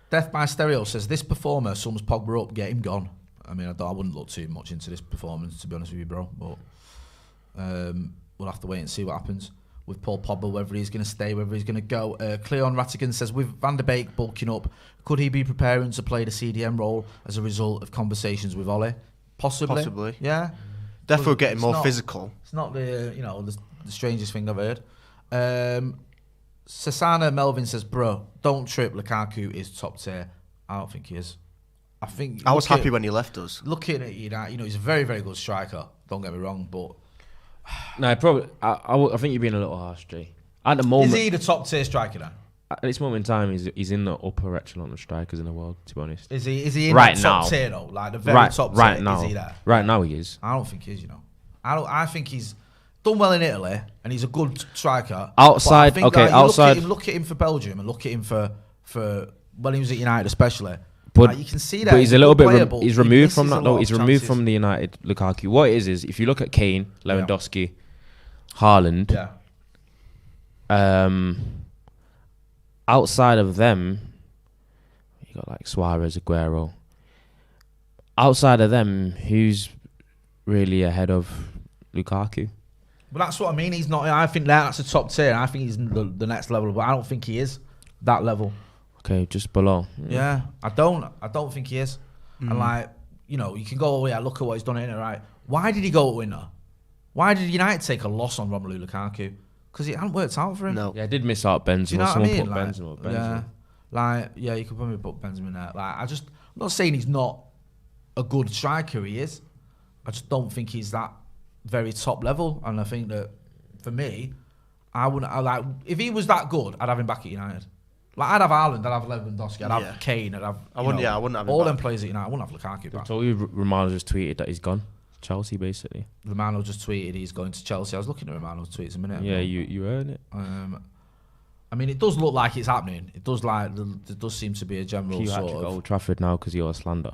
Death by Stereo says this performer sums Pogba up. Get him gone. I mean, I wouldn't look too much into this performance, to be honest with you, bro. But we'll have to wait and see what happens with Paul Pogba, whether he's going to stay, whether he's going to go. Cleon Rattigan says, with Van der Beek bulking up, could he be preparing to play the CDM role as a result of conversations with Ole? Possibly. Yeah. Definitely getting more physical. It's not the strangest thing I've heard. Sasana Melvin says, bro, don't trip. Lukaku is top tier. I don't think he is. I was happy when he left us. Looking at United, he's a very, very good striker. Don't get me wrong, but no, probably. I think you're being a little harsh, Jay. At the moment, is he the top tier striker then? At this moment in time, he's in the upper echelon of strikers in the world. To be honest, is he in the top tier though? Like the very top tier? Right now, is he there? Right now, he is. I don't think he is. I think he's done well in Italy, and he's a good striker. Outside, outside. Look at him for Belgium, and look at him for when he was at United, especially. But you can see that. But he's a little bit. He's removed from that. No, he's removed from the United Lukaku. What it is if you look at Kane, Lewandowski, Haaland. Yeah. Outside of them, you got like Suarez, Aguero. Outside of them, who's really ahead of Lukaku? Well, that's what I mean. He's not. I think that's a top tier. I think he's the next level, but I don't think he is that level. Okay, just below. Yeah, I don't think he is. And you can go, look at what he's done in it, right? Why did he go to winner? Why did United take a loss on Romelu Lukaku? Because it hadn't worked out for him. No. Yeah, I did miss out Benzema. Do you know Someone what I mean? put Benzema. Yeah, you could probably put Benzema in there. I'm not saying he's not a good striker. He is. I just don't think he's that very top level. And I think that for me, if he was that good, I'd have him back at United. I'd have Haaland, I'd have Lewandowski, I'd have Kane, I'd have. I wouldn't have him all them players at United. I wouldn't have Lukaku back. I told you Romano just tweeted that he's gone. Chelsea, basically. Romano just tweeted he's going to Chelsea. I was looking at Romano's tweets a minute ago. Yeah, you heard it. I mean, it does look like it's happening. It does there does seem to be a general sort of. Old Trafford now because you're a slander,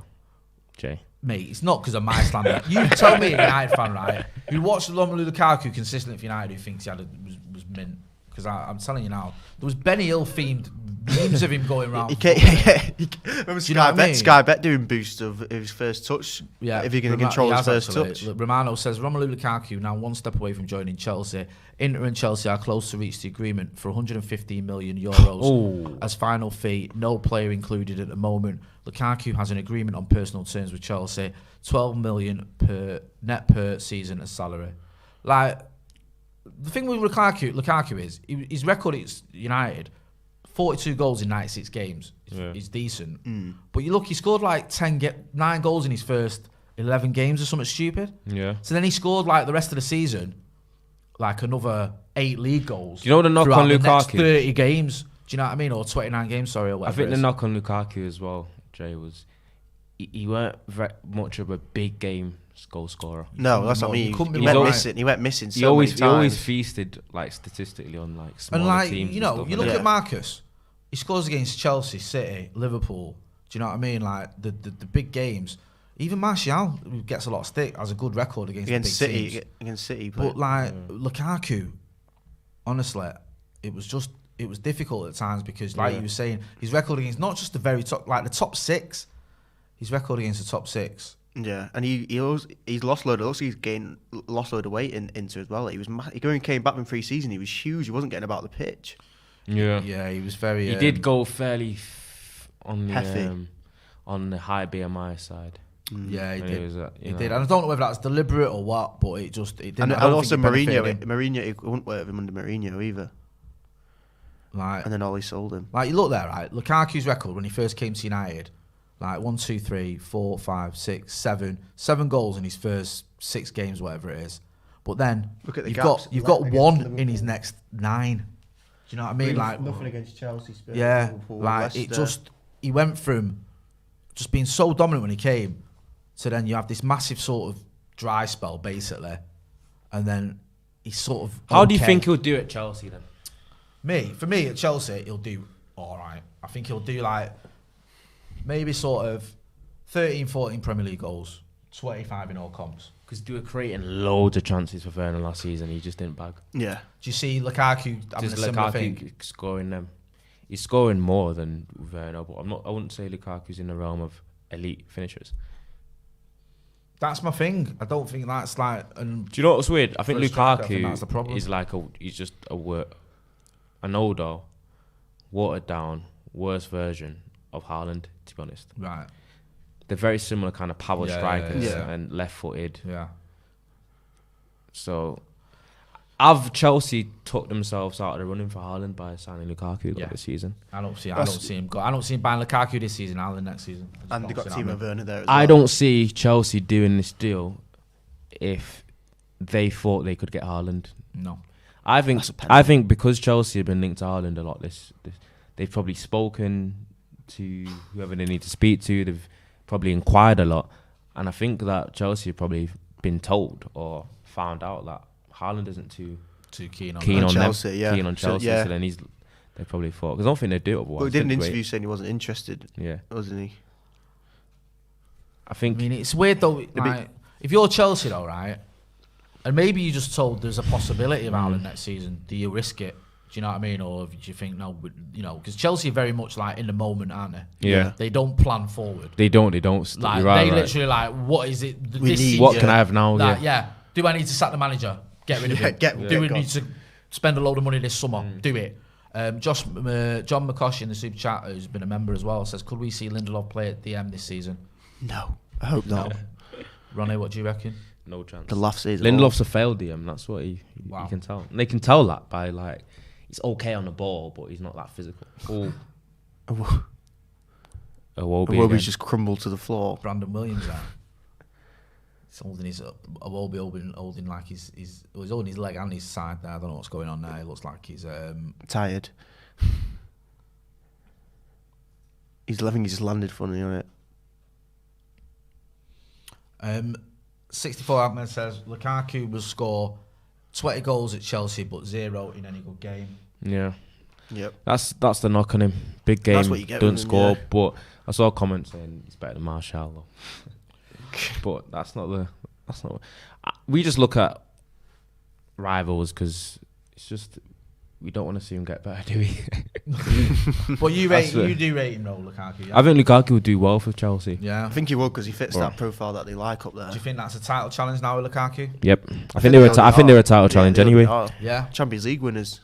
Jay. Mate, it's not because of my slander. You tell me, a United fan, right, who watched Romelu Lukaku consistently for United, who thinks he was mint. Because I'm telling you now, there was Benny Hill themed memes of him going around. Remember Sky Bet doing boost of his first touch? Yeah, if he can control his first touch. Romano says Romelu Lukaku now one step away from joining Chelsea. Inter and Chelsea are close to reach the agreement for 115 million euros as final fee. No player included at the moment. Lukaku has an agreement on personal terms with Chelsea, 12 million per season as salary. The thing with Lukaku is his record at United, 42 goals in 96 games. He's decent. But you look, he scored 9 goals in his first 11 games or something stupid. Yeah. So then he scored the rest of the season, another 8 league goals. Do you know the knock on Lukaku? The next 30 games. Do you know what I mean? Or 29 games, sorry, or whatever. I think the knock on Lukaku as well, Jay, was he weren't very much of a big game goal scorer. No, that's what I mean. He went missing so many times. He always feasted statistically on smaller teams. You look at Marcus. He scores against Chelsea, City, Liverpool. Do you know what I mean? The big games. Even Martial, who gets a lot of stick, has a good record against big City. Teams. Against City, but Lukaku, honestly, it was difficult at times because, you were saying, his record against not just the very top, the top 6. His record against the top 6. Yeah, and he's lost load of lost load of weight into as well. He came back from pre-season. He was huge. He wasn't getting about the pitch. Yeah, he was very. He did go fairly on the high BMI side. Yeah, he did. He did. And I don't know whether that's deliberate or what, but it didn't. And also Mourinho, it wouldn't work with him under Mourinho either. And then Ollie sold him. You look there, right? Lukaku's record when he first came to United. 1, 2, 3, 4, 5, 6, 7 goals in his first 6 games, whatever it is. But then look at the you've got 1 in his next 9. Do you know what I mean? Nothing against Chelsea. Spurs, yeah, Liverpool, he went from just being so dominant when he came to then you have this massive sort of dry spell basically, and then he's sort of. How do you think he'll do at Chelsea then? For me at Chelsea, he'll do all right. I think he'll do maybe sort of 13, 14 Premier League goals, 25 in all comps. Because they were creating loads of chances for Vernon last season. He just didn't bag. Yeah. Do you see Lukaku having a similar thing? Scoring them? He's scoring more than Vernon, but I wouldn't say Lukaku's in the realm of elite finishers. That's my thing. I don't think that's like. Do you know what's weird? I think Lukaku that's the problem. is like he's just an older, watered down, worse version of Haaland. To be honest, Right. They're very similar kind of power strikers yeah. and left-footed. Yeah. So, have Chelsea took themselves out of the running for Haaland by signing Lukaku this season? I don't see him. I don't see him buying Lukaku this season. Haaland next season. And they got Timo Werner there as well. I don't see Chelsea doing this deal if they thought they could get Haaland. No. I think because Chelsea have been linked to Haaland a lot, they've probably spoken to whoever they need to speak to. They've probably inquired a lot, and I think that Chelsea have probably been told or found out that Haaland isn't too keen on Chelsea. them, Yeah. keen on Chelsea. So then they probably thought, because I don't think they'd do it otherwise. Well, he did an interview saying he wasn't interested. Yeah, wasn't he? I mean, it's weird though. Like, if you're Chelsea though, right, and maybe you just told there's a possibility of Haaland next season, do you risk it? Do you know what I mean? Or do you think, no, because Chelsea are very much like in the moment, aren't they? Yeah. They don't plan forward. They don't. Like, you're right, they literally like, what is it? What can I have now? Like, do I need to sack the manager? Get rid of him. Do we need to spend a load of money this summer? Do it. John McCosh in the super chat, who's been a member as well, says, could we see Lindelof play at DM this season? No, I hope not. No. Ronnie, what do you reckon? No chance. The laugh says Lindelof's a failed DM. That's what you can tell. And they can tell that by like, he's okay on the ball, but he's not that physical. Iwobi's just crumbled to the floor. Brandon Williams there. He's holding his holding like he's holding his leg and his side there. I don't know what's going on there. It looks like he's tired. I think he's just landed funny on it. 64 Ahmed says Lukaku will score 20 goals at Chelsea, but 0 in any good game. Yeah. Yep. That's the knock on him. Big game, That's what you get doesn't with him, score. yeah. But I saw a comment saying he's better than Martial though. But that's not. We just look at rivals because it's just we don't want to see him get better, do we? But you do rate him though, Lukaku. Yeah? I think Lukaku would do well for Chelsea. Yeah, I think he will because he fits that profile that they like up there. Do you think that's a title challenge now with Lukaku? Yep, I think they're a title challenge anyway. Yeah, Champions League winners.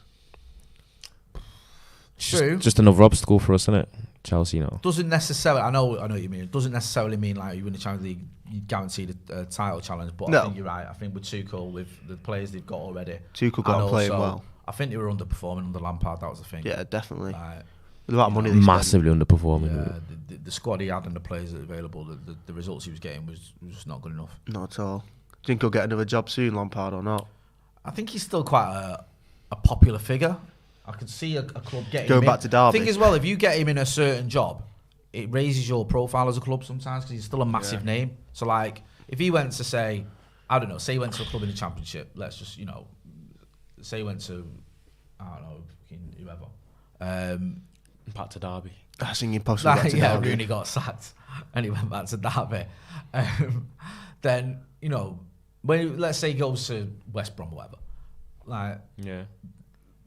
True. Just another obstacle for us, isn't it? Chelsea, doesn't necessarily. I know what you mean. It doesn't necessarily mean like you win the Champions League, you guaranteed a title challenge. But I think you're right. I think with Tuchel, with the players they've got already, Tuchel got playing well. I think they were underperforming under Lampard. That was the thing. Yeah, definitely. Like, with the amount of money, massively underperforming. Yeah, the squad he had and the players that were available, the results he was getting was just not good enough. Not at all. Do you think he'll get another job soon, Lampard, or not? I think he's still quite a popular figure. I could see a club getting going him back to Derby. I think as well, if you get him in a certain job, it raises your profile as a club sometimes because he's still a massive name. So like, if he went to say, I don't know, say he went to a club in the Championship, let's just, say he went to, I don't know, whoever. Back to Derby. I think he possibly back to Derby. Rooney got sacked and he went back to Derby. Then, when let's say he goes to West Brom or whatever, like,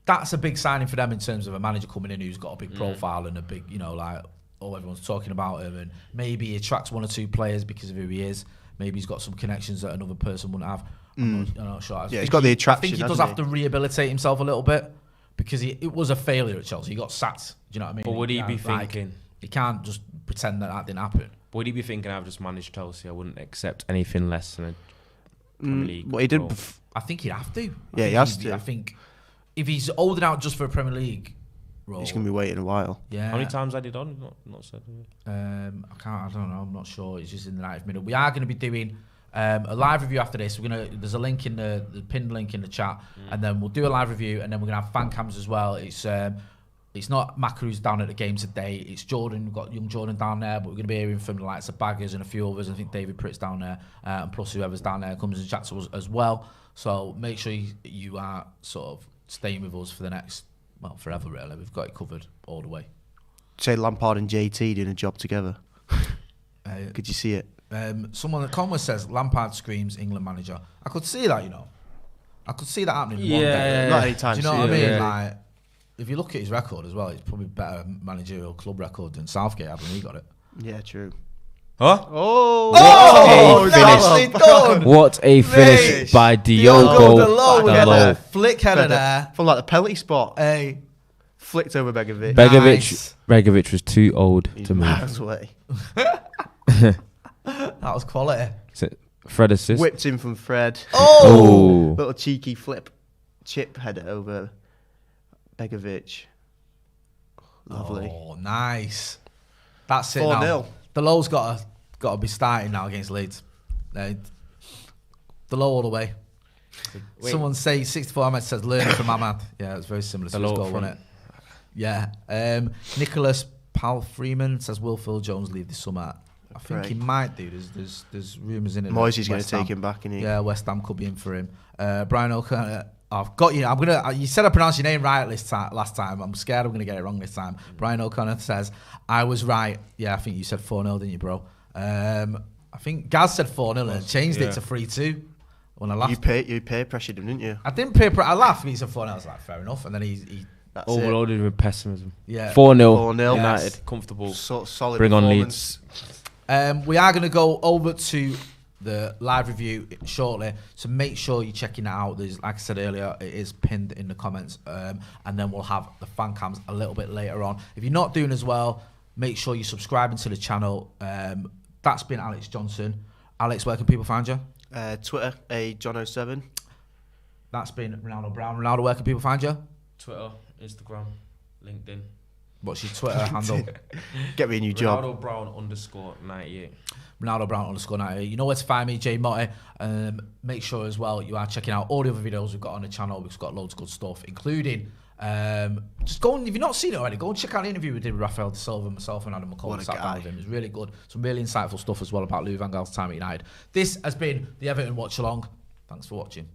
that's a big signing for them in terms of a manager coming in who's got a big profile and a big, everyone's talking about him, and maybe he attracts one or two players because of who he is. Maybe he's got some connections that another person wouldn't have. I'm not sure. He's got the attraction. I think he does have to rehabilitate himself a little bit because it was a failure at Chelsea. He got sacked. Do you know what I mean? But would he be thinking? He can't just pretend that didn't happen. Would he be thinking, I've just managed Chelsea, I wouldn't accept anything less than a Premier League? Well, he did. I think he'd have to. Yeah, he has to. I think if he's holding out just for a Premier League role, he's going to be waiting a while. Yeah. How many times had he done? Not said. I don't know. I'm not sure. It's just in the 90th minute. We are going to be doing a live review after this. There's a link in the pinned link in the chat, and then we'll do a live review, and then we're going to have fan cams as well. It's not Maka who's down at the game today. It's Jordan. We've got young Jordan down there, but we're going to be hearing from the likes of Baggers and a few others. I think David Pritt's down there, and plus whoever's down there comes and chats to us as well. So make sure you are sort of staying with us for the next, forever really. We've got it covered all the way. Say Lampard and JT doing a job together. Could you see it? Someone in the comments says Lampard screams England manager. I could see that, I could see that happening one day. Not anytime soon. Do you know what I mean? Like, if you look at his record as well, it's probably better managerial club record than Southgate had when he got it. Yeah, true. Huh? Oh, nicely done. What a finish by Diogo Diogo Dalot with Dalot. a flick header there. From like the penalty spot. Hey. Flicked over Begovic. Begovic was too old to move. Miles away. That was quality. Fred assist. Whipped him from Fred. Oh! Little cheeky chip header over Begovic. Lovely. Oh, nice. That's it 4-0. now. Dalot's got to be starting now against Leeds. Dalot all the way. Wait. Someone say 64 Ahmed says learning from Ahmad. Yeah, it's very similar to his goal, wasn't it? Yeah. Nicholas Freeman says will Phil Jones leave this summer? I think he might do. There's rumours in it. Moisey's going to take him back, isn't he? Yeah, West Ham could be in for him. Brian O'Connor. I've got you. You said I pronounced your name right last time. I'm scared I'm gonna get it wrong this time. Brian O'Connor says I was right. Yeah, I think you said 4-0, didn't you, bro? I think Gaz said 4-0 and changed it to 3-2 when I laughed. You peer pressured him, didn't you? I didn't peer pressure. I laughed when he said 4-0. I was like, fair enough. And then he overloaded with pessimism. Yeah. 4-0. United. Yes. Comfortable. Solid. Bring on Leeds. We are going to go over to the live review shortly, so make sure you're checking it out. There's, like I said earlier, it is pinned in the comments, and then we'll have the fan cams a little bit later on. If you're not doing as well, make sure you're subscribing to the channel. That's been Alex Johnson. Alex, where can people find you? Twitter, John07. That's been Ronaldo Brown. Ronaldo, where can people find you? Twitter, Instagram, LinkedIn. What's your Twitter handle? Get me a new job. Ronaldo Brown _98. Ronaldo Brown _98. You know where to find me, Jay Motti. Make sure as well you are checking out all the other videos we've got on the channel. We've got loads of good stuff, including just go and, if you've not seen it already, go and check out the interview we did with Rafael De Silva, myself and Adam McCall. Sat down with him. It was really good. Some really insightful stuff as well about Louis van Gaal's time at United. This has been the Everton Watch Along. Thanks for watching.